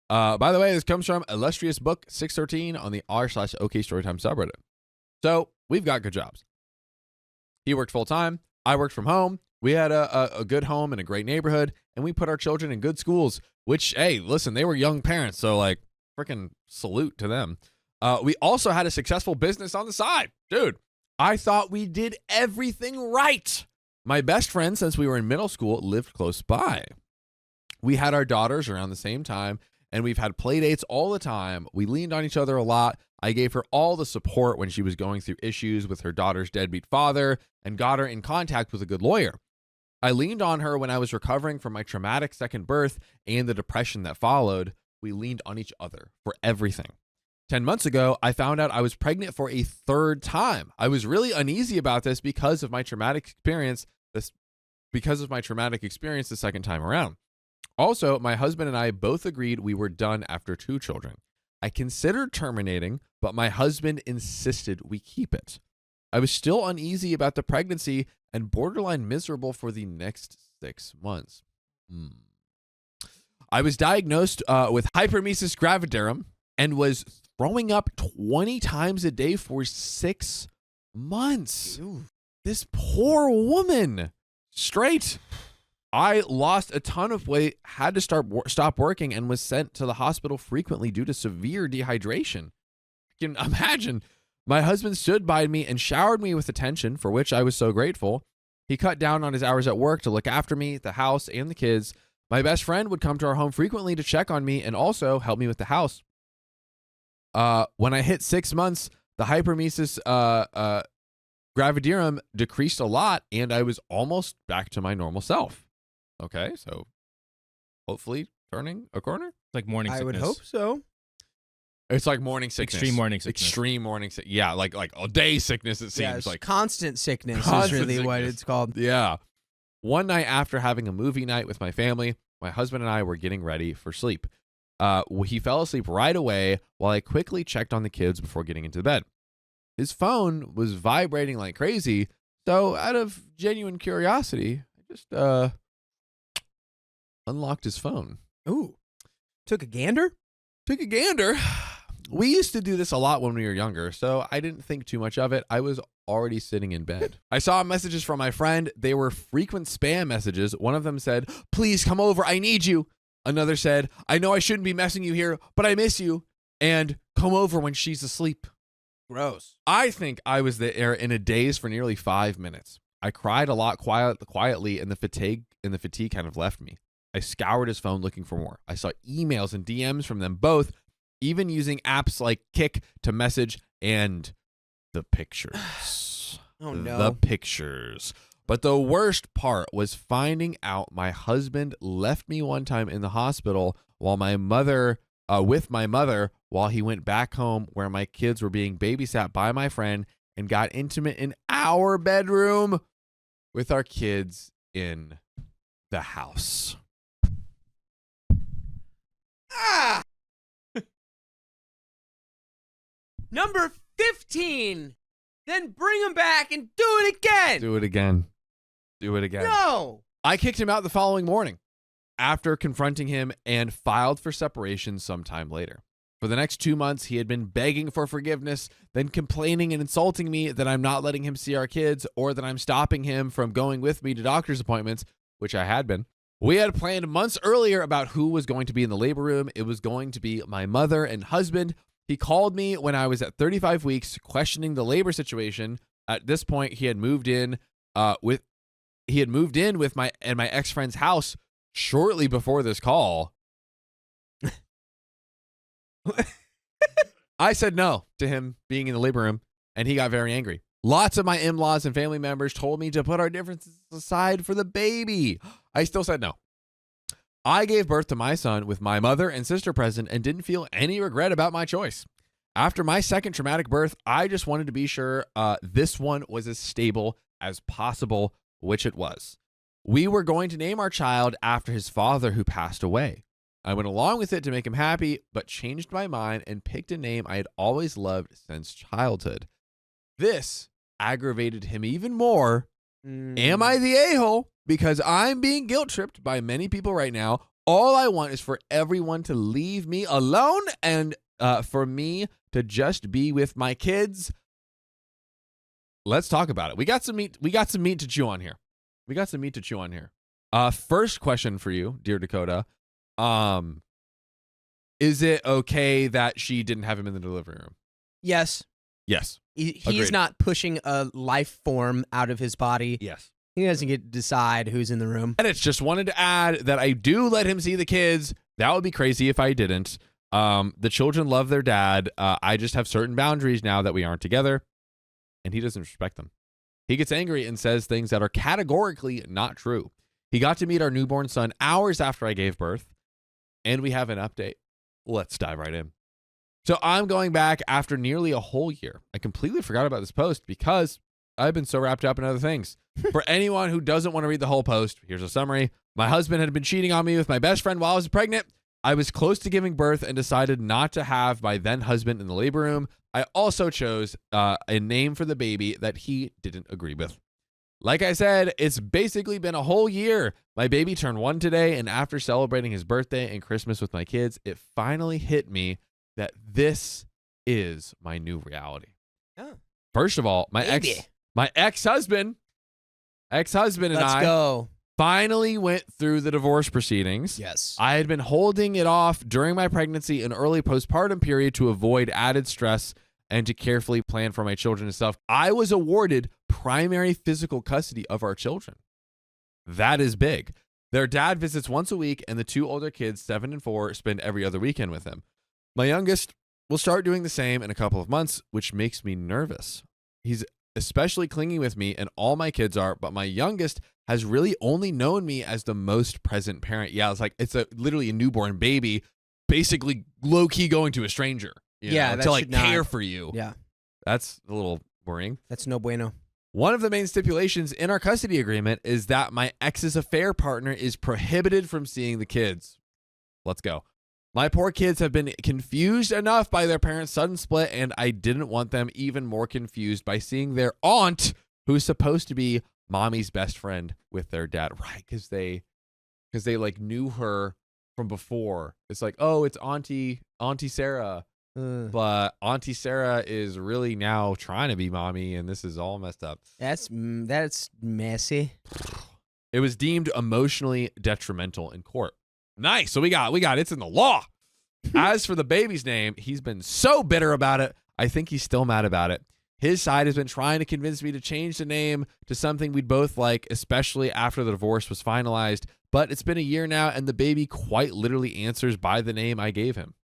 G: By the way, this comes from Illustrious Book 613 on the r/OK Storytime subreddit. So we've got good jobs. He worked full time. I worked from home. We had a good home in a great neighborhood, and we put our children in good schools.
D: which, hey, listen, they were young parents, so like freaking salute to them. We also had a successful business on the side. Dude, I thought we did everything right. My best friend since we were in middle school lived close by. We had our daughters around the same time, and we've had play dates all the time. We leaned on each other a lot. I gave her all the support when she was going through issues with her daughter's deadbeat father and got her in contact with a good lawyer. I leaned on her when I was recovering from my traumatic second birth and the depression that followed. We leaned on each other for everything. 10 months ago, I found out I was pregnant for a third time. I was really uneasy about this because of my traumatic experience the second time around. Also, my husband and I both agreed we were done after 2 children. I considered terminating, but my husband insisted we keep it. I was still uneasy about the pregnancy and borderline miserable for the next 6 months. I was diagnosed with hyperemesis gravidarum and was throwing up 20 times a day for 6 months.
H: Ooh.
D: This poor woman. Straight. I lost a ton of weight, had to stop working, and was sent to the hospital frequently due to severe dehydration. You can imagine. My husband stood by me and showered me with attention, for which I was so grateful. He cut down on his hours at work to look after me, the house, and the kids. My best friend would come to our home frequently to check on me and also help me with the house. When I hit 6 months, the hyperemesis gravidarum decreased a lot, and I was almost back to my normal self. Okay, so hopefully turning a corner.
C: Like morning sickness.
H: I would hope so.
D: It's like morning sickness.
C: Extreme morning sickness.
D: Extreme morning sickness. Yeah, like all day sickness, it seems like.
H: Constant sickness
D: Constant
H: is really what
D: sickness.
H: it's called.
D: Yeah. One night after having a movie night with my family, my husband and I were getting ready for sleep. He fell asleep right away while I quickly checked on the kids before getting into bed. His phone was vibrating like crazy, so out of genuine curiosity, I just unlocked his phone.
H: Ooh. Took a gander?
D: Took a gander. We used to do this a lot when we were younger, so I didn't think too much of it. I was already sitting in bed. I saw messages from my friend. They were frequent spam messages. One of them said, "Please come over. I need you." Another said, "I know I shouldn't be messing you here, but I miss you. And come over when she's asleep."
H: Gross.
D: I think I was there in a daze for nearly 5 minutes. I cried a lot quietly, and the fatigue kind of left me. I scoured his phone looking for more. I saw emails and DMs from them both, even using apps like Kik to message, and the pictures.
H: Oh, no.
D: The pictures. But the worst part was finding out my husband left me one time in the hospital while with my mother while he went back home where my kids were being babysat by my friend and got intimate in our bedroom with our kids in the house.
H: Ah! Number 15. Then bring him back and do it again.
D: Do it again. Do it again.
H: No.
D: I kicked him out the following morning after confronting him and filed for separation sometime later. For the next 2 months, he had been begging for forgiveness, then complaining and insulting me that I'm not letting him see our kids or that I'm stopping him from going with me to doctor's appointments, which I had been. We had planned months earlier about who was going to be in the labor room. It was going to be my mother and husband. He called me when I was at 35 weeks, questioning the labor situation. At this point, he had moved in with my ex-friend's house shortly before this call. I said no to him being in the labor room, and he got very angry. Lots of my in-laws and family members told me to put our differences aside for the baby. I still said no. I gave birth to my son with my mother and sister present and didn't feel any regret about my choice. After my second traumatic birth, I just wanted to be sure this one was as stable as possible, which it was. We were going to name our child after his father who passed away. I went along with it to make him happy, but changed my mind and picked a name I had always loved since childhood. This aggravated him even more. Am I the a-hole? Because I'm being guilt-tripped by many people right now. All I want is for everyone to leave me alone and for me to just be with my kids. Let's talk about it. We got some meat to chew on here. First question for you, dear Dakota. Is it okay that she didn't have him in the delivery room?
H: Yes.
D: Yes.
H: He's
D: Agreed.
H: not pushing a life form out of his body.
D: Yes.
H: He doesn't get to decide who's in the room.
D: And it's just wanted to add that I do let him see the kids. That would be crazy if I didn't. The children love their dad. I just have certain boundaries now that we aren't together, and he doesn't respect them. He gets angry and says things that are categorically not true. He got to meet our newborn son hours after I gave birth, and we have an update. Let's dive right in. So I'm going back after nearly a whole year. I completely forgot about this post because I've been so wrapped up in other things. For anyone who doesn't want to read the whole post, here's a summary. My husband had been cheating on me with my best friend while I was pregnant. I was close to giving birth and decided not to have my then husband in the labor room. I also chose a name for the baby that he didn't agree with. Like I said, it's basically been a whole year. My baby turned 1 today, and after celebrating his birthday and Christmas with my kids, it finally hit me that this is my new reality.
H: Oh.
D: First of all, my ex-husband and
H: Let's
D: I
H: go.
D: finally went through the divorce proceedings.
H: Yes.
D: I had been holding it off during my pregnancy and early postpartum period to avoid added stress and to carefully plan for my children and stuff. I was awarded primary physical custody of our children. That is big. Their dad visits once a week, and the 2 older kids, 7 and 4, spend every other weekend with him. My youngest will start doing the same in a couple of months, which makes me nervous. He's especially clingy with me, and all my kids are, but my youngest has really only known me as the most present parent. Yeah, it's literally a newborn baby, basically low-key going to a stranger.
H: Yeah, that
D: to
H: should not-
D: care for you.
H: Yeah.
D: That's a little worrying.
H: That's no bueno.
D: One of the main stipulations in our custody agreement is that my ex's affair partner is prohibited from seeing the kids. Let's go. My poor kids have been confused enough by their parents' sudden split, and I didn't want them even more confused by seeing their aunt, who's supposed to be mommy's best friend, with their dad. Right, because they like knew her from before. It's like, oh, it's Auntie Sarah. But Auntie Sarah is really now trying to be mommy, and this is all messed up.
H: That's messy.
D: It was deemed emotionally detrimental in court. Nice. So we got it's in the law. As for the baby's name, he's been so bitter about it. I think he's still mad about it. His side has been trying to convince me to change the name to something we'd both like, especially after the divorce was finalized. But it's been a year now, and the baby quite literally answers by the name I gave him.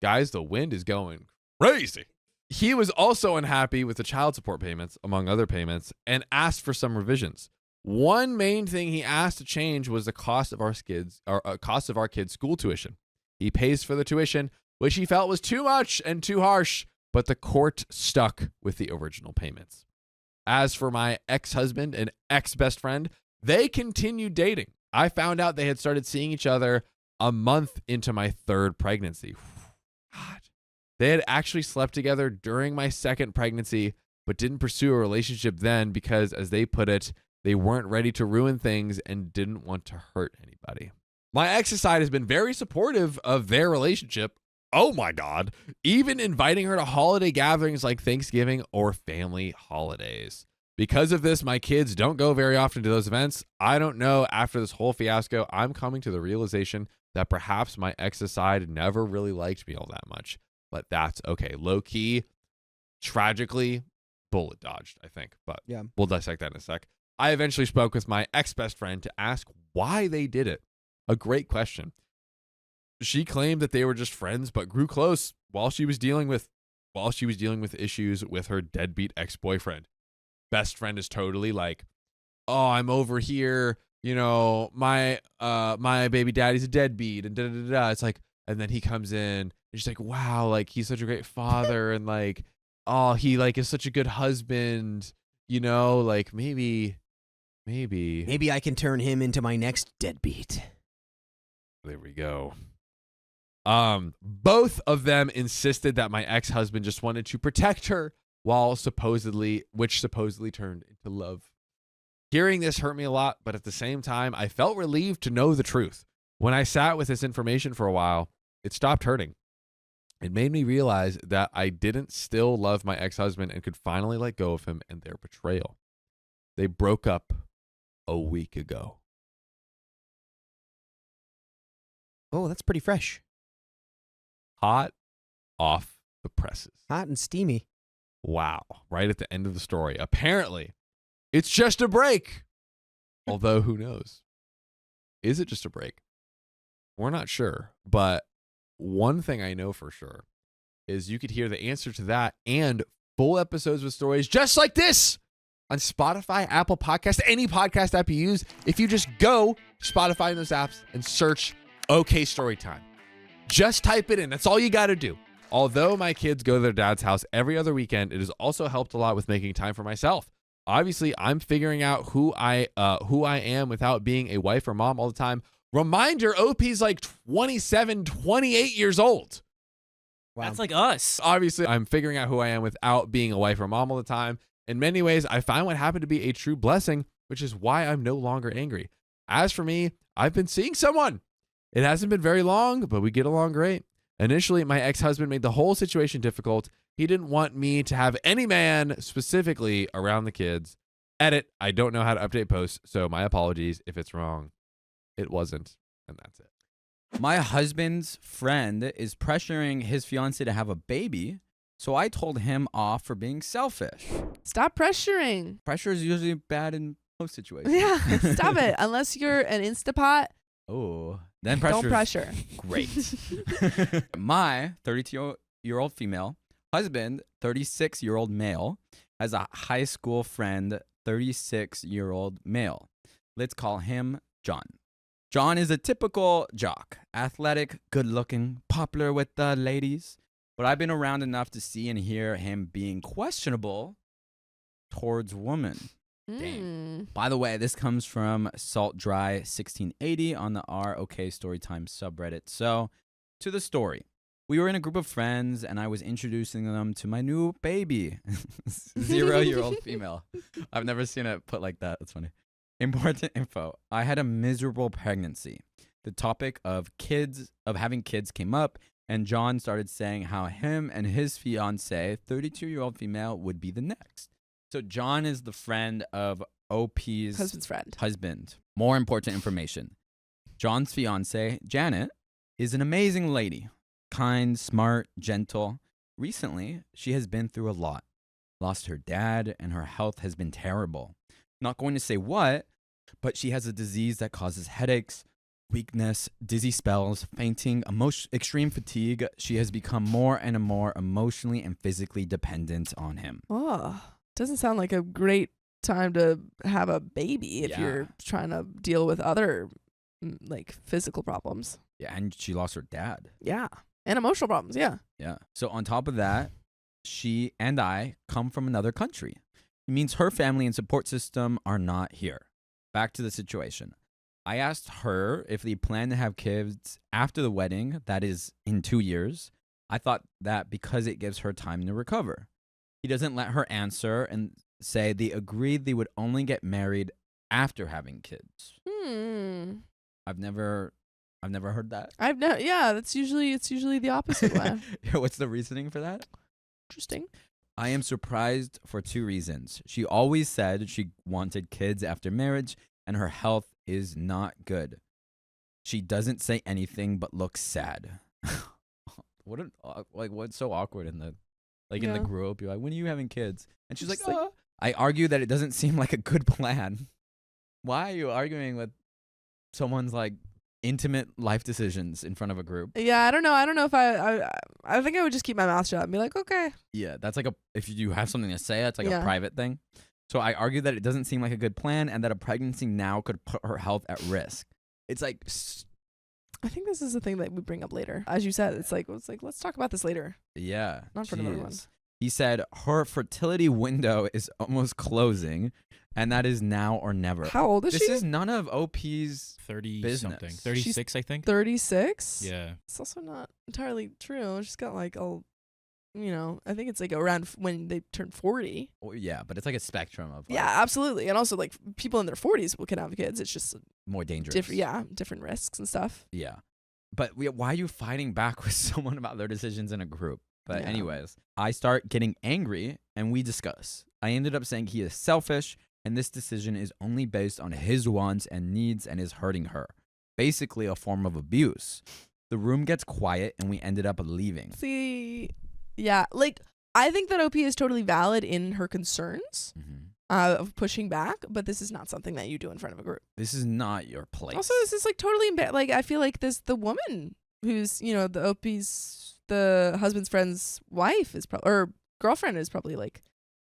D: Guys, the wind is going crazy. He was also unhappy with the child support payments, among other payments, and asked for some revisions. One main thing he asked to change was the cost of our kids' school tuition. He pays for the tuition, which he felt was too much and too harsh, but the court stuck with the original payments. As for my ex-husband and ex-best friend, they continued dating. I found out they had started seeing each other a month into my 3rd pregnancy. God. They had actually slept together during my 2nd pregnancy, but didn't pursue a relationship then because, as they put it, they weren't ready to ruin things and didn't want to hurt anybody. My ex's side has been very supportive of their relationship. Oh my God. Even inviting her to holiday gatherings like Thanksgiving or family holidays. Because of this, my kids don't go very often to those events. I don't know. After this whole fiasco, I'm coming to the realization that perhaps my ex's side never really liked me all that much. But that's okay. Low key, tragically, bullet dodged, I think. But
H: yeah,
D: we'll dissect that in a sec. I eventually spoke with my ex-best friend to ask why they did it. A great question. She claimed that they were just friends, but grew close while she was dealing with issues with her deadbeat ex-boyfriend. Best friend is totally like, oh, I'm over here, my baby daddy's a deadbeat, and da-da-da-da. It's like, and then he comes in, and she's like, wow, like, he's such a great father, and like, oh, he like is such a good husband, like maybe
H: I can turn him into my next deadbeat.
D: There we go. Both of them insisted that my ex-husband just wanted to protect her, which supposedly turned into love. Hearing this hurt me a lot, but at the same time, I felt relieved to know the truth. When I sat with this information for a while, it stopped hurting. It made me realize that I didn't still love my ex-husband and could finally let go of him and their betrayal. They broke up a week ago.
H: Oh, that's pretty fresh.
D: Hot off the presses.
H: Hot and steamy.
D: Wow. Right at the end of the story. Apparently, it's just a break. Although, who knows? Is it just a break? We're not sure. But one thing I know for sure is you could hear the answer to that and full episodes with stories just like this on Spotify, Apple Podcast, any podcast app you use. If you just go to Spotify in those apps and search OK Storytime. Just type it in. That's all you got to do. Although my kids go to their dad's house every other weekend, it has also helped a lot with making time for myself. Obviously, I'm figuring out who I am without being a wife or mom all the time. Reminder, OP's like 27, 28 years old.
H: Wow.
C: That's like us.
D: Obviously, I'm figuring out who I am without being a wife or mom all the time. In many ways, I find what happened to be a true blessing, which is why I'm no longer angry. As for me, I've been seeing someone. It hasn't been very long, but we get along great. Initially, my ex-husband made the whole situation difficult. He didn't want me to have any man specifically around the kids. Edit, I don't know how to update posts, so my apologies if it's wrong. It wasn't, and that's it.
B: My husband's friend is pressuring his fiance to have a baby, so I told him off for being selfish.
A: Stop pressuring.
B: Pressure is usually bad in most situations.
A: Yeah, stop it. Unless you're an Instapot,
B: Oh, then pressure.
A: don't pressure.
B: Great. My 32-year-old female husband, 36-year-old male, has a high school friend, 36-year-old male. Let's call him John. John is a typical jock, athletic, good-looking, popular with the ladies. But I've been around enough to see and hear him being questionable towards women. Dang. By the way, this comes from Salt Dry 1680 on the ROK Storytime subreddit. So, to the story. We were in a group of friends, and I was introducing them to my new baby, 0-year-old female. I've never seen it put like that. That's funny. Important info. I had a miserable pregnancy. The topic of having kids came up, and John started saying how him and his fiance, 32-year-old female, would be the next. So John is the friend of OP's
A: Husband's friend.
B: husband. More important information. John's fiance, Janet, is an amazing lady. Kind, smart, gentle. Recently, she has been through a lot. Lost her dad, and her health has been terrible. Not going to say what, but she has a disease that causes headaches, weakness, dizzy spells, fainting, extreme fatigue. She has become more and more emotionally and physically dependent on him.
A: Oh, doesn't sound like a great time to have a baby if
B: Yeah.
A: you're trying to deal with other like physical problems.
B: Yeah, and she lost her dad.
A: Yeah. And emotional problems. Yeah.
B: Yeah. So on top of that, she and I come from another country. It means her family and support system are not here. Back to the situation. I asked her if they plan to have kids after the wedding, that is in 2 years. I thought that because it gives her time to recover. He doesn't let her answer and say they agreed they would only get married after having kids. I've never heard that.
A: Yeah, it's usually the opposite way.
B: What's the reasoning for that?
A: Interesting.
B: I am surprised for 2 reasons. She always said she wanted kids after marriage, and her health is not good. She doesn't say anything but looks sad. What's so awkward in the in the group? You're like, when are you having kids? And she's like, oh. I argue that it doesn't seem like a good plan. Why are you arguing with someone's like intimate life decisions in front of a group?
A: Yeah, I don't know. I don't know if I think I would just keep my mouth shut and be like, okay.
B: Yeah, that's like if you have something to say, it's like
A: Yeah.
B: a private thing. So I argue that it doesn't seem like a good plan and that a pregnancy now could put her health at risk. It's like,
A: I think this is the thing that we bring up later. As you said, it's like let's talk about this later.
B: yeah.
A: Not for another one.
B: jeez. He said her fertility window is almost closing, and that is now or never.
A: How old is
B: This
A: she?
B: is none of OP's
C: 30
B: business.
C: something. 36, I think.
A: 36.
C: Yeah.
A: It's also not entirely true. She's got like I think it's like around when they turn 40.
B: Oh, yeah, but it's like a spectrum of
A: Yeah, absolutely. And also like people in their 40s can have kids. It's just
B: more dangerous.
A: different risks and stuff.
B: Yeah. But why are you fighting back with someone about their decisions in a group? But
A: Yeah.
B: anyways, I start getting angry and we discuss. I ended up saying he is selfish and this decision is only based on his wants and needs and is hurting her. basically a form of abuse. The room gets quiet and we ended up leaving.
A: See, yeah, like I think that OP is totally valid in her concerns of pushing back, but this is not something that you do in front of a group.
B: This is not your place.
A: Also, this is like totally like I feel like the woman who's the husband's friend's wife is probably or girlfriend is probably like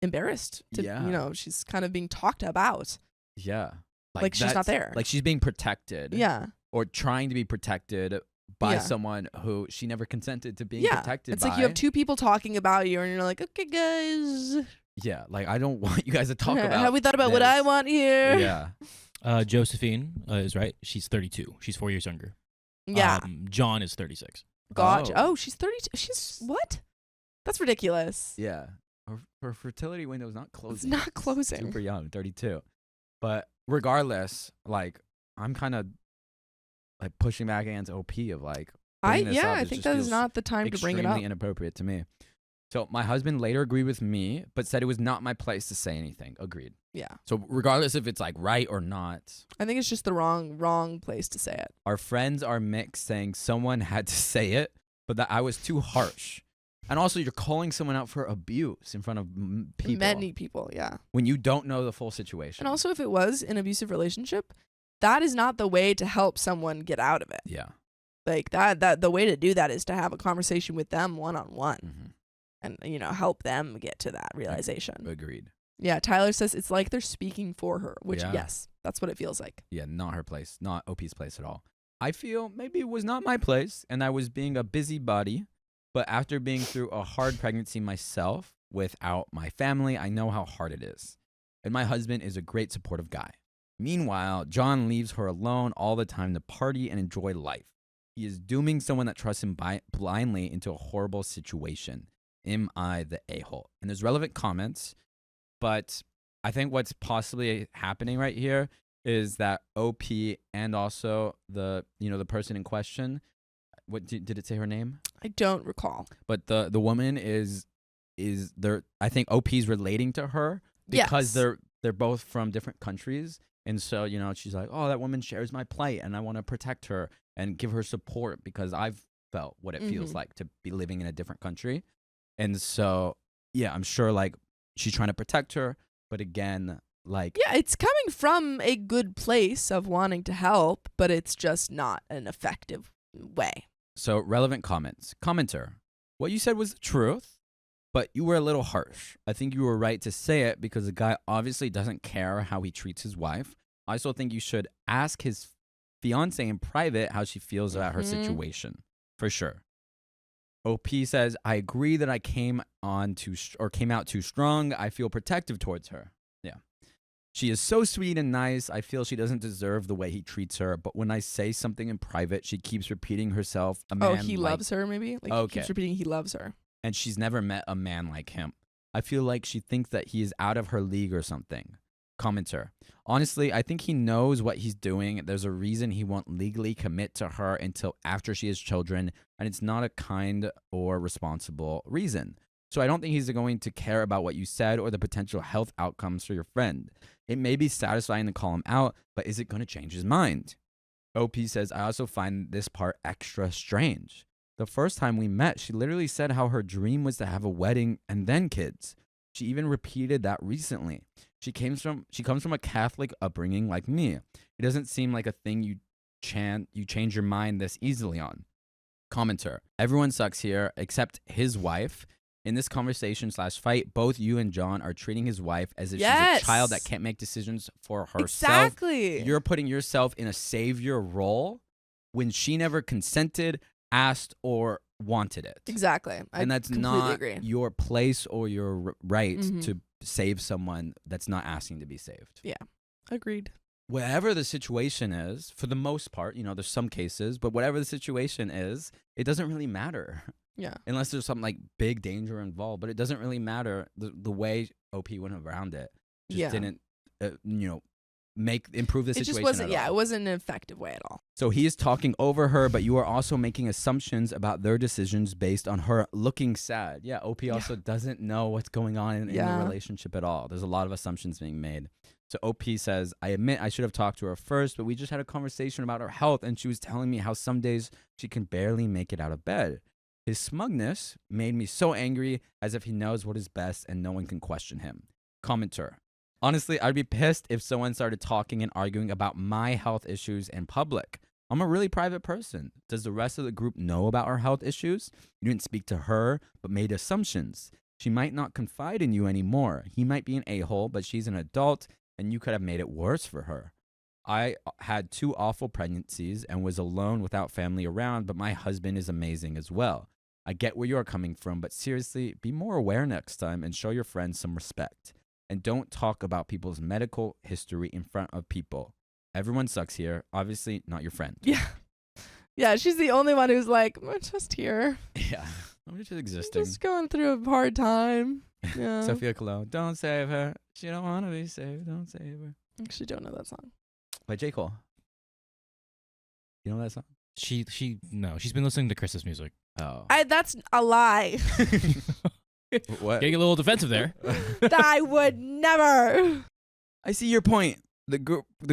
A: embarrassed to she's kind of being talked about.
B: Yeah.
A: Like she's not there.
B: Like she's being protected.
A: Yeah.
B: Or trying to be protected by someone who she never consented to being protected
A: it's
B: by.
A: Like you have two people talking about you and you're like, okay, guys.
B: Yeah, like I don't want you guys to talk about
A: have we thought about
B: this.
A: what I want here?
B: Yeah.
C: Josephine is right. She's 32. She's 4 years younger.
A: Yeah.
C: John is 36.
A: Gotcha. Oh, she's 32. She's what? That's ridiculous.
B: Yeah. Her fertility window is not closing.
A: It's not closing.
B: Super young, 32. But regardless, like I'm kind of like pushing back against OP of like
A: I
B: bringing this up. It
A: think
B: just
A: that is
B: feels
A: not the time to bring it up.
B: Extremely inappropriate to me. So my husband later agreed with me, but said it was not my place to say anything. Agreed.
A: Yeah.
B: So regardless if it's like right or not,
A: I think it's just the wrong place to say it.
B: our friends are mixed, saying someone had to say it, but that I was too harsh. And also, you're calling someone out for abuse in front of people.
A: Many people, yeah.
B: When you don't know the full situation.
A: And also, if it was an abusive relationship, that is not the way to help someone get out of it.
B: Yeah.
A: Like that the way to do that is to have a conversation with them one-on-one.
B: Mm-hmm.
A: And, help them get to that realization.
B: Agreed.
A: Yeah, Tyler says it's like they're speaking for her, which,
B: Yeah.
A: yes, that's what it feels like.
B: Yeah, not her place. Not OP's place at all. I feel maybe it was not my place and I was being a busybody. But after being through a hard pregnancy myself without my family, I know how hard it is. And my husband is a great supportive guy. Meanwhile, John leaves her alone all the time to party and enjoy life. He is dooming someone that trusts him blindly into a horrible situation. Am I the a-hole? And there's relevant comments, but I think what's possibly happening right here is that OP and also the person in question, what did it say her name?
A: I don't recall.
B: But the woman is there. I think OP's relating to her because they're both from different countries, and so she's like, oh, that woman shares my plight, and I want to protect her and give her support because I've felt what it feels like to be living in a different country, and so I'm sure like she's trying to protect her, but again, like
A: it's coming from a good place of wanting to help, but it's just not an effective way.
B: So relevant comments. Commenter, what you said was the truth, but you were a little harsh. I think you were right to say it because the guy obviously doesn't care how he treats his wife. I also think you should ask his fiancé in private how she feels about her situation, for sure. OP says, I agree that I came out too strong. I feel protective towards her. Yeah. She is so sweet and nice. I feel she doesn't deserve the way he treats her. But when I say something in private, she keeps repeating herself.
A: He loves her, maybe? Like,
B: okay.
A: He keeps repeating he loves her.
B: And she's never met a man like him. I feel like she thinks that he is out of her league or something. Commenter. Honestly, I think he knows what he's doing. There's a reason he won't legally commit to her until after she has children. And it's not a kind or responsible reason. So I don't think he's going to care about what you said or the potential health outcomes for your friend. It may be satisfying to call him out, but is it going to change his mind? OP says, I also find this part extra strange. The first time we met, she literally said how her dream was to have a wedding and then kids. She even repeated that recently. She comes from a Catholic upbringing like me. It doesn't seem like a thing you change your mind this easily on. Commenter. Everyone sucks here except his wife. In this conversation/fight, both you and John are treating his wife as if she's a child that can't make decisions for herself.
A: Exactly.
B: You're putting yourself in a savior role when she never consented, asked, or wanted it.
A: Exactly.
B: And that's not your place or your right to save someone that's not asking to be saved.
A: Yeah. Agreed.
B: Whatever the situation is, for the most part, there's some cases, but whatever the situation is, it doesn't really matter.
A: Yeah.
B: Unless there's some like big danger involved, but it doesn't really matter. The way OP went around it just didn't, improve the situation. It just
A: wasn't. It wasn't an effective way at all.
B: So he is talking over her, but you are also making assumptions about their decisions based on her looking sad. Yeah, OP also doesn't know what's going on in the relationship at all. There's a lot of assumptions being made. So OP says, I admit I should have talked to her first, but we just had a conversation about her health, and she was telling me how some days she can barely make it out of bed. His smugness made me so angry, as if he knows what is best and no one can question him. Commenter. Honestly, I'd be pissed if someone started talking and arguing about my health issues in public. I'm a really private person. Does the rest of the group know about her health issues? You didn't speak to her, but made assumptions. She might not confide in you anymore. He might be an a-hole, but she's an adult, and you could have made it worse for her. I had 2 awful pregnancies and was alone without family around, but my husband is amazing as well. I get where you're coming from, but seriously, be more aware next time and show your friends some respect. And don't talk about people's medical history in front of people. Everyone sucks here. Obviously, not your friend.
A: Yeah. Yeah, she's the only one who's like, I'm just here.
B: Yeah. I'm just existing.
A: Just going through a hard time. Yeah.
B: Sophia Cologne. Don't save her. She don't want to be saved. Don't save her.
A: I actually don't know that song.
B: By J. Cole. You know that song?
C: No, she's been listening to Chris's music.
B: Oh.
A: That's a lie.
B: What?
C: Getting a little defensive there.
A: I would never.
B: I see your point. The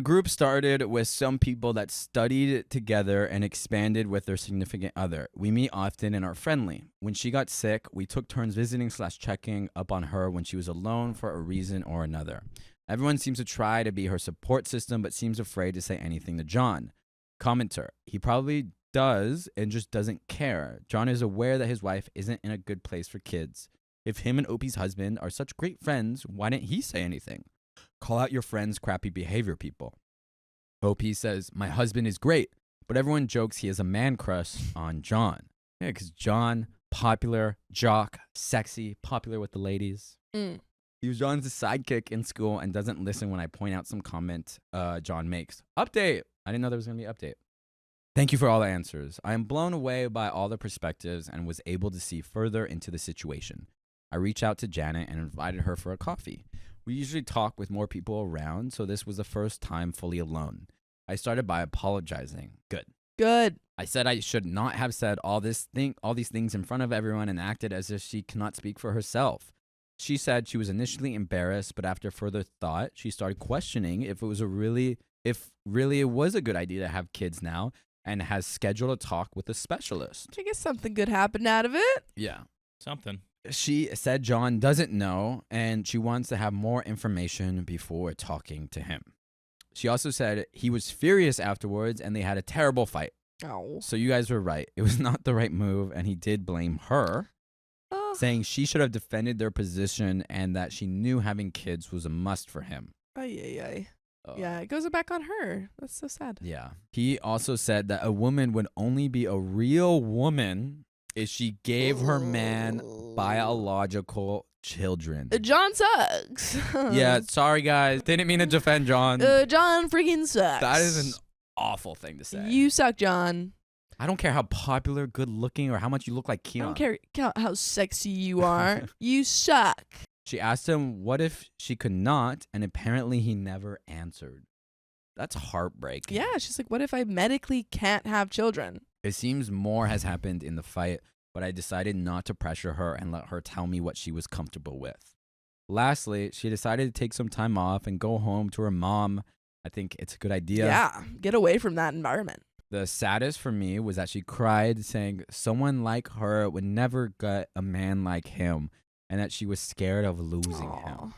B: group started with some people that studied together and expanded with their significant other. We meet often and are friendly. When she got sick, we took turns visiting / checking up on her when she was alone for a reason or another. Everyone seems to try to be her support system, but seems afraid to say anything to John. Commenter. He probably does and just doesn't care. John is aware that his wife isn't in a good place for kids. If him and Opie's husband are such great friends, why didn't he say anything? Call out your friend's crappy behavior, people. OP says, my husband is great, but everyone jokes he has a man crush on John. Yeah, because John, popular, jock, sexy, popular with the ladies. He was John's sidekick in school and doesn't listen when I point out some comment John makes. Update. I didn't know there was going to be an update. Thank you for all the answers. I am blown away by all the perspectives and was able to see further into the situation. I reached out to Janet and invited her for a coffee. We usually talk with more people around, so this was the first time fully alone. I started by apologizing. Good. I said I should not have said all these things in front of everyone and acted as if she cannot speak for herself. She said she was initially embarrassed, but after further thought, she started questioning if really it was a good idea to have kids now, and has scheduled a talk with a specialist.
A: I guess something good happened out of it.
B: Yeah.
C: Something.
B: She said John doesn't know, and she wants to have more information before talking to him. She also said he was furious afterwards, and they had a terrible fight.
A: Oh.
B: So you guys were right. It was not the right move, and he did blame her, saying she should have defended their position and that she knew having kids was a must for him. Yeah, it goes back on her. That's so sad. Yeah. He also said that a woman would only be a real woman if she gave her man biological children.
A: John sucks.
B: Yeah, sorry guys. Didn't mean to defend John.
A: John freaking sucks.
B: That is an awful thing to say.
A: You suck, John.
B: I don't care how popular, good looking, or how much you look like Keon.
A: I don't care how sexy you are. You suck.
B: She asked him what if she could not, and apparently he never answered. That's heartbreaking.
A: Yeah, she's like, what if I medically can't have children?
B: It seems more has happened in the fight, but I decided not to pressure her and let her tell me what she was comfortable with. Lastly, she decided to take some time off and go home to her mom. I think it's a good idea.
A: Yeah, get away from that environment.
B: The saddest for me was that she cried, saying someone like her would never get a man like him, and that she was scared of losing him.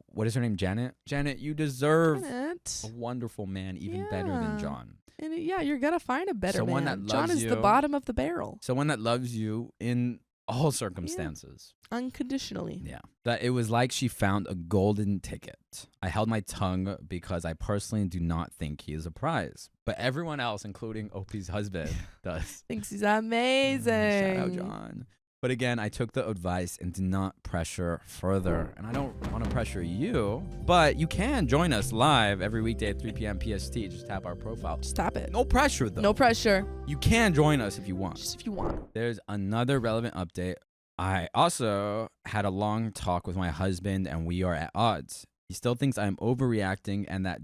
B: What is her name? Janet? Janet, you deserve a wonderful man, even better than John.
A: And you're going to find a better
B: Someone
A: man.
B: that loves
A: John is the
B: you.
A: bottom of the barrel.
B: Someone that loves you in all circumstances.
A: Yeah. Unconditionally.
B: Yeah. That it was like she found a golden ticket. I held my tongue because I personally do not think he is a prize. But everyone else, including Opie's husband, does.
A: Thinks he's amazing.
B: Shout out, John. But again, I took the advice and did not pressure further. And I don't want to pressure you, but you can join us live every weekday at 3 p.m. PST. Just tap our profile.
A: Just tap it.
B: No pressure, though.
A: No pressure.
B: You can join us if you want.
A: Just if you want.
B: There's another relevant update. I also had a long talk with my husband, and we are at odds. He still thinks I'm overreacting and that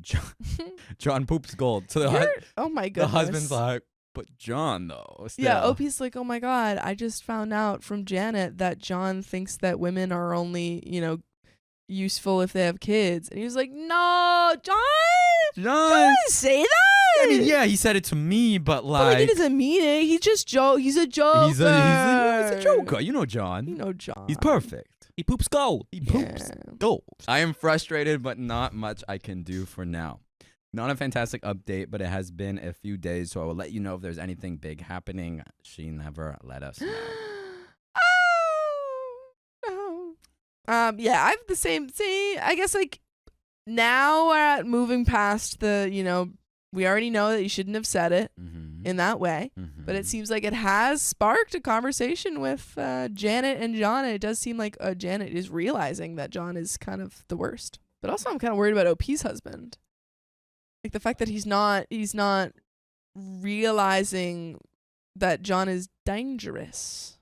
B: John poops gold. So
A: oh my goodness.
B: The husband's like, but John, though. Still.
A: Yeah, OP's like, oh my God, I just found out from Janet that John thinks that women are only, useful if they have kids. And he was like, no, John
B: John.
A: didn't say that.
B: I mean, yeah, he said it to me, but
A: But like, he
B: like,
A: doesn't mean it. He's just he's a joker.
B: he's a joker. You know John.
A: You know John.
B: He's perfect.
C: He poops gold.
B: He
A: poops
B: gold. I am frustrated, but not much I can do for now. Not a fantastic update, but it has been a few days, so I will let you know if there's anything big happening. She never let us know.
A: Oh, no. Yeah, I have the same. See, I guess like now we're at moving past the, we already know that you shouldn't have said it in that way, but it seems like it has sparked a conversation with Janet and John, and it does seem like Janet is realizing that John is kind of the worst. But also, I'm kind of worried about OP's husband. Like the fact that he's not realizing that John is dangerous.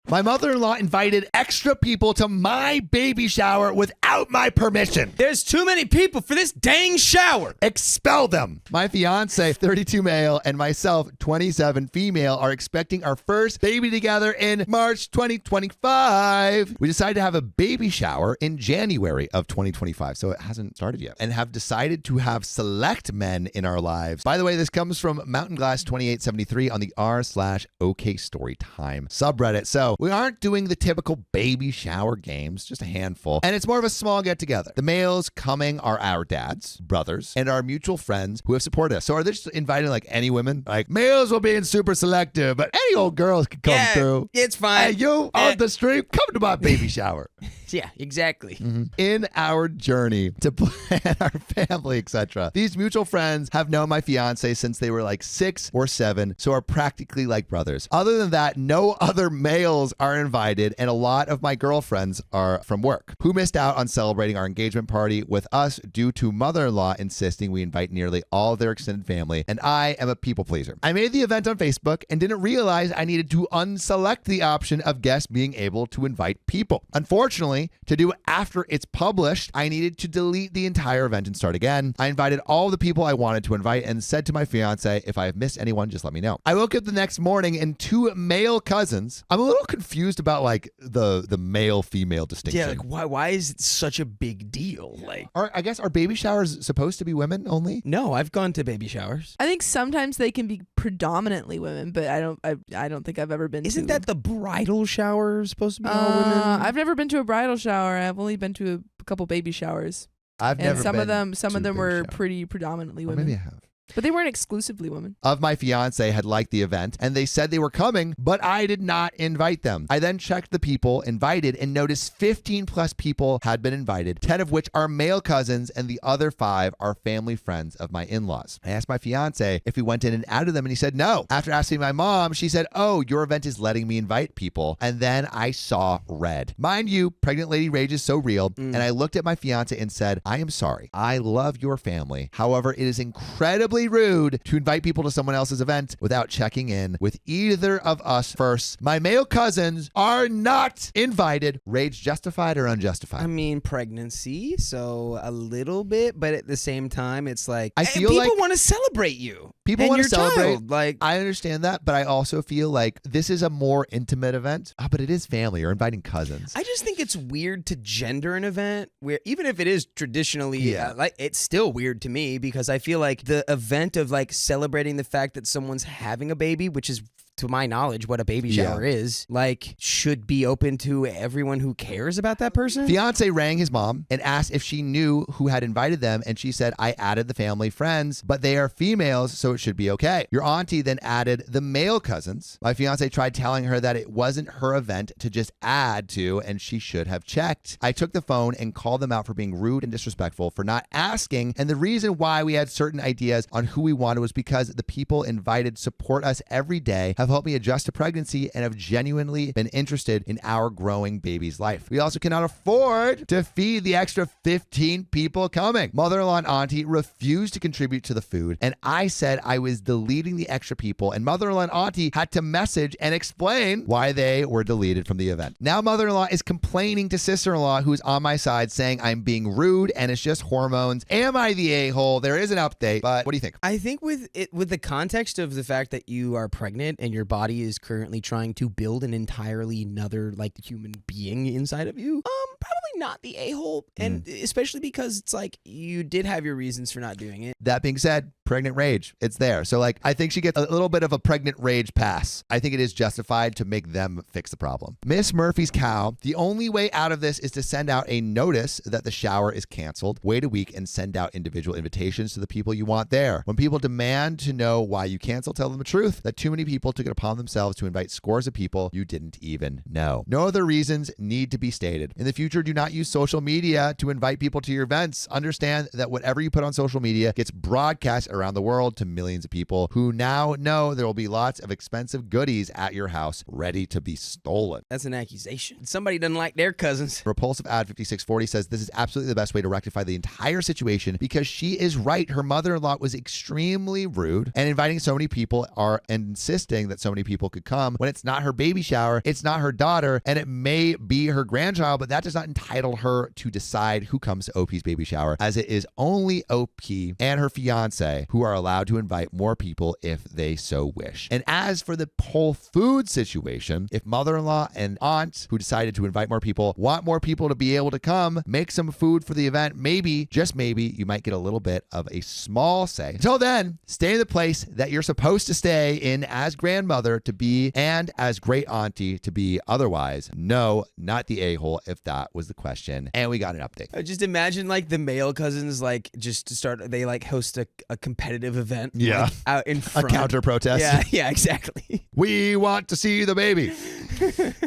E: My mother-in-law invited extra people to my baby shower without my permission.
H: There's too many people for this dang shower.
E: Expel them. My fiance, 32 male, and myself, 27 female, are expecting our first baby together in March 2025. We decided to have a baby shower in January of 2025, so it hasn't started yet, and have decided to have select men in our lives. By the way, this comes from Mountain Glass 2873 on the r/OK Storytime subreddit. So we aren't doing the typical baby shower games, just a handful. And it's more of a small get together. The males coming are our dads, brothers, and our mutual friends who have supported us. So are they just inviting like any women? Like males will be super selective, but any old girls can come through.
H: It's fine.
E: Hey, you on the street, come to my baby shower.
H: Yeah, exactly.
E: In our journey to plan our family, etc. These mutual friends have known my fiance since they were like 6 or 7, so are practically like brothers. Other than that, no other males are invited, and a lot of my girlfriends are from work, who missed out on celebrating our engagement party with us due to mother-in-law insisting we invite nearly all of their extended family, and I am a people pleaser. I made the event on Facebook and didn't realize I needed to unselect the option of guests being able to invite people. Unfortunately, to do after it's published, I needed to delete the entire event and start again. I invited all the people I wanted to invite and said to my fiance, if I have missed anyone, just let me know. I woke up the next morning and 2 male cousins. I'm a little confused about like the male-female distinction.
H: Yeah, like why is it such a big deal? Like,
E: I guess are baby showers supposed to be women only?
H: no, I've gone to baby showers.
A: I think sometimes they can be predominantly women, but I don't think I've ever been.
H: Isn't
A: to,
H: that the bridal shower supposed to be all women?
A: I've never been to a bridal shower. I've only been to a couple baby showers.
E: I've
A: And
E: never
A: some
E: been
A: of them
E: to a baby
A: were
E: shower.
A: pretty predominantly
E: Or
A: women.
E: maybe I have.
A: But they weren't exclusively women.
E: Of my fiance had liked the event and they said they were coming, but I did not invite them. I then checked the people invited and noticed 15 plus people had been invited, 10 of which are male cousins and the other 5 are family friends of my in-laws. I asked my fiance if we went in and out of them and he said no. After asking my mom, she said, oh, your event is letting me invite people. And then I saw red. Mind you, pregnant lady rage is so real. And I looked at my fiance and said, I am sorry. I love your family. However, it is incredibly rude to invite people to someone else's event without checking in with either of us first. My male cousins are not invited. Rage justified or unjustified?
H: I mean, pregnancy, so a little bit, but at the same time, it's like
E: I feel
H: people
E: like
H: want to celebrate you.
E: people
H: and
E: want to
H: your
E: celebrate.
H: child. Like,
E: I understand that, but I also feel like this is a more intimate event. Oh, but it is family. You're inviting cousins.
H: I just think it's weird to gender an event where even if it is traditionally
E: Yeah.
H: like it's still weird to me because I feel like the event of like celebrating the fact that someone's having a baby, which is to my knowledge what a baby shower is, like should be open to everyone who cares about that person.
E: Fiance rang his mom and asked if she knew who had invited them, and she said, I added the family friends, but they are females, so it should be okay. Your auntie then added the male cousins. My fiance tried telling her that it wasn't her event to just add to, and she should have checked. I took the phone and called them out for being rude and disrespectful, for not asking, and the reason why we had certain ideas on who we wanted was because the people invited support us every day, have helped me adjust to pregnancy, and have genuinely been interested in our growing baby's life. We also cannot afford to feed the extra 15 people coming. Mother-in-law and auntie refused to contribute to the food, and I said I was deleting the extra people, and mother-in-law and auntie had to message and explain why they were deleted from the event. Now mother-in-law is complaining to sister-in-law, who is on my side, saying I'm being rude and it's just hormones. Am I the a-hole? There is an update, but what do you think?
H: I think with the context of the fact that you are pregnant and your body is currently trying to build an entirely another like human being inside of you, probably not the a-hole. And especially because it's like you did have your reasons for not doing it.
E: That being said, pregnant rage, it's there. So like, I think she gets a little bit of a pregnant rage pass. I think it is justified to make them fix the problem. Miss Murphy's cow, the only way out of this is to send out a notice that the shower is canceled, wait a week, and send out individual invitations to the people you want there. When people demand to know why you canceled, tell them the truth, that too many people took it upon themselves to invite scores of people you didn't even know. No other reasons need to be stated. In the future, do not use social media to invite people to your events. Understand that whatever you put on social media gets broadcast around the world to millions of people who now know there will be lots of expensive goodies at your house ready to be stolen.
H: That's an accusation. Somebody doesn't like their cousins.
E: Repulsive Ad 5640 says this is absolutely the best way to rectify the entire situation because she is right. Her mother-in-law was extremely rude and inviting so many people and insisting that so many people could come when it's not her baby shower, it's not her daughter, and it may be her grandchild, but that does not entitle her to decide who comes to OP's baby shower, as it is only OP and her fiance who are allowed to invite more people if they so wish. And as for the whole food situation, if mother-in-law and aunt who decided to invite more people want more people to be able to come, make some food for the event, maybe, just maybe, you might get a little bit of a small say. Until then, stay in the place that you're supposed to stay in as grandmother to be and as great auntie to be. Otherwise, no, not the a-hole if that was the question. And we got an update.
H: Just imagine like the male cousins like just to start, they like host a competitive event.
E: Yeah.
H: Like, out in front.
E: A counter protest.
H: Yeah, exactly.
E: We want to see the baby.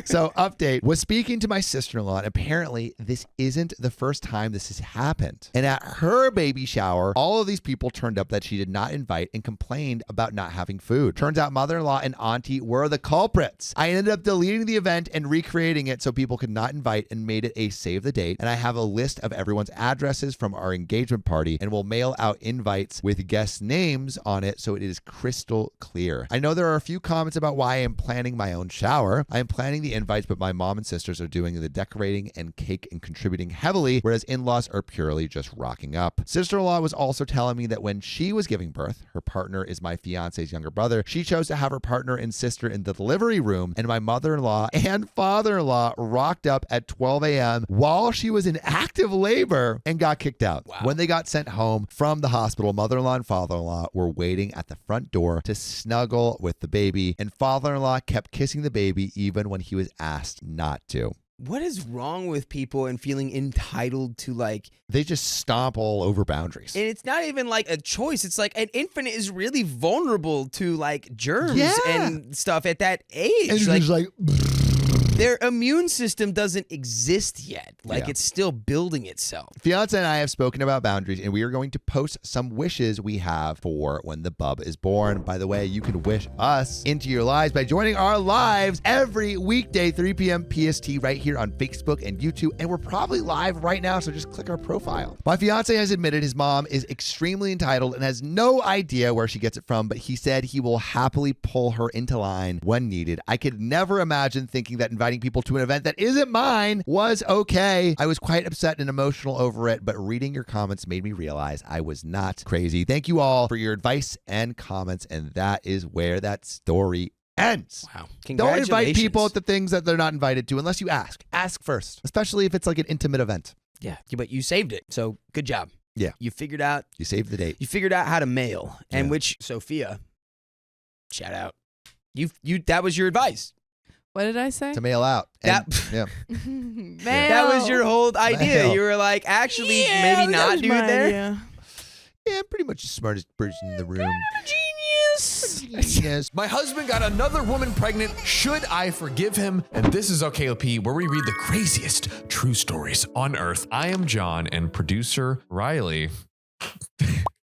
E: So, update, was speaking to my sister-in-law, and apparently this isn't the first time this has happened. And at her baby shower, all of these people turned up that she did not invite and complained about not having food. Turns out mother-in-law and auntie were the culprits. I ended up deleting the event and recreating it so people could not invite and made it a save the date. And I have a list of everyone's addresses from our engagement party and will mail out invites with guest names on it so it is crystal clear. I know there are a few comments about why I am planning my own shower. I am planning the invites, but my mom and sisters are doing the decorating and cake and contributing heavily, whereas in-laws are purely just rocking up. Sister-in-law was also telling me that when she was giving birth, her partner is my fiance's younger brother. She chose to have her partner and sister in the delivery room, and my mother-in-law and father-in-law rocked up at 12 a.m. while she was in active labor and got kicked out.
H: Wow.
E: When they got sent home from the hospital, mother-in-law and father-in-law were waiting at the front door to snuggle with the baby, and father-in-law kept kissing the baby even when he was asked not to.
H: What is wrong with people and feeling entitled to like...
E: They just stomp all over boundaries.
H: And it's not even like a choice. It's like an infant is really vulnerable to like germs and stuff at that age.
E: And
H: like,
E: just like...
H: their immune system doesn't exist yet. Like
E: Yeah.
H: it's still building itself.
E: Fiance and I have spoken about boundaries, and we are going to post some wishes we have for when the bub is born. By the way, you can wish us into your lives by joining our lives every weekday, 3 p.m. PST, right here on Facebook and YouTube. And we're probably live right now, so just click our profile. My fiance has admitted his mom is extremely entitled and has no idea where she gets it from, but he said he will happily pull her into line when needed. I could never imagine thinking that inviting people to an event that isn't mine was okay. I was quite upset and emotional over it, but reading your comments made me realize I was not crazy. Thank you all for your advice and comments, and that is where that story ends.
H: Wow.
E: Don't
H: Congratulations.
E: invite people at the things that they're not invited to unless you ask. Ask first, especially if it's like an intimate event.
H: Yeah, but you saved it. So good job.
E: Yeah.
H: You figured out
E: You saved the date.
H: how to mail, and
E: Yeah.
H: which Sophia, shout out. You that was your advice.
A: What did I say?
E: To mail out.
H: That-
E: Yeah.
A: Mail.
H: That was your whole idea.
E: Mail.
H: You were like, actually,
A: Yeah,
H: maybe
A: that
H: not
A: was
H: do
A: my
H: it there.
A: idea.
E: Yeah, pretty much the smartest person in the room.
A: Genius.
G: My husband got another woman pregnant. Should I forgive him? And this is OKOP, where we read the craziest true stories on earth. I am John, and producer Riley.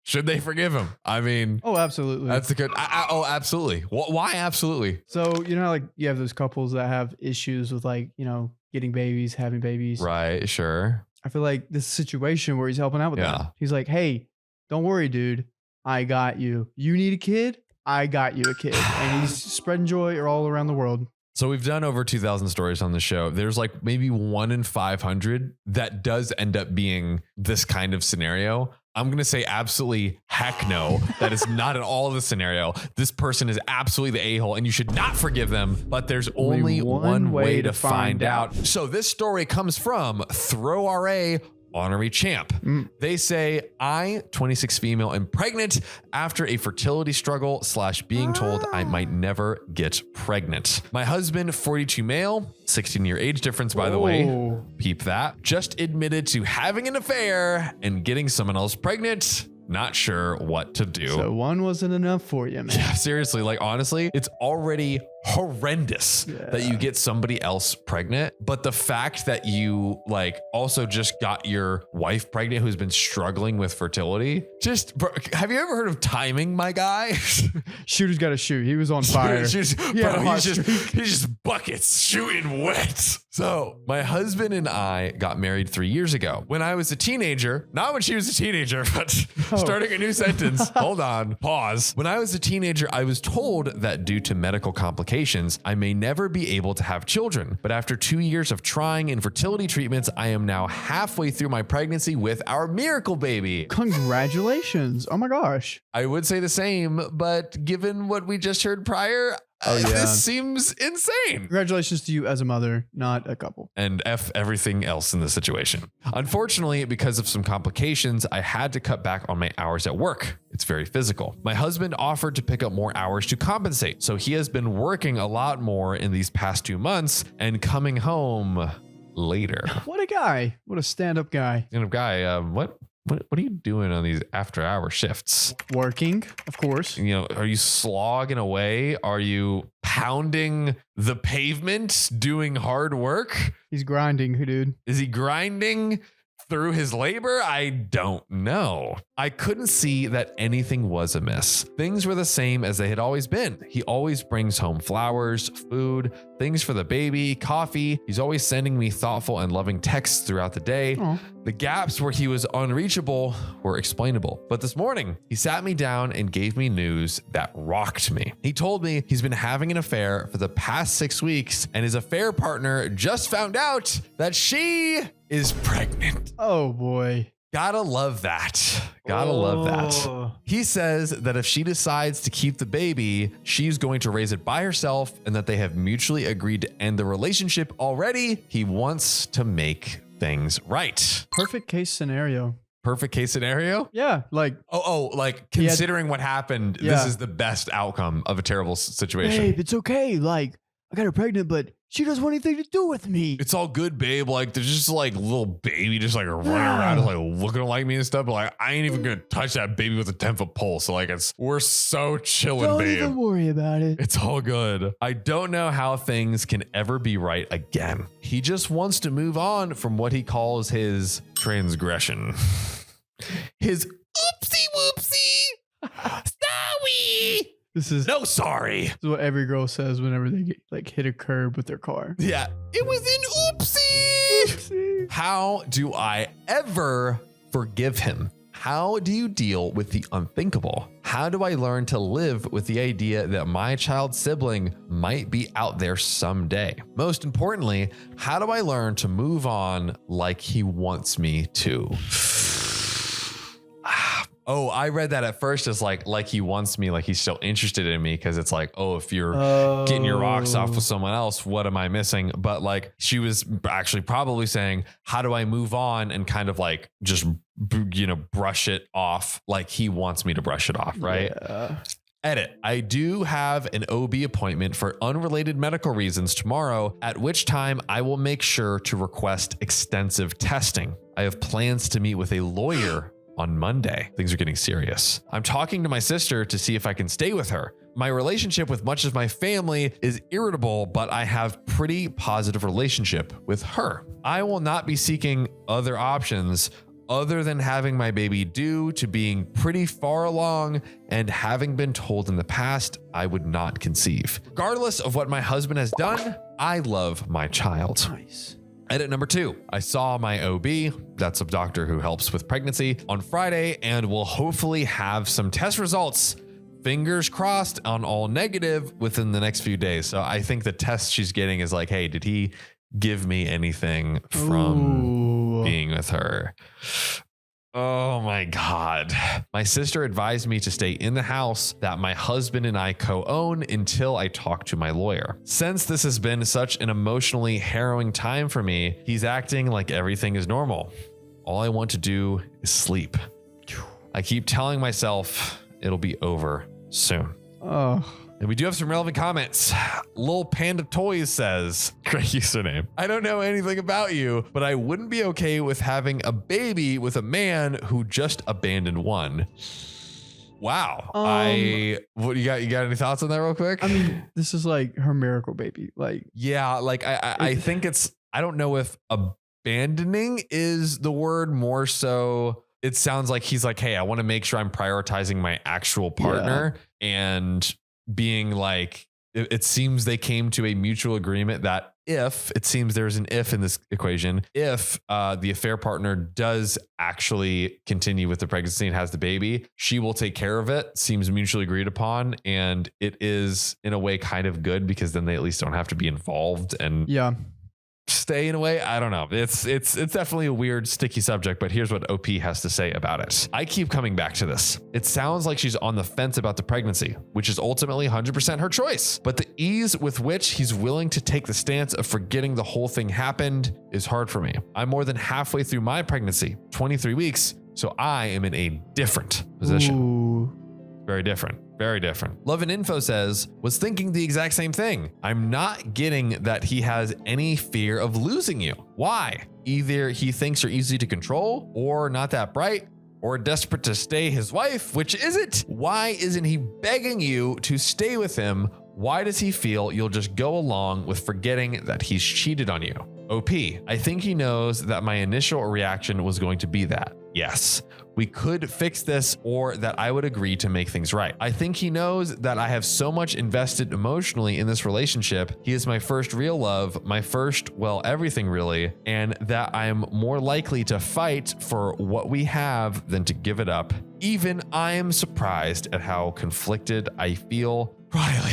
G: Should they forgive him? I mean,
F: Oh, absolutely.
G: that's a good. Oh, absolutely. Why? Absolutely.
F: So, you know, like you have those couples that have issues with like, you know, getting babies, having babies.
G: Right. Sure.
F: I feel like this situation where he's helping out with
G: Yeah.
F: that. He's like, hey, don't worry, dude. I got you. You need a kid? I got you a kid. And he's spreading joy all around the world.
G: So we've done over 2,000 stories on the show. There's like maybe 1 in 500 that does end up being this kind of scenario. I'm going to say absolutely heck no. That is not at all the scenario. This person is absolutely the a-hole and you should not forgive them, but there's only one way to find out. So this story comes from Throw RA Honorary Champ. They say, I, 26 female, am pregnant after a fertility struggle / being told I might never get pregnant. My husband, 42 male, 16-year age difference, by the way. Peep that. Just admitted to having an affair and getting someone else pregnant. Not sure what to do.
F: So one wasn't enough for you, man.
G: Yeah, seriously, like honestly, it's already horrendous that you get somebody else pregnant, but the fact that you like also just got your wife pregnant who's been struggling with fertility, just have you ever heard of timing, my guy?
F: Shooter's got to shoot. He was on fire.
G: He's just buckets shooting wet. So my husband and I got married 3 years ago. When I was a teenager, not when she was a teenager, but starting a new sentence. Hold on, pause. When I was a teenager, I was told that due to medical complications, I may never be able to have children. But after 2 years of trying infertility treatments, I am now halfway through my pregnancy with our miracle baby.
F: Congratulations. Oh my gosh.
G: I would say the same, but given what we just heard prior, this seems insane.
F: Congratulations to you as a mother, not a couple.
G: And F everything else in the situation. Unfortunately, because of some complications, I had to cut back on my hours at work. It's very physical. My husband offered to pick up more hours to compensate. So he has been working a lot more in these past 2 months and coming home later.
F: What a guy. What a stand-up guy.
G: Stand-up guy. What are you doing on these after-hour shifts?
F: Working, of course.
G: You know, are you slogging away? Are you pounding the pavement, doing hard work?
F: He's grinding, dude.
G: Is he grinding through his labor? I don't know. I couldn't see that anything was amiss. Things were the same as they had always been. He always brings home flowers, food, things for the baby, coffee. He's always sending me thoughtful and loving texts throughout the day.
F: Aww.
G: The gaps where he was unreachable were explainable. But this morning, he sat me down and gave me news that rocked me. He told me he's been having an affair for the past 6 weeks, and his affair partner just found out that she is pregnant.
F: Oh boy.
G: Gotta love that. Gotta love that. He says that if she decides to keep the baby, she's going to raise it by herself and that they have mutually agreed to end the relationship already. He wants to make things right.
F: Perfect case scenario.
G: Perfect case scenario?
F: Yeah, like
G: like considering what happened, this is the best outcome of a terrible situation.
F: Babe, it's okay. Like, I got her pregnant, but she doesn't want anything to do with me.
G: It's all good, babe. Like, there's just like little baby just like running around, just, like looking like me and stuff. But like, I ain't even gonna touch that baby with a 10-foot pole. So like, we're so chilling, babe.
F: Don't even worry about it.
G: It's all good. I don't know how things can ever be right again. He just wants to move on from what he calls his transgression. His oopsie whoopsie. Sorry.
F: This is
G: sorry.
F: This is what every girl says whenever they get like hit a curb with their car.
G: Yeah. It was an oopsie. How do I ever forgive him? How do you deal with the unthinkable? How do I learn to live with the idea that my child sibling might be out there someday? Most importantly, how do I learn to move on like he wants me to? Oh, I read that at first as like he wants me, like he's still interested in me, because it's like, oh, if you're getting your rocks off with someone else, what am I missing? But like she was actually probably saying, how do I move on and kind of like just, brush it off like he wants me to brush it off, right? Yeah. Edit. I do have an OB appointment for unrelated medical reasons tomorrow, at which time I will make sure to request extensive testing. I have plans to meet with a lawyer on Monday. Things are getting serious. I'm talking to my sister to see if I can stay with her. My relationship with much of my family is irritable, but I have pretty positive relationship with her. I will not be seeking other options other than having my baby due to being pretty far along and having been told in the past I would not conceive. Regardless of what my husband has done, I love my child.
F: Nice.
G: Edit number 2. I saw my OB, that's a doctor who helps with pregnancy, on Friday and will hopefully have some test results, fingers crossed, on all negative within the next few days. So I think the test she's getting is like, hey, did he give me anything from being with her? Oh my God. My sister advised me to stay in the house that my husband and I co-own until I talk to my lawyer. Since this has been such an emotionally harrowing time for me, he's acting like everything is normal. All I want to do is sleep. I keep telling myself it'll be over soon.
F: Oh.
G: And we do have some relevant comments. Lil Panda Toys says, great username. I don't know anything about you, but I wouldn't be okay with having a baby with a man who just abandoned one. Wow. What you got any thoughts on that real quick?
F: I mean, this is like her miracle baby. Like,
G: yeah, like I think I don't know if abandoning is the word, more so it sounds like he's like, hey, I want to make sure I'm prioritizing my actual partner and being like, it seems they came to a mutual agreement that it seems there's an if in this equation, if the affair partner does actually continue with the pregnancy and has the baby, she will take care of it, seems mutually agreed upon. And it is in a way kind of good because then they at least don't have to be involved and stay in a way. I don't know. It's definitely a weird, sticky subject, but here's what OP has to say about it. I keep coming back to this. It sounds like she's on the fence about the pregnancy, which is ultimately 100% her choice. But the ease with which he's willing to take the stance of forgetting the whole thing happened is hard for me. I'm more than halfway through my pregnancy, 23 weeks, so I am in a different position.
F: Ooh.
G: Very different. Very different. Love and Info says, was thinking the exact same thing. I'm not getting that he has any fear of losing you. Why? Either he thinks you're easy to control or not that bright or desperate to stay his wife, which isn't. Why isn't he begging you to stay with him? Why does he feel you'll just go along with forgetting that he's cheated on you? OP, I think he knows that my initial reaction was going to be that. Yes, we could fix this, or that I would agree to make things right. I think he knows that I have so much invested emotionally in this relationship. He is my first real love, my first, well, everything really, and that I am more likely to fight for what we have than to give it up. Even I am surprised at how conflicted I feel. Riley.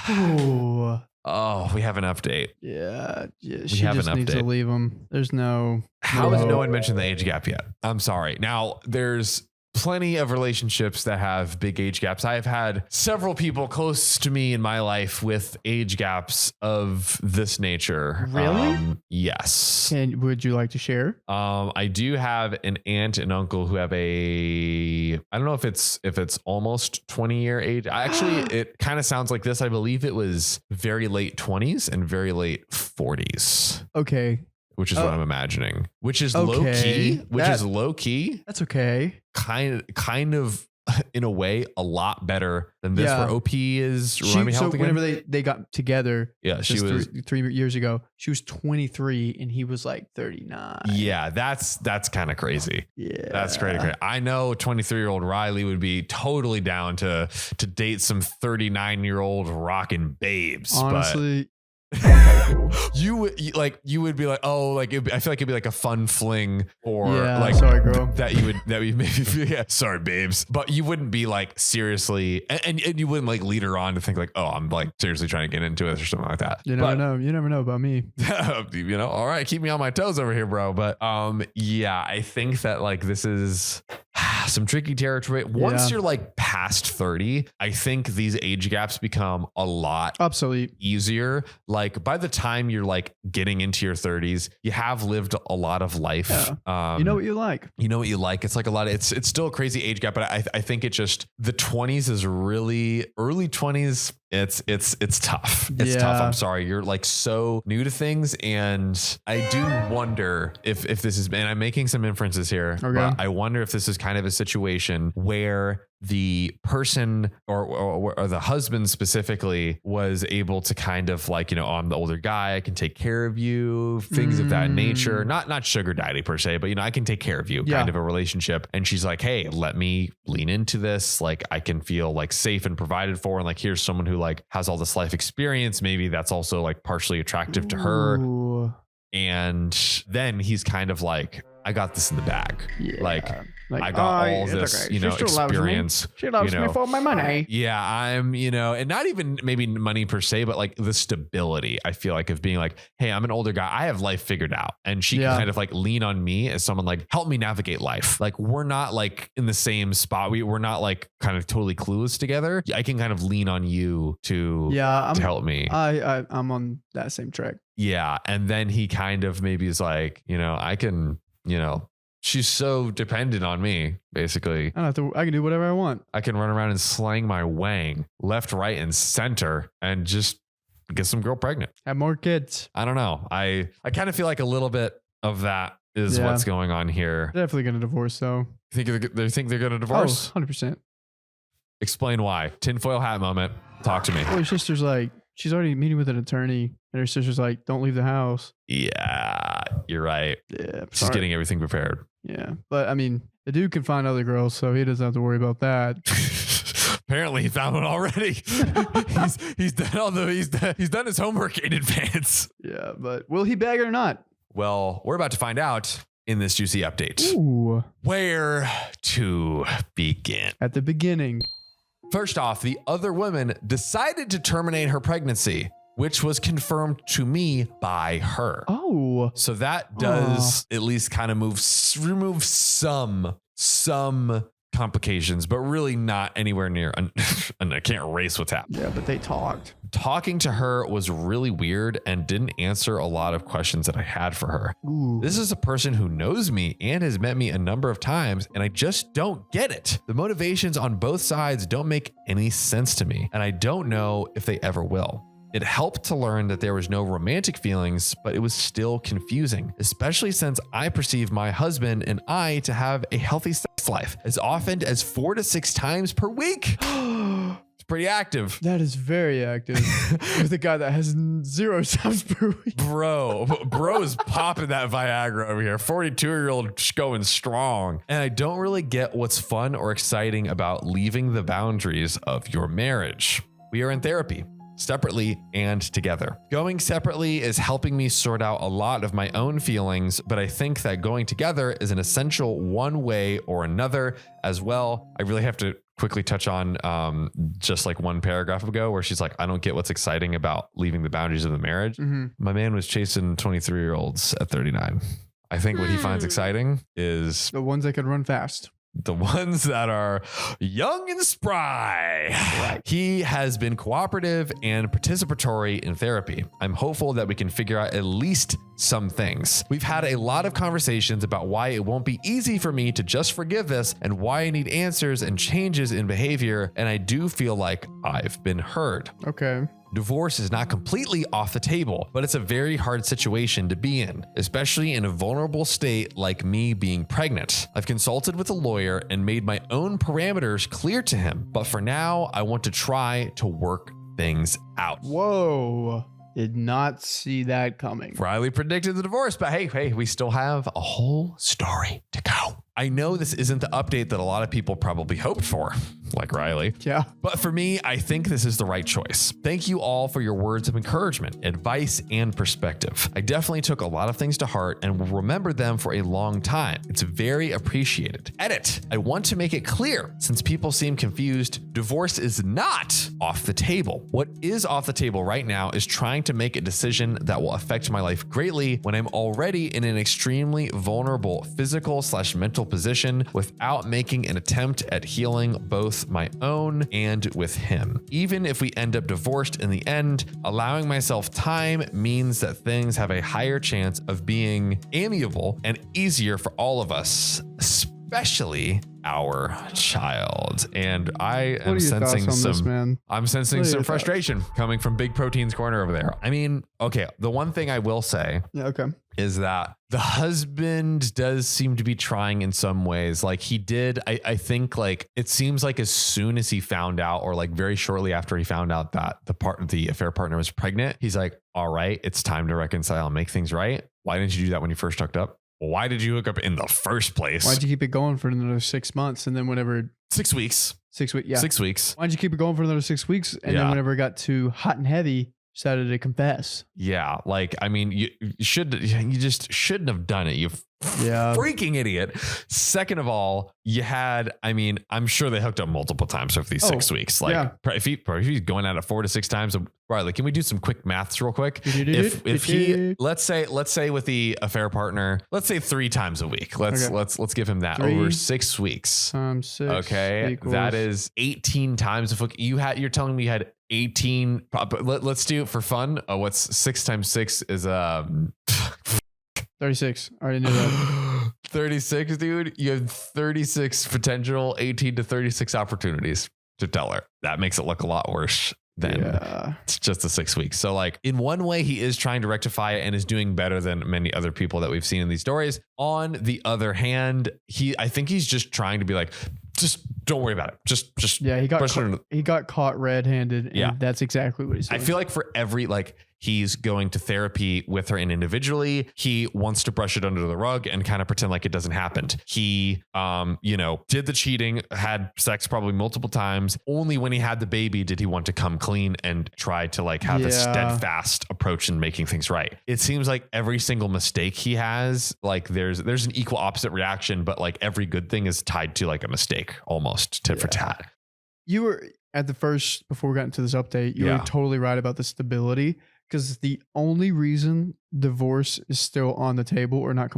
F: Ooh.
G: Oh, we have an update.
F: Yeah.
G: We
F: She
G: have
F: just
G: an
F: needs to
G: update.
F: leave him. There's no.
G: How has no one mentioned the age gap yet? I'm sorry. Now, there's plenty of relationships that have big age gaps. I have had several people close to me in my life with age gaps of this nature.
F: Really?
G: Yes.
F: And would you like to share?
G: I do have an aunt and uncle who have I don't know if it's almost 20-year age. It kind of sounds like this. I believe it was very late 20s and very late 40s.
F: Okay.
G: Which is what I'm imagining. Which is
F: Okay.
G: low key. Is low key.
F: That's okay.
G: Kind of in a way a lot better than this.
F: Yeah.
G: Where OP is. Remind me how
F: So
G: old again?
F: whenever they got together,
G: Yeah, she
F: just
G: was.
F: three years ago. She was 23 and he was like 39.
G: Yeah, that's kind of crazy.
F: Yeah.
G: That's crazy. I know 23-year-old Riley would be totally down to date some 39-year-old rockin' babes.
F: Honestly.
G: You would be like, oh, like I feel like it'd be like a fun fling, or
F: Yeah,
G: like
F: sorry, girl.
G: that you maybe feel, yeah, sorry, babes, but you wouldn't be like seriously, and you wouldn't like lead her on to think like, oh, I'm like seriously trying to get into it or something like that.
F: You never know. You never know about me.
G: You know, all right, keep me on my toes over here, bro. But yeah, I think that like this is some tricky territory. Once you're like past 30, I think these age gaps become a lot
F: Obsolete.
G: easier. Like by the time you're like getting into your 30s, you have lived a lot of life.
F: Yeah. You know what you like.
G: You know what you like. It's like a lot of, it's still a crazy age gap, but I think it just, the 20s is really early 20s. It's tough. It's tough. I'm sorry. You're like so new to things. And I do wonder if this is, and I'm making some inferences here, but I wonder if this is kind of a situation where the person or the husband specifically was able to kind of like, you know, I'm the older guy, I can take care of you, things of that nature. Not sugar daddy per se, but you know, I can take care of you, kind of a relationship. And she's like, hey, let me lean into this. Like I can feel like safe and provided for. And like, here's someone who like has all this life experience. Maybe that's also like partially attractive to her.
F: Ooh.
G: And then he's kind of like,
D: I got this in the bag.
F: Yeah.
D: Like I got all
F: it's
D: this,
F: okay.
D: you know,
F: She still loves me.
D: experience.
F: She loves
D: you know.
F: me for my money.
D: Yeah, I'm, you know, and not even maybe money per se, but like the stability, I feel like, of being like, hey, I'm an older guy. I have life figured out. And she can kind of like lean on me as someone like, help me navigate life. Like we're not like in the same spot. We're not like kind of totally clueless together. I can kind of lean on you to help me.
F: I'm on that same track.
D: Yeah. And then he kind of maybe is like, you know, I can, you know, she's so dependent on me, basically.
F: I can do whatever I want.
D: I can run around and slang my wang left, right, and center and just get some girl pregnant.
F: Have more kids.
D: I don't know. I kind of feel like a little bit of that is what's going on here.
F: Definitely going to divorce, though.
D: You think they're going to divorce?
F: 100%.
D: Explain why. Tinfoil hat moment. Talk to me.
F: Well, your sister's like, she's already meeting with an attorney, and her sister's like, don't leave the house.
D: Yeah, you're right.
F: Yeah.
D: She's getting everything prepared.
F: Yeah. But I mean, the dude can find other girls, so he doesn't have to worry about that.
D: Apparently he found one already. he's done he's done his homework in advance.
F: Yeah, but will he bag it or not?
D: Well, we're about to find out in this juicy update.
F: Ooh.
D: Where to begin?
F: At the beginning.
D: First off, the other woman decided to terminate her pregnancy, which was confirmed to me by her.
F: Oh.
D: So that does at least kind of remove some complications, but really not anywhere near. And I can't erase what's happened.
F: Yeah, but they talked.
D: Talking to her was really weird and didn't answer a lot of questions that I had for her.
F: Ooh.
D: This is a person who knows me and has met me a number of times, and I just don't get it. The motivations on both sides don't make any sense to me, and I don't know if they ever will. It helped to learn that there was no romantic feelings, but it was still confusing, especially since I perceive my husband and I to have a healthy sex life as often as 4 to 6 times per week. It's pretty active.
F: That is very active. With a guy that has 0 times per week.
D: Bro's popping that Viagra over here. 42-year-old going strong. And I don't really get what's fun or exciting about leaving the boundaries of your marriage. We are in therapy, separately and together. Going separately is helping me sort out a lot of my own feelings, but I think that going together is an essential one way or another as well. I really have to quickly touch on just like one paragraph ago where she's like, I don't get what's exciting about leaving the boundaries of the marriage. Mm-hmm. My man was chasing 23-year-olds at 39. I think what he finds exciting is
F: the ones that can run fast.
D: The ones that are young and spry. Right. He has been cooperative and participatory in therapy. I'm hopeful that we can figure out at least some things. We've had a lot of conversations about why it won't be easy for me to just forgive this and why I need answers and changes in behavior. And I do feel like I've been heard.
F: Okay.
D: Divorce is not completely off the table, but it's a very hard situation to be in, especially in a vulnerable state like me being pregnant. I've consulted with a lawyer and made my own parameters clear to him, but for now, I want to try to work things out.
F: Whoa. Did not see that coming.
D: Riley predicted the divorce, but hey, we still have a whole story to go. I know this isn't the update that a lot of people probably hoped for, like Riley.
F: Yeah.
D: But for me, I think this is the right choice. Thank you all for your words of encouragement, advice, and perspective. I definitely took a lot of things to heart and will remember them for a long time. It's very appreciated. Edit. I want to make it clear, since people seem confused, divorce is not off the table. What is off the table right now is trying to make a decision that will affect my life greatly when I'm already in an extremely vulnerable physical/mental position without making an attempt at healing both my own and with him. Even if we end up divorced in the end, allowing myself time means that things have a higher chance of being amiable and easier for all of us, especially our child. And I am sensing some frustration coming from Big Protein's corner over there. I mean, okay, the one thing I will say is that the husband does seem to be trying in some ways. Like he did, I think like it seems like as soon as he found out, or like very shortly after he found out that the affair partner was pregnant, he's like, all right, it's time to reconcile and make things right. Why didn't you do that when you first hooked up? Why did you hook up in the first place?
F: Why'd you keep it going for another 6 months? And then whenever
D: 6 weeks,
F: 6 weeks, yeah,
D: 6 weeks.
F: Why'd you keep it going for another 6 weeks? And then whenever it got too hot and heavy, decided to confess.
D: Yeah. Like, I mean, you just shouldn't have done it. You
F: Yeah.
G: Freaking idiot. Second of all, you had, I mean, I'm sure they hooked up multiple times over these 6 weeks. Like
F: yeah.
G: if he's going at it 4 to 6 times, Riley, can we do some quick maths real quick? If he, let's say with the affair partner, let's say 3 times a week. Let's give him that
F: 3
G: over 6 weeks.
F: times 6.
G: Okay.
F: Equals.
G: That is 18 times. You're telling me you had 18. Let's do it for fun. What's 6 times 6 is
F: 36. I already knew that.
G: 36, dude. You have 36 potential 18 to 36 opportunities to tell her. That makes it look a lot worse than it's just the 6 weeks. So like in one way, he is trying to rectify it and is doing better than many other people that we've seen in these stories. On the other hand, I think he's just trying to be like, just don't worry about it. Just
F: he got caught red-handed. And
G: Yeah.
F: that's exactly what he said.
G: I feel like for every he's going to therapy with her and individually, he wants to brush it under the rug and kind of pretend like it doesn't happen. He, did the cheating, had sex probably multiple times. Only when he had the baby did he want to come clean and try to have this steadfast approach in making things right. It seems like every single mistake he has, there's an equal opposite reaction, but every good thing is tied to a mistake almost tit for tat.
F: You were at the first, before we got into this update, you were totally right about the stability. Because the only reason divorce is still on the table or not,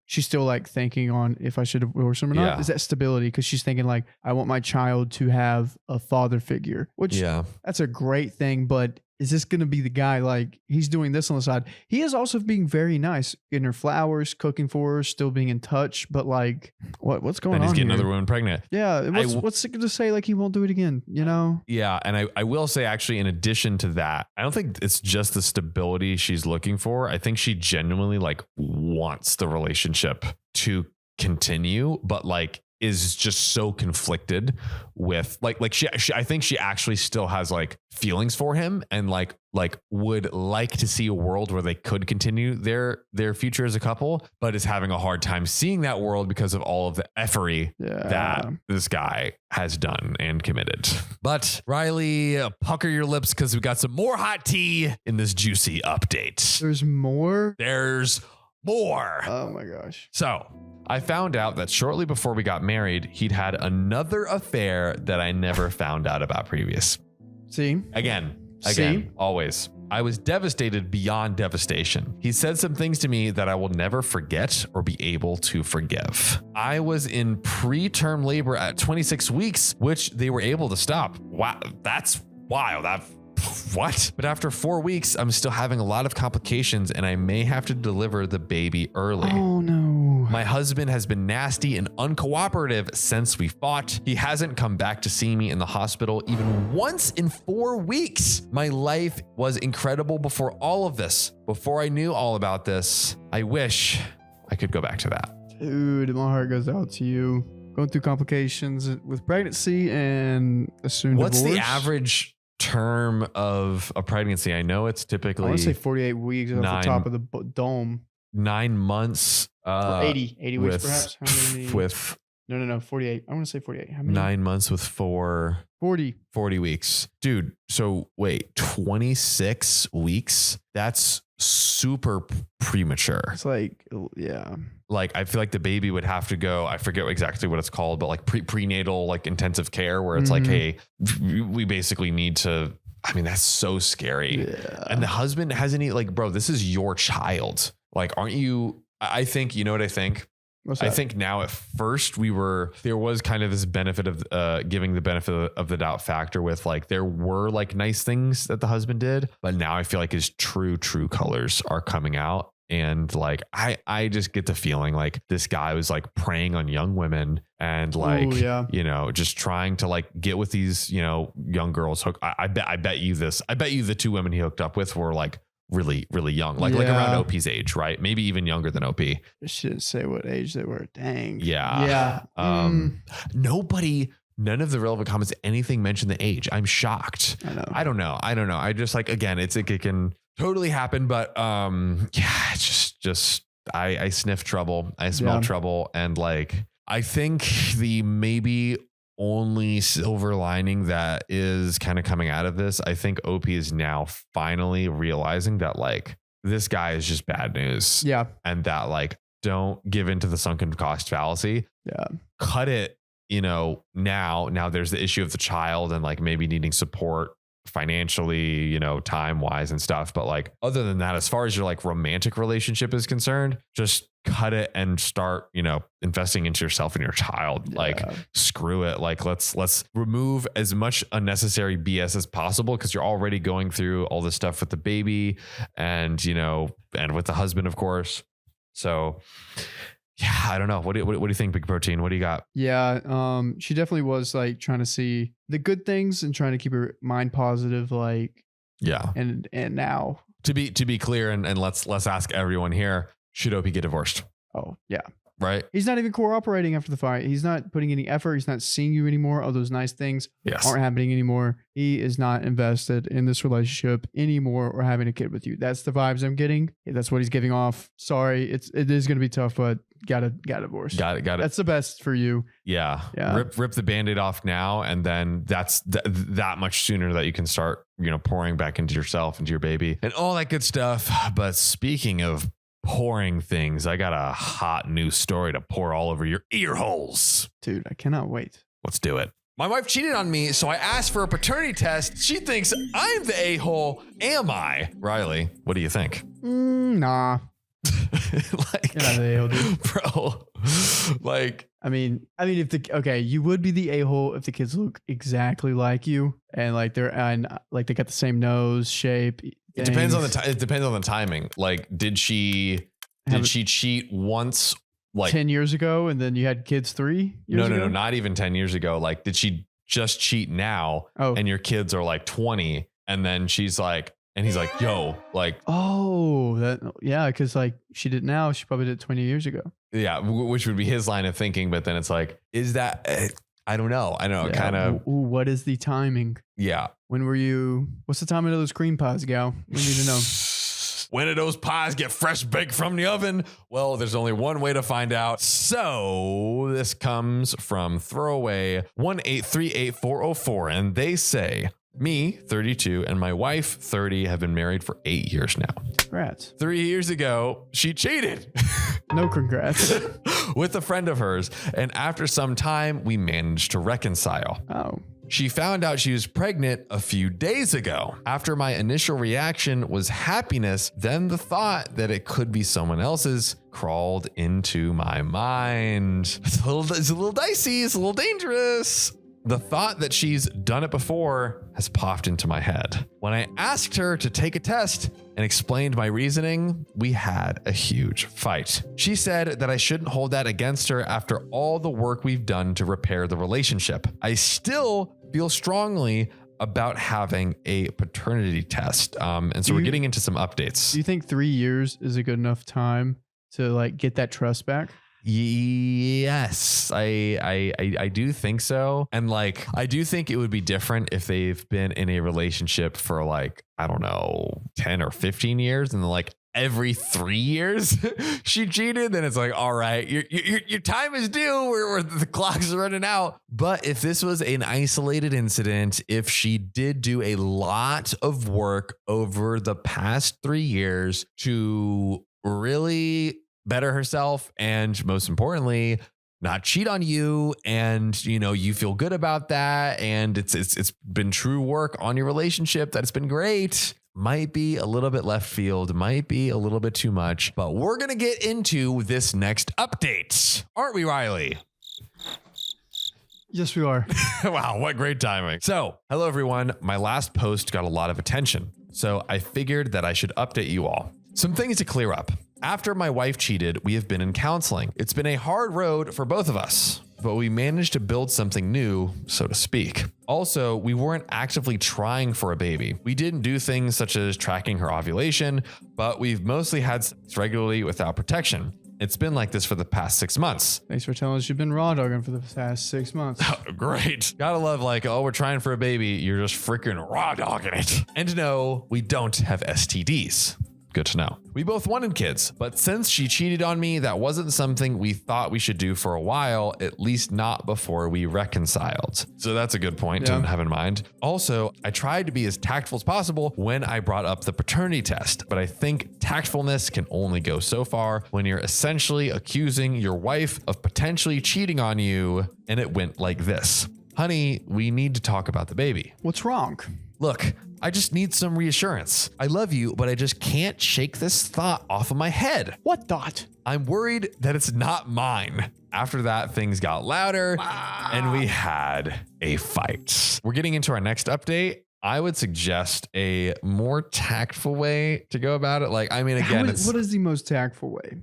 F: she's still thinking on if I should divorce him or not, is that stability. Because she's thinking I want my child to have a father figure, which that's a great thing. But is this going to be the guy? He's doing this on the side. He is also being very nice, getting her flowers, cooking for her, still being in touch. But what's going on?
G: And he's getting
F: here?
G: another woman pregnant.
F: Yeah. What's it going to say? He won't do it again,
G: Yeah. And I will say, actually, in addition to that, I don't think it's just the stability she's looking for. I think she genuinely wants the relationship to continue, but is just so conflicted with she I think she actually still has feelings for him and would like to see a world where they could continue their future as a couple, but is having a hard time seeing that world because of all of the effery that this guy has done and committed. But Riley, pucker your lips because we got some more hot tea in this juicy update.
F: There's more.
G: Oh
F: my gosh.
G: So I found out that shortly before we got married, he'd had another affair that I never found out about previous.
F: See?
G: Again, always. I was devastated beyond devastation. He said some things to me that I will never forget or be able to forgive. I was in preterm labor at 26 weeks, which they were able to stop. Wow, that's wild. What? But after 4 weeks, I'm still having a lot of complications and I may have to deliver the baby early.
F: Oh no.
G: My husband has been nasty and uncooperative since we fought. He hasn't come back to see me in the hospital even once in 4 weeks. My life was incredible before all of this. Before I knew all about this, I wish I could go back to that.
F: Dude, my heart goes out to you. Going through complications with pregnancy and a soon divorce.
G: What's the average term of a pregnancy? I know it's typically,
F: I want to say 48 weeks off the top of the dome.
G: 9 months.
F: 80 weeks perhaps. How many?
G: With
F: no, 48. I want to say 48. How many?
G: 9 months with 40 weeks. Dude, so wait, 26 weeks? That's super premature.
F: It's yeah.
G: I feel like the baby would have to go, I forget exactly what it's called, but prenatal, intensive care where it's hey, we basically need to, that's so scary. Yeah. And the husband hasn't bro, this is your child. Aren't you, I think, you know what I think? I think now at first there was kind of this benefit of giving the benefit of the doubt factor with there were nice things that the husband did, but now I feel his true colors are coming out. And I just get the feeling this guy was preying on young women and just trying to get with these, young girls. I bet you the 2 women he hooked up with were really, really young, around OP's age, right? Maybe even younger than OP.
F: I shouldn't say what age they were. Dang.
G: Yeah. None of the relevant comments, anything mentioned the age. I'm shocked. I don't know. I just again, it can totally happen, but it's just I sniff trouble. I smell trouble. And I think the maybe only silver lining that is kind of coming out of this, I think OP is now finally realizing that this guy is just bad news.
F: Yeah.
G: And that
D: Don't give into the sunken cost fallacy.
F: Yeah.
D: Cut it, now there's the issue of the child and like maybe needing support financially, time wise and stuff. But like, other than that, as far as your like romantic relationship is concerned, just cut it and start, investing into yourself and your child. Like, screw it. Like, let's remove as much unnecessary BS as possible, because you're already going through all this stuff with the baby and, and with the husband, of course. So yeah, I don't know. What do you think, Big Protein? What do you got?
F: Yeah. She definitely was like trying to see the good things and trying to keep her mind positive. Like,
D: Yeah.
F: and now.
D: To be clear, and let's ask everyone here, should Opie get divorced?
F: Oh yeah.
D: Right?
F: He's not even cooperating after the fight. He's not putting any effort. He's not seeing you anymore. All those nice things
D: Yes.
F: aren't happening anymore. He is not invested in this relationship anymore or having a kid with you. That's the vibes I'm getting. That's what he's giving off. Sorry, it is going to be tough, but got divorced.
D: Got it.
F: That's the best for you.
D: Yeah.
F: Yeah.
D: Rip the Band-Aid off now, and then that's that much sooner that you can start, pouring back into yourself, into your baby, and all that good stuff. But speaking of pouring things, I got a hot new story to pour all over your ear holes.
F: Dude, I cannot wait.
D: Let's do it. My wife cheated on me, so I asked for a paternity test. She thinks I'm the a-hole. Am I? Riley, what do you think?
F: Nah.
D: Like,
F: You're not the a-hole, dude.
D: bro, like,
F: I mean, you would be the a-hole if the kids look exactly like you and like they got the same nose shape.
D: it depends on it depends on the timing. Like, did she cheat once? Like
F: 10 years ago, and then you had kids 3 years ago?
D: No, not even 10 years ago. Like, did she just cheat now?
F: Oh.
D: And your kids are like 20, and then she's like, and he's like, yo, like,
F: because like she did now, she probably did 20 years ago.
D: yeah, which would be his line of thinking. But then it's like, is that, I don't know.
F: Yeah.
D: Kind of.
F: Ooh, what is the timing?
D: Yeah.
F: What's the timing of those cream pies, gal? We need to know.
D: When do those pies get fresh baked from the oven? Well, there's only one way to find out. So this comes from throwaway 1838404, and they say, me, 32, and my wife, 30, have been married for 8 years now.
F: Congrats.
D: 3 years ago, she cheated
F: No congrats.
D: with a friend of hers, and after some time, we managed to reconcile.
F: Oh.
D: She found out she was pregnant a few days ago. After my initial reaction was happiness, then the thought that it could be someone else's crawled into my mind. It's a little dicey, it's a little dangerous. The thought that she's done it before has popped into my head. When I asked her to take a test and explained my reasoning, we had a huge fight. She said that I shouldn't hold that against her after all the work we've done to repair the relationship. I still feel strongly about having a paternity test. And so we're getting into some updates.
F: Do you think 3 years is a good enough time to like get that trust back?
D: Yes, I do think so. And like, I do think it would be different if they've been in a relationship for like, I don't know, 10 or 15 years. And then like every 3 years she cheated. Then it's like, all right, your time is due. Where the clock's running out. But if this was an isolated incident, if she did do a lot of work over the past 3 years to really better herself, and most importantly, not cheat on you, and you feel good about that, and it's been true work on your relationship, that's been great, might be a little bit left field, might be a little bit too much, but we're gonna get into this next update, aren't we, Riley?
F: Yes, we are.
D: Wow, what great timing. So, hello everyone. My last post got a lot of attention, so I figured that I should update you all. Some things to clear up. After my wife cheated, we have been in counseling. It's been a hard road for both of us, but we managed to build something new, so to speak. Also, we weren't actively trying for a baby. We didn't do things such as tracking her ovulation, but we've mostly had sex regularly without protection. It's been like this for the past 6 months.
F: Thanks for telling us you've been raw dogging for the past 6 months.
D: Great. Gotta love like, oh, we're trying for a baby. You're just freaking raw dogging it. And no, we don't have STDs.
G: Good to know. We both wanted kids, but since she cheated on me, that wasn't something we thought we should do for a while, at least not before we reconciled. So that's a good point to have in mind. Also, I tried to be as tactful as possible when I brought up the paternity test, but I think tactfulness can only go so far when you're essentially accusing your wife of potentially cheating on you, and it went like this. Honey, we need to talk about the baby.
F: What's wrong?
G: Look, I just need some reassurance. I love you, but I just can't shake this thought off of my head.
F: What thought?
G: I'm worried that it's not mine. After that, things got louder and we had a fight. We're getting into our next update. I would suggest a more tactful way to go about it. Like, I mean, again,
F: what is the most tactful way?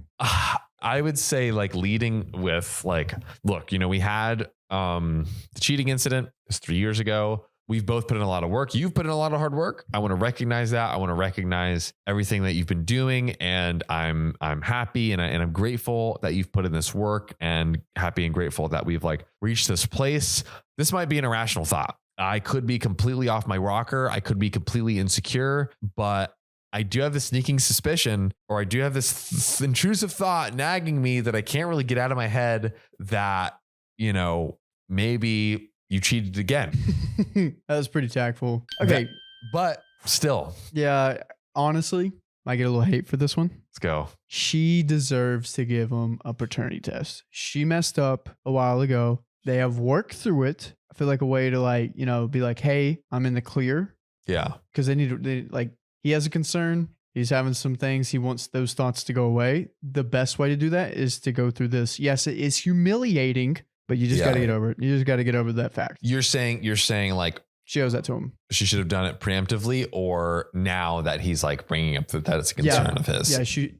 G: I would say like leading with like, look, you know, we had the cheating incident. It was 3 years ago. We've both put in a lot of work. You've put in a lot of hard work. I want to recognize that. I want to recognize everything that you've been doing, and I'm happy and I'm grateful that you've put in this work, and happy and grateful that we've like reached this place. This might be an irrational thought. I could be completely off my rocker. I could be completely insecure, but I do have this sneaking suspicion, or I do have this intrusive thought nagging me that I can't really get out of my head that, you know, maybe you cheated again.
F: That was pretty tactful. Okay.
G: But still.
F: Yeah. Honestly, I get a little hate for this one.
G: Let's go.
F: She deserves to give him a paternity test. She messed up a while ago. They have worked through it. I feel like a way to like, you know, be like, hey, I'm in the clear.
G: Yeah.
F: Because he has a concern. He's having some things. He wants those thoughts to go away. The best way to do that is to go through this. Yes, it is humiliating, but you just got to get over it. You just got to get over that fact.
G: You're saying like
F: she owes that to him.
G: She should have done it preemptively, or now that he's like bringing up that it's a concern of his.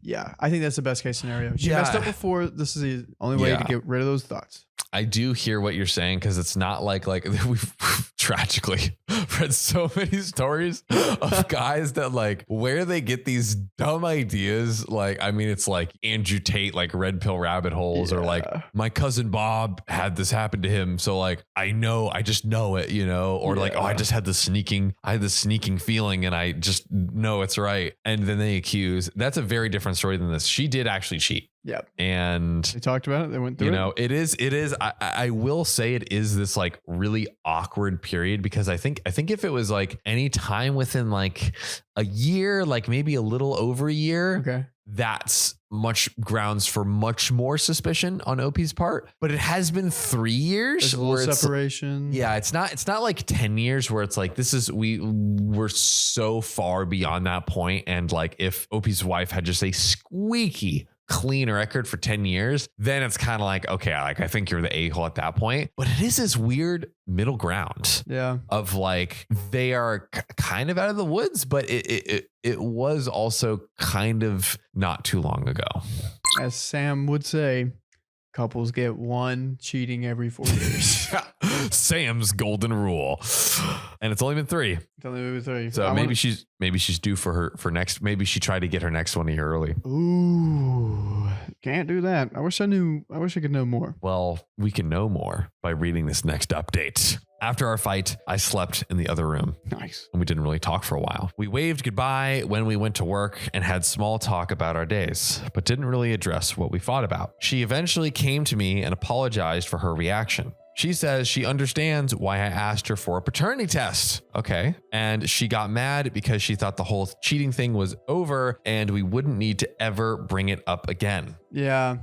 F: Yeah. I think that's the best case scenario. She messed up before. This is the only way to get rid of those thoughts.
G: I do hear what you're saying, because it's not like we've tragically read so many stories of guys that like where they get these dumb ideas. Like, I mean, it's like Andrew Tate, like red pill rabbit holes, or like my cousin Bob had this happen to him. So like, I just know it, you know, or like, oh, I had this sneaking feeling and I just know it's right. And then they accuse. That's a very different story than this. She did actually cheat.
F: Yeah.
G: And
F: they talked about it. They went through it.
G: You know, it is. I will say it is this like really awkward period, because I think if it was like any time within like a year, like maybe a little over a year,
F: okay,
G: that's much grounds for much more suspicion on OP's part. But it has been 3 years.
F: There's a little separation.
G: Yeah, it's not like 10 years where it's like we're so far beyond that point. And like if OP's wife had just a squeaky clean record for 10 years, then it's kind of like, okay, like I think you're the a-hole at that point. But it is this weird middle ground of like they are kind of out of the woods, but it was also kind of not too long ago.
F: As Sam would say, couples get one cheating every 4 years.
G: Sam's golden rule. And it's only been 3.
F: It's only been 3.
G: So maybe she's due for next. Maybe she tried to get her next one a year early.
F: Ooh, can't do that. I wish I could know more.
G: Well, we can know more by reading this next update. After our fight, I slept in the other room.
F: Nice.
G: And we didn't really talk for a while. We waved goodbye when we went to work and had small talk about our days, but didn't really address what we fought about. She eventually came to me and apologized for her reaction. She says she understands why I asked her for a paternity test. Okay. And she got mad because she thought the whole cheating thing was over and we wouldn't need to ever bring it up again.
F: Yeah.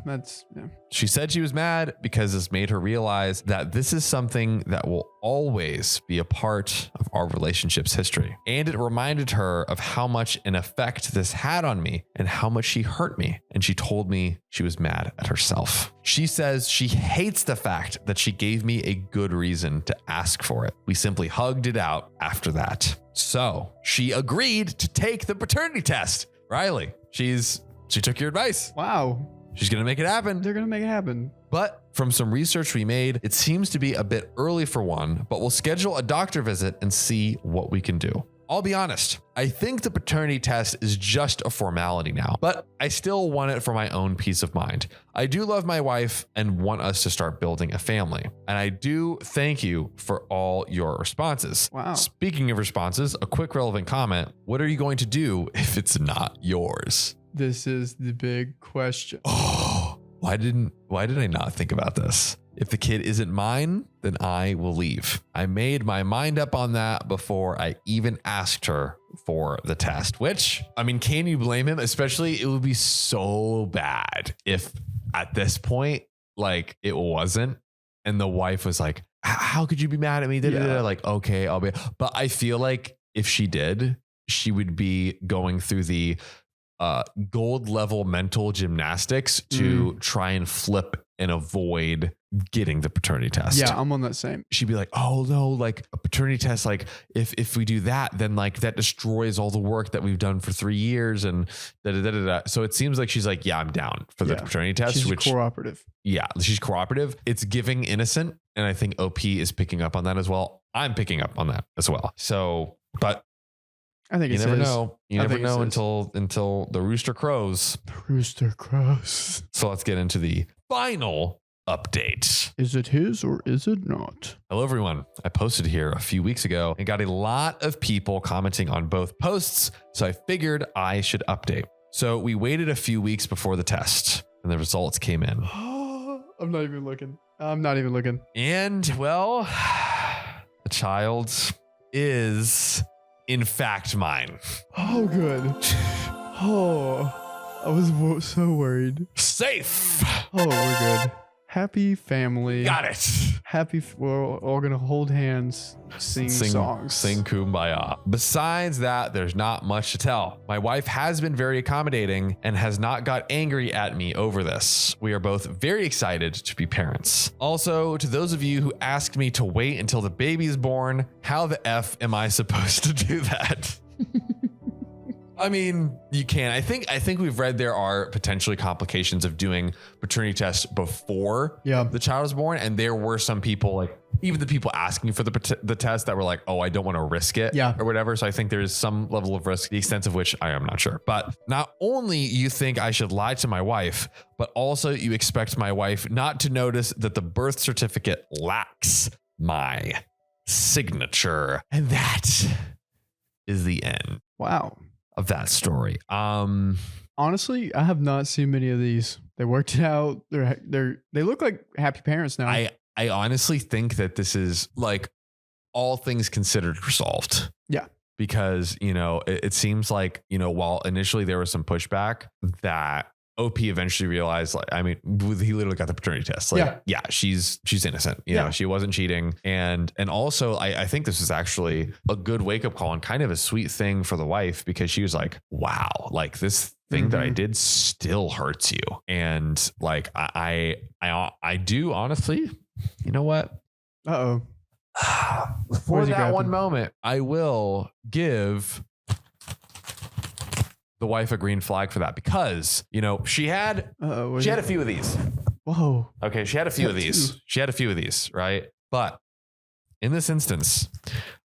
G: She said she was mad because this made her realize that this is something that will always be a part of our relationship's history. And it reminded her of how much an effect this had on me and how much she hurt me. And she told me she was mad at herself. She says she hates the fact that she gave me a good reason to ask for it. We simply hugged it out after that. So she agreed to take the paternity test. Riley, she took your advice.
F: Wow.
G: She's going to make it happen.
F: They're going to make it happen.
G: But from some research we made, it seems to be a bit early for one, but we'll schedule a doctor visit and see what we can do. I'll be honest, I think the paternity test is just a formality now, but I still want it for my own peace of mind. I do love my wife and want us to start building a family. And I do thank you for all your responses.
F: Wow.
G: Speaking of responses, a quick relevant comment. What are you going to do if it's not yours?
F: This is the big question.
G: Oh, why did I not think about this? If the kid isn't mine, then I will leave. I made my mind up on that before I even asked her for the test, which, I mean, can you blame him? Especially, it would be so bad if at this point, like, it wasn't. And the wife was like, how could you be mad at me?
F: Yeah.
G: Like, okay, I'll be. But I feel like if she did, she would be going through the gold level mental gymnastics to try and flip and avoid getting the paternity test.
F: Yeah, I'm on that same.
G: She'd be like, oh no, like a paternity test, like if we do that, then like that destroys all the work that we've done for 3 years and da da da da da. So it seems like she's like, yeah, I'm down for the paternity test.
F: She's
G: which
F: cooperative.
G: Yeah, she's cooperative. It's giving innocent. And I think OP is picking up on that as well. I'm picking up on that as well. So, but
F: I think
G: you
F: it's
G: never
F: his.
G: know. You
F: I
G: never
F: think it's
G: know
F: his.
G: until the rooster crows.
F: The rooster crows.
G: So let's get into the final update.
F: Is it his or is it not?
G: Hello, everyone. I posted here a few weeks ago and got a lot of people commenting on both posts. So I figured I should update. So we waited a few weeks before the test and the results came in.
F: I'm not even looking. I'm not even looking.
G: And well, the child is in fact mine.
F: Oh, good. Oh, I was so worried.
G: Safe.
F: Oh, we're good. Happy family.
G: Got it.
F: Happy. We're all gonna hold hands, sing songs,
G: Sing Kumbaya. Besides that, there's not much to tell. My wife has been very accommodating and has not got angry at me over this. We are both very excited to be parents. Also, to those of you who asked me to wait until the baby is born, how the F am I supposed to do that? I mean, you can. I think we've read there are potentially complications of doing paternity tests before the child is born, and there were some people, like even the people asking for the test, that were like, "Oh, I don't want to risk it," or whatever. So I think there is some level of risk, the extent of which I am not sure. But not only you think I should lie to my wife, but also you expect my wife not to notice that the birth certificate lacks my signature, and that is the end.
F: Wow.
G: Of that story.
F: Honestly, I have not seen many of these. They worked it out. They look like happy parents now.
G: I honestly think that this is, like, all things considered, resolved.
F: Yeah.
G: Because, you know, it seems like, you know, while initially there was some pushback, that OP eventually realized, like, I mean, he literally got the paternity test. Like, yeah, she's innocent. You know, she wasn't cheating. And also, I think this is actually a good wake up call and kind of a sweet thing for the wife, because she was like, wow, like this thing that I did still hurts you. And like, I do honestly, you know what?
F: Uh-oh.
G: For that one moment, I will give the wife a green flag for that, because, you know, she had a few of these.
F: Whoa.
G: Okay, she had a few of these. She had a few of these, right? But in this instance,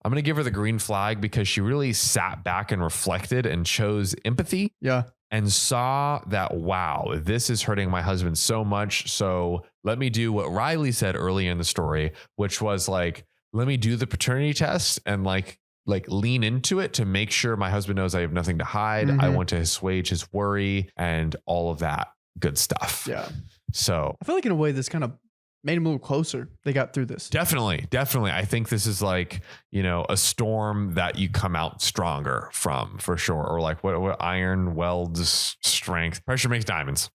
G: I'm going to give her the green flag because she really sat back and reflected and chose empathy.
F: Yeah.
G: And saw that, wow, this is hurting my husband so much. So let me do what Riley said early in the story, which was like, let me do the paternity test and like lean into it to make sure my husband knows I have nothing to hide. I want to assuage his worry and all of that good stuff.
F: Yeah.
G: So
F: I feel like in a way this kind of made him a little closer. They got through this.
G: Definitely. I think this is like, you know, a storm that you come out stronger from, for sure. Or like what iron welds strength. Pressure makes diamonds.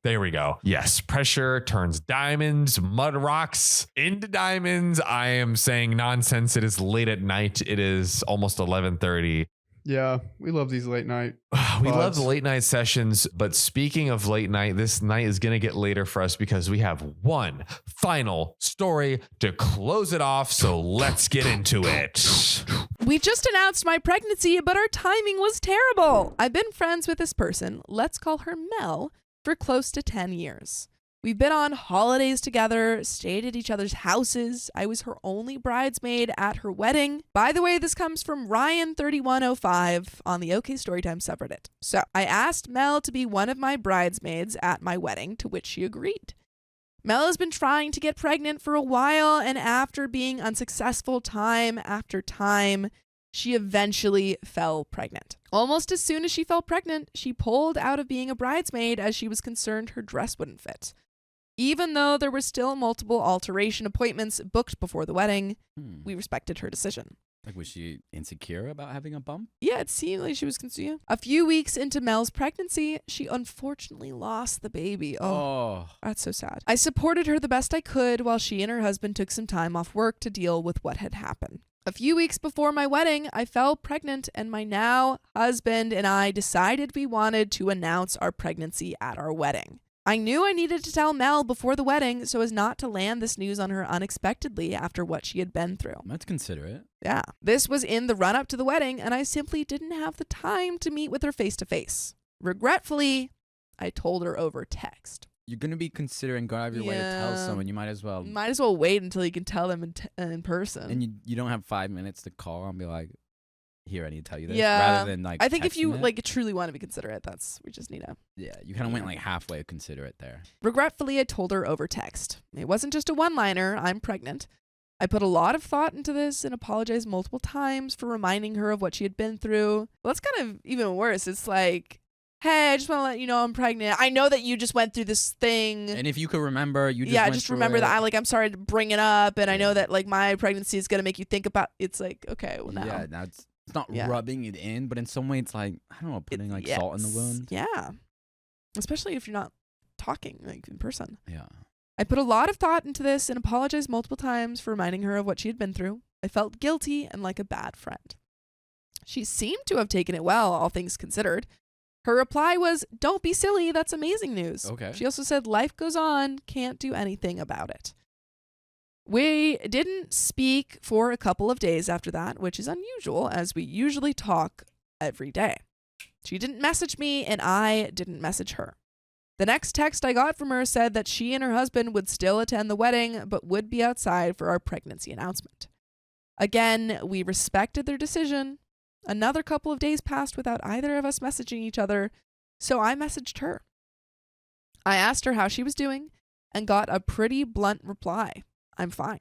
G: There we go. Yes. Pressure turns diamonds, mud rocks into diamonds. I am saying nonsense. It is late at night. It is almost 11:30.
F: Yeah. We love these late night.
G: We love the late night sessions. But speaking of late night, this night is going to get later for us because we have one final story to close it off. So let's get into it.
A: We just announced my pregnancy, but our timing was terrible. I've been friends with this person, let's call her Mel, for close to 10 years. We've been on holidays together, stayed at each other's houses. I was her only bridesmaid at her wedding. By the way, this comes from Ryan3105 on the OK Storytime subreddit. So I asked Mel to be one of my bridesmaids at my wedding, to which she agreed. Mel has been trying to get pregnant for a while, and after being unsuccessful time after time, she eventually fell pregnant. Almost as soon as she fell pregnant, she pulled out of being a bridesmaid as she was concerned her dress wouldn't fit. Even though there were still multiple alteration appointments booked before the wedding, we respected her decision.
B: Like, was she insecure about having a bump?
A: Yeah, it seemed like she was concerned. A few weeks into Mel's pregnancy, she unfortunately lost the baby. Oh, that's so sad. I supported her the best I could while she and her husband took some time off work to deal with what had happened. A few weeks before my wedding, I fell pregnant, and my now husband and I decided we wanted to announce our pregnancy at our wedding. I knew I needed to tell Mel before the wedding so as not to land this news on her unexpectedly after what she had been through.
B: That's considerate.
A: Yeah. This was in the run-up to the wedding, and I simply didn't have the time to meet with her face-to-face. Regretfully, I told her over text.
B: You're going to be considering going out of your way to tell someone. You might as well.
A: Might as well wait until you can tell them in person.
B: And you don't have 5 minutes to call and be like, here, I need to tell you this.
A: Yeah.
B: Rather than like
A: I think if you
B: texting it.
A: like truly want to be considerate, we just need to.
B: Yeah, you kind of went like halfway considerate there.
A: Regretfully, I told her over text. It wasn't just a one-liner, I'm pregnant. I put a lot of thought into this and apologized multiple times for reminding her of what she had been through. Well, that's kind of even worse. It's like, hey, I just want to let you know I'm pregnant. I know that you just went through this thing.
B: And if you could remember, you just went
A: just
B: through
A: remember
B: it.
A: that. I'm sorry to bring it up, and I know that like my pregnancy is gonna make you think about. It's like, okay, well now.
B: Yeah, now it's not rubbing it in, but in some way it's like, I don't know, putting like salt in the wound.
A: Yeah, especially if you're not talking like in person.
B: Yeah.
A: I put a lot of thought into this and apologized multiple times for reminding her of what she had been through. I felt guilty and like a bad friend. She seemed to have taken it well, all things considered. Her reply was, "Don't be silly, that's amazing news."
B: Okay.
A: She also said, "Life goes on, can't do anything about it." We didn't speak for a couple of days after that, which is unusual as we usually talk every day. She didn't message me and I didn't message her. The next text I got from her said that she and her husband would still attend the wedding but would be outside for our pregnancy announcement. Again, we respected their decision. Another couple of days passed without either of us messaging each other, so I messaged her. I asked her how she was doing and got a pretty blunt reply. I'm fine.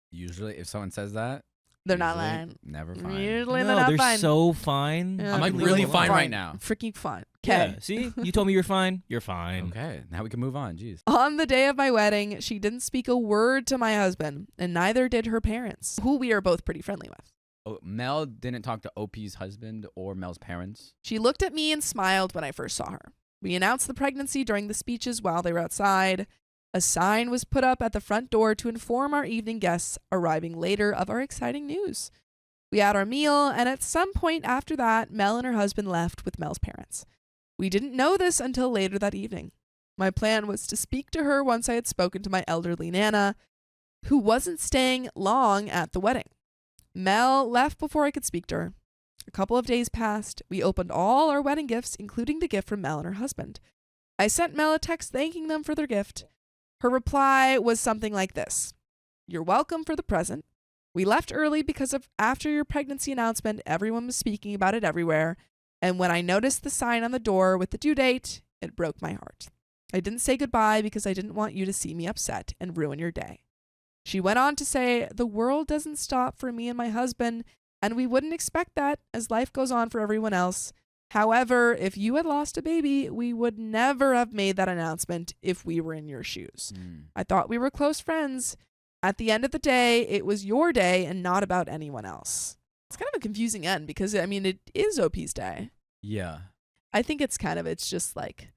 B: Usually, if someone says that,
A: They're not
B: usually
A: lying.
B: Never fine.
A: Usually
C: No,
A: they're not
C: they're
A: fine.
C: so fine.
A: Yeah,
B: I'm like really fine right now.
A: Freaking fine. Okay.
C: Yeah, see? You told me you're fine. You're fine.
B: Okay, now we can move on. Jeez.
A: On the day of my wedding, she didn't speak a word to my husband, and neither did her parents, who we are both pretty friendly with.
B: Oh, Mel didn't talk to OP's husband or Mel's parents.
A: She looked at me and smiled when I first saw her. We announced the pregnancy during the speeches while they were outside. A sign was put up at the front door to inform our evening guests arriving later of our exciting news. We had our meal, and at some point after that, Mel and her husband left with Mel's parents. We didn't know this until later that evening. My plan was to speak to her once I had spoken to my elderly Nana, who wasn't staying long at the wedding. Mel left before I could speak to her. A couple of days passed. We opened all our wedding gifts, including the gift from Mel and her husband. I sent Mel a text thanking them for their gift. Her reply was something like this: "You're welcome for the present. We left early because of after your pregnancy announcement, everyone was speaking about it everywhere. And when I noticed the sign on the door with the due date, it broke my heart. I didn't say goodbye because I didn't want you to see me upset and ruin your day." She went on to say, "The world doesn't stop for me and my husband, and we wouldn't expect that as life goes on for everyone else. However, if you had lost a baby, we would never have made that announcement if we were in your shoes. I thought we were close friends. At the end of the day, it was your day and not about anyone else." It's kind of a confusing end because, I mean, it is OP's day.
B: Yeah.
A: I think it's just like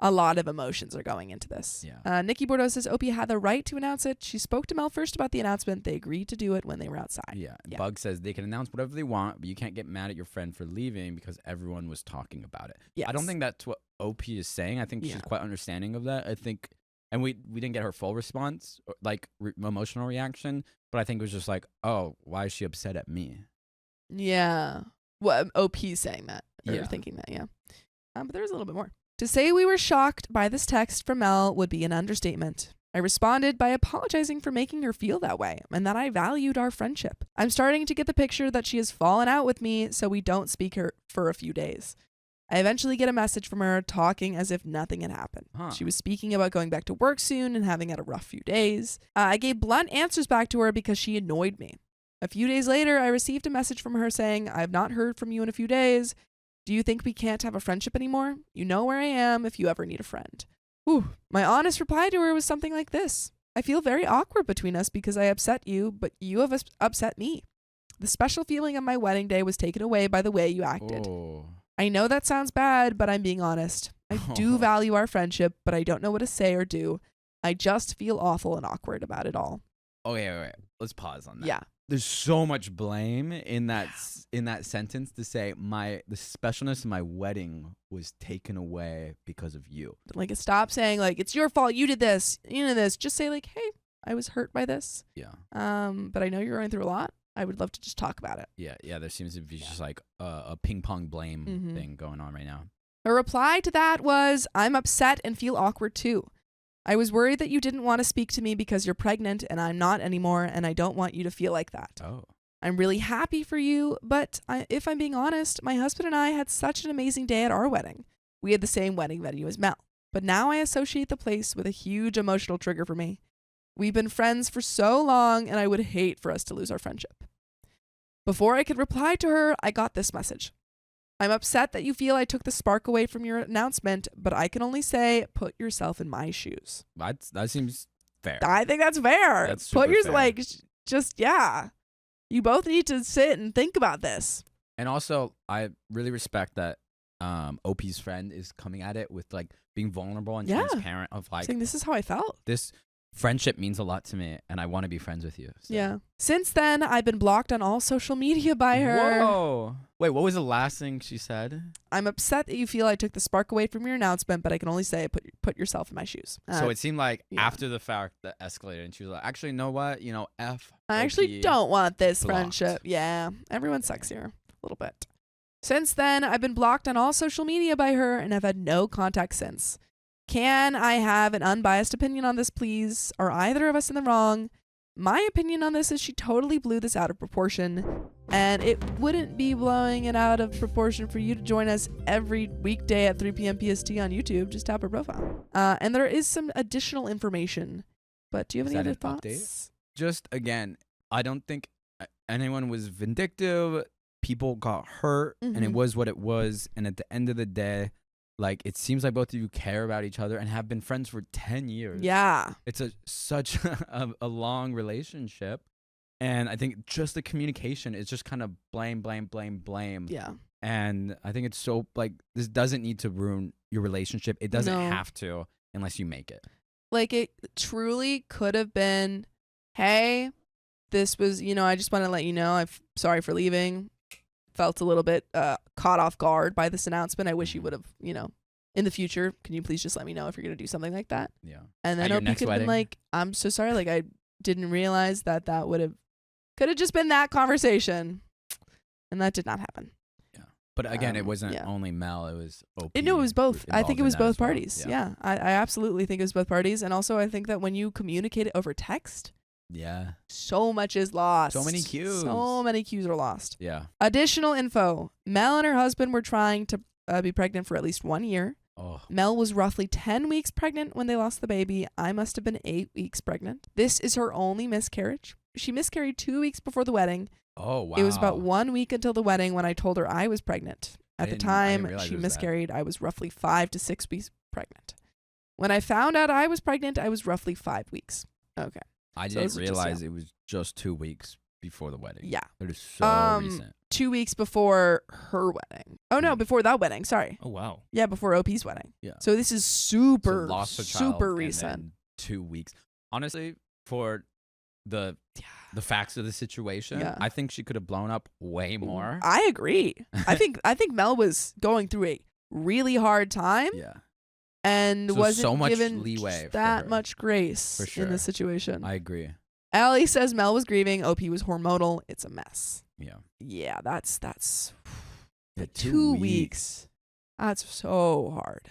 A: a lot of emotions are going into this.
B: Yeah.
A: Nikki Bordeaux says OP had the right to announce it. She spoke to Mel first about the announcement. They agreed to do it when they were outside.
B: Yeah. Bug says they can announce whatever they want, but you can't get mad at your friend for leaving because everyone was talking about it.
A: Yes.
B: I don't think that's what OP is saying. I think she's quite understanding of that. I think, and we didn't get her full response, like emotional reaction, but I think it was just like, oh, why is she upset at me?
A: Yeah. What OP's saying that or
B: Yeah.
A: thinking that, yeah. But there's a little bit more. To say we were shocked by this text from Mel would be an understatement. I responded by apologizing for making her feel that way and that I valued our friendship. I'm starting to get the picture that she has fallen out with me, so we don't speak her for a few days. I eventually get a message from her talking as if nothing had happened. She was speaking about going back to work soon and having had a rough few days. I gave blunt answers back to her because she annoyed me. A few days later, I received a message from her saying, I have not heard from you in a few days. Do you think we can't have a friendship anymore? You know where I am if you ever need a friend. Whew. My honest reply to her was something like this. I feel very awkward between us because I upset you, but you have upset me. The special feeling of my wedding day was taken away by the way you acted.
B: Oh.
A: I know that sounds bad, but I'm being honest. I do value our friendship, but I don't know what to say or do. I just feel awful and awkward about it all.
B: Okay, wait. Let's pause on that.
A: Yeah.
B: There's so much blame in that sentence to say the specialness of my wedding was taken away because of you.
A: Like, stop saying like it's your fault. You did this. You did this. Just say like, hey, I was hurt by this.
B: Yeah.
A: But I know you're going through a lot. I would love to just talk about it.
B: Yeah. There seems to be just like a ping pong blame thing going on right now.
A: Her reply to that was, I'm upset and feel awkward too. I was worried that you didn't want to speak to me because you're pregnant and I'm not anymore, and I don't want you to feel like that.
B: Oh.
A: I'm really happy for you, but if I'm being honest, my husband and I had such an amazing day at our wedding. We had the same wedding venue as Mel, but now I associate the place with a huge emotional trigger for me. We've been friends for so long, and I would hate for us to lose our friendship. Before I could reply to her, I got this message. I'm upset that you feel I took the spark away from your announcement, but I can only say, put yourself in my shoes.
B: That seems fair.
A: I think that's fair.
B: That's
A: Put
B: super
A: your
B: fair.
A: You both need to sit and think about this.
B: And also, I really respect that OP's friend is coming at it with like being vulnerable and transparent of like
A: saying this is how I felt.
B: This friendship means a lot to me and I want to be friends with you. So.
A: Yeah. Since then, I've been blocked on all social media by her.
B: Whoa. Wait, what was the last thing she said?
A: I'm upset that you feel I took the spark away from your announcement, but I can only say put yourself in my shoes.
B: So it seemed like after the fact that escalated and she was like, actually, you know what? F.
A: I
B: OP,
A: actually don't want this
B: blocked.
A: friendship. Yeah. Everyone sucks here a little bit. Since then, I've been blocked on all social media by her and have had no contact since. Can I have an unbiased opinion on this, please? Are either of us in the wrong? My opinion on this is she totally blew this out of proportion, and it wouldn't be blowing it out of proportion for you to join us every weekday at 3 p.m. PST on YouTube. Just tap her profile. And there is some additional information, but do you have any other thoughts?
B: Update? Just, again, I don't think anyone was vindictive. People got hurt, and it was what it was, and at the end of the day, like, it seems like both of you care about each other and have been friends for 10 years.
A: Yeah.
B: It's such a long relationship. And I think just the communication is just kind of blame.
A: Yeah.
B: And I think it's so, like, this doesn't need to ruin your relationship. It doesn't have to unless you make it.
A: Like, it truly could have been, hey, this was, I just want to let you know, I'm sorry for leaving. Felt a little bit caught off guard by this announcement. I wish you would have, in the future, can you please just let me know if you're going to do something like that?
B: Yeah.
A: And then OP could have been like, I'm so sorry. Like, I didn't realize that could have just been that conversation. And that did not happen.
B: Yeah. But again, it wasn't only Mel. It was OP.
A: It was both. I think it was both
B: well.
A: parties. Yeah. I absolutely think it was both parties. And also, I think that when you communicate it over text,
B: yeah,
A: so much is lost.
B: So many cues.
A: So many cues are lost.
B: Yeah.
A: Additional info. Mel and her husband were trying to be pregnant for at least 1 year.
B: Oh.
A: Mel was roughly 10 weeks pregnant when they lost the baby. I must have been 8 weeks pregnant. This is her only miscarriage. She miscarried 2 weeks before the wedding.
B: Oh, wow.
A: It was about 1 week until the wedding when I told her I was pregnant. At the time she miscarried, I was roughly 5 to 6 weeks pregnant. When I found out I was pregnant, I was roughly 5 weeks. Okay.
B: I didn't realize it was just 2 weeks before the wedding.
A: Yeah.
B: It is so recent.
A: 2 weeks before her wedding. Oh, no, before that wedding. Sorry.
C: Oh, wow.
A: Yeah, before OP's wedding.
B: Yeah.
A: So this is super,
B: So lost a child
A: super
B: and
A: recent.
B: then 2 weeks. Honestly, for the facts of the situation, I think she could have blown up way more.
A: I agree. I think Mel was going through a really hard time.
B: Yeah.
A: And
B: So
A: wasn't
B: much
A: given
B: leeway for
A: that
B: her.
A: much grace
B: For sure.
A: in this situation.
B: I agree.
A: Allie says Mel was grieving. OP was hormonal. It's a mess.
B: Yeah.
A: Yeah, that's
B: Yeah,
A: 2 weeks. That's so hard.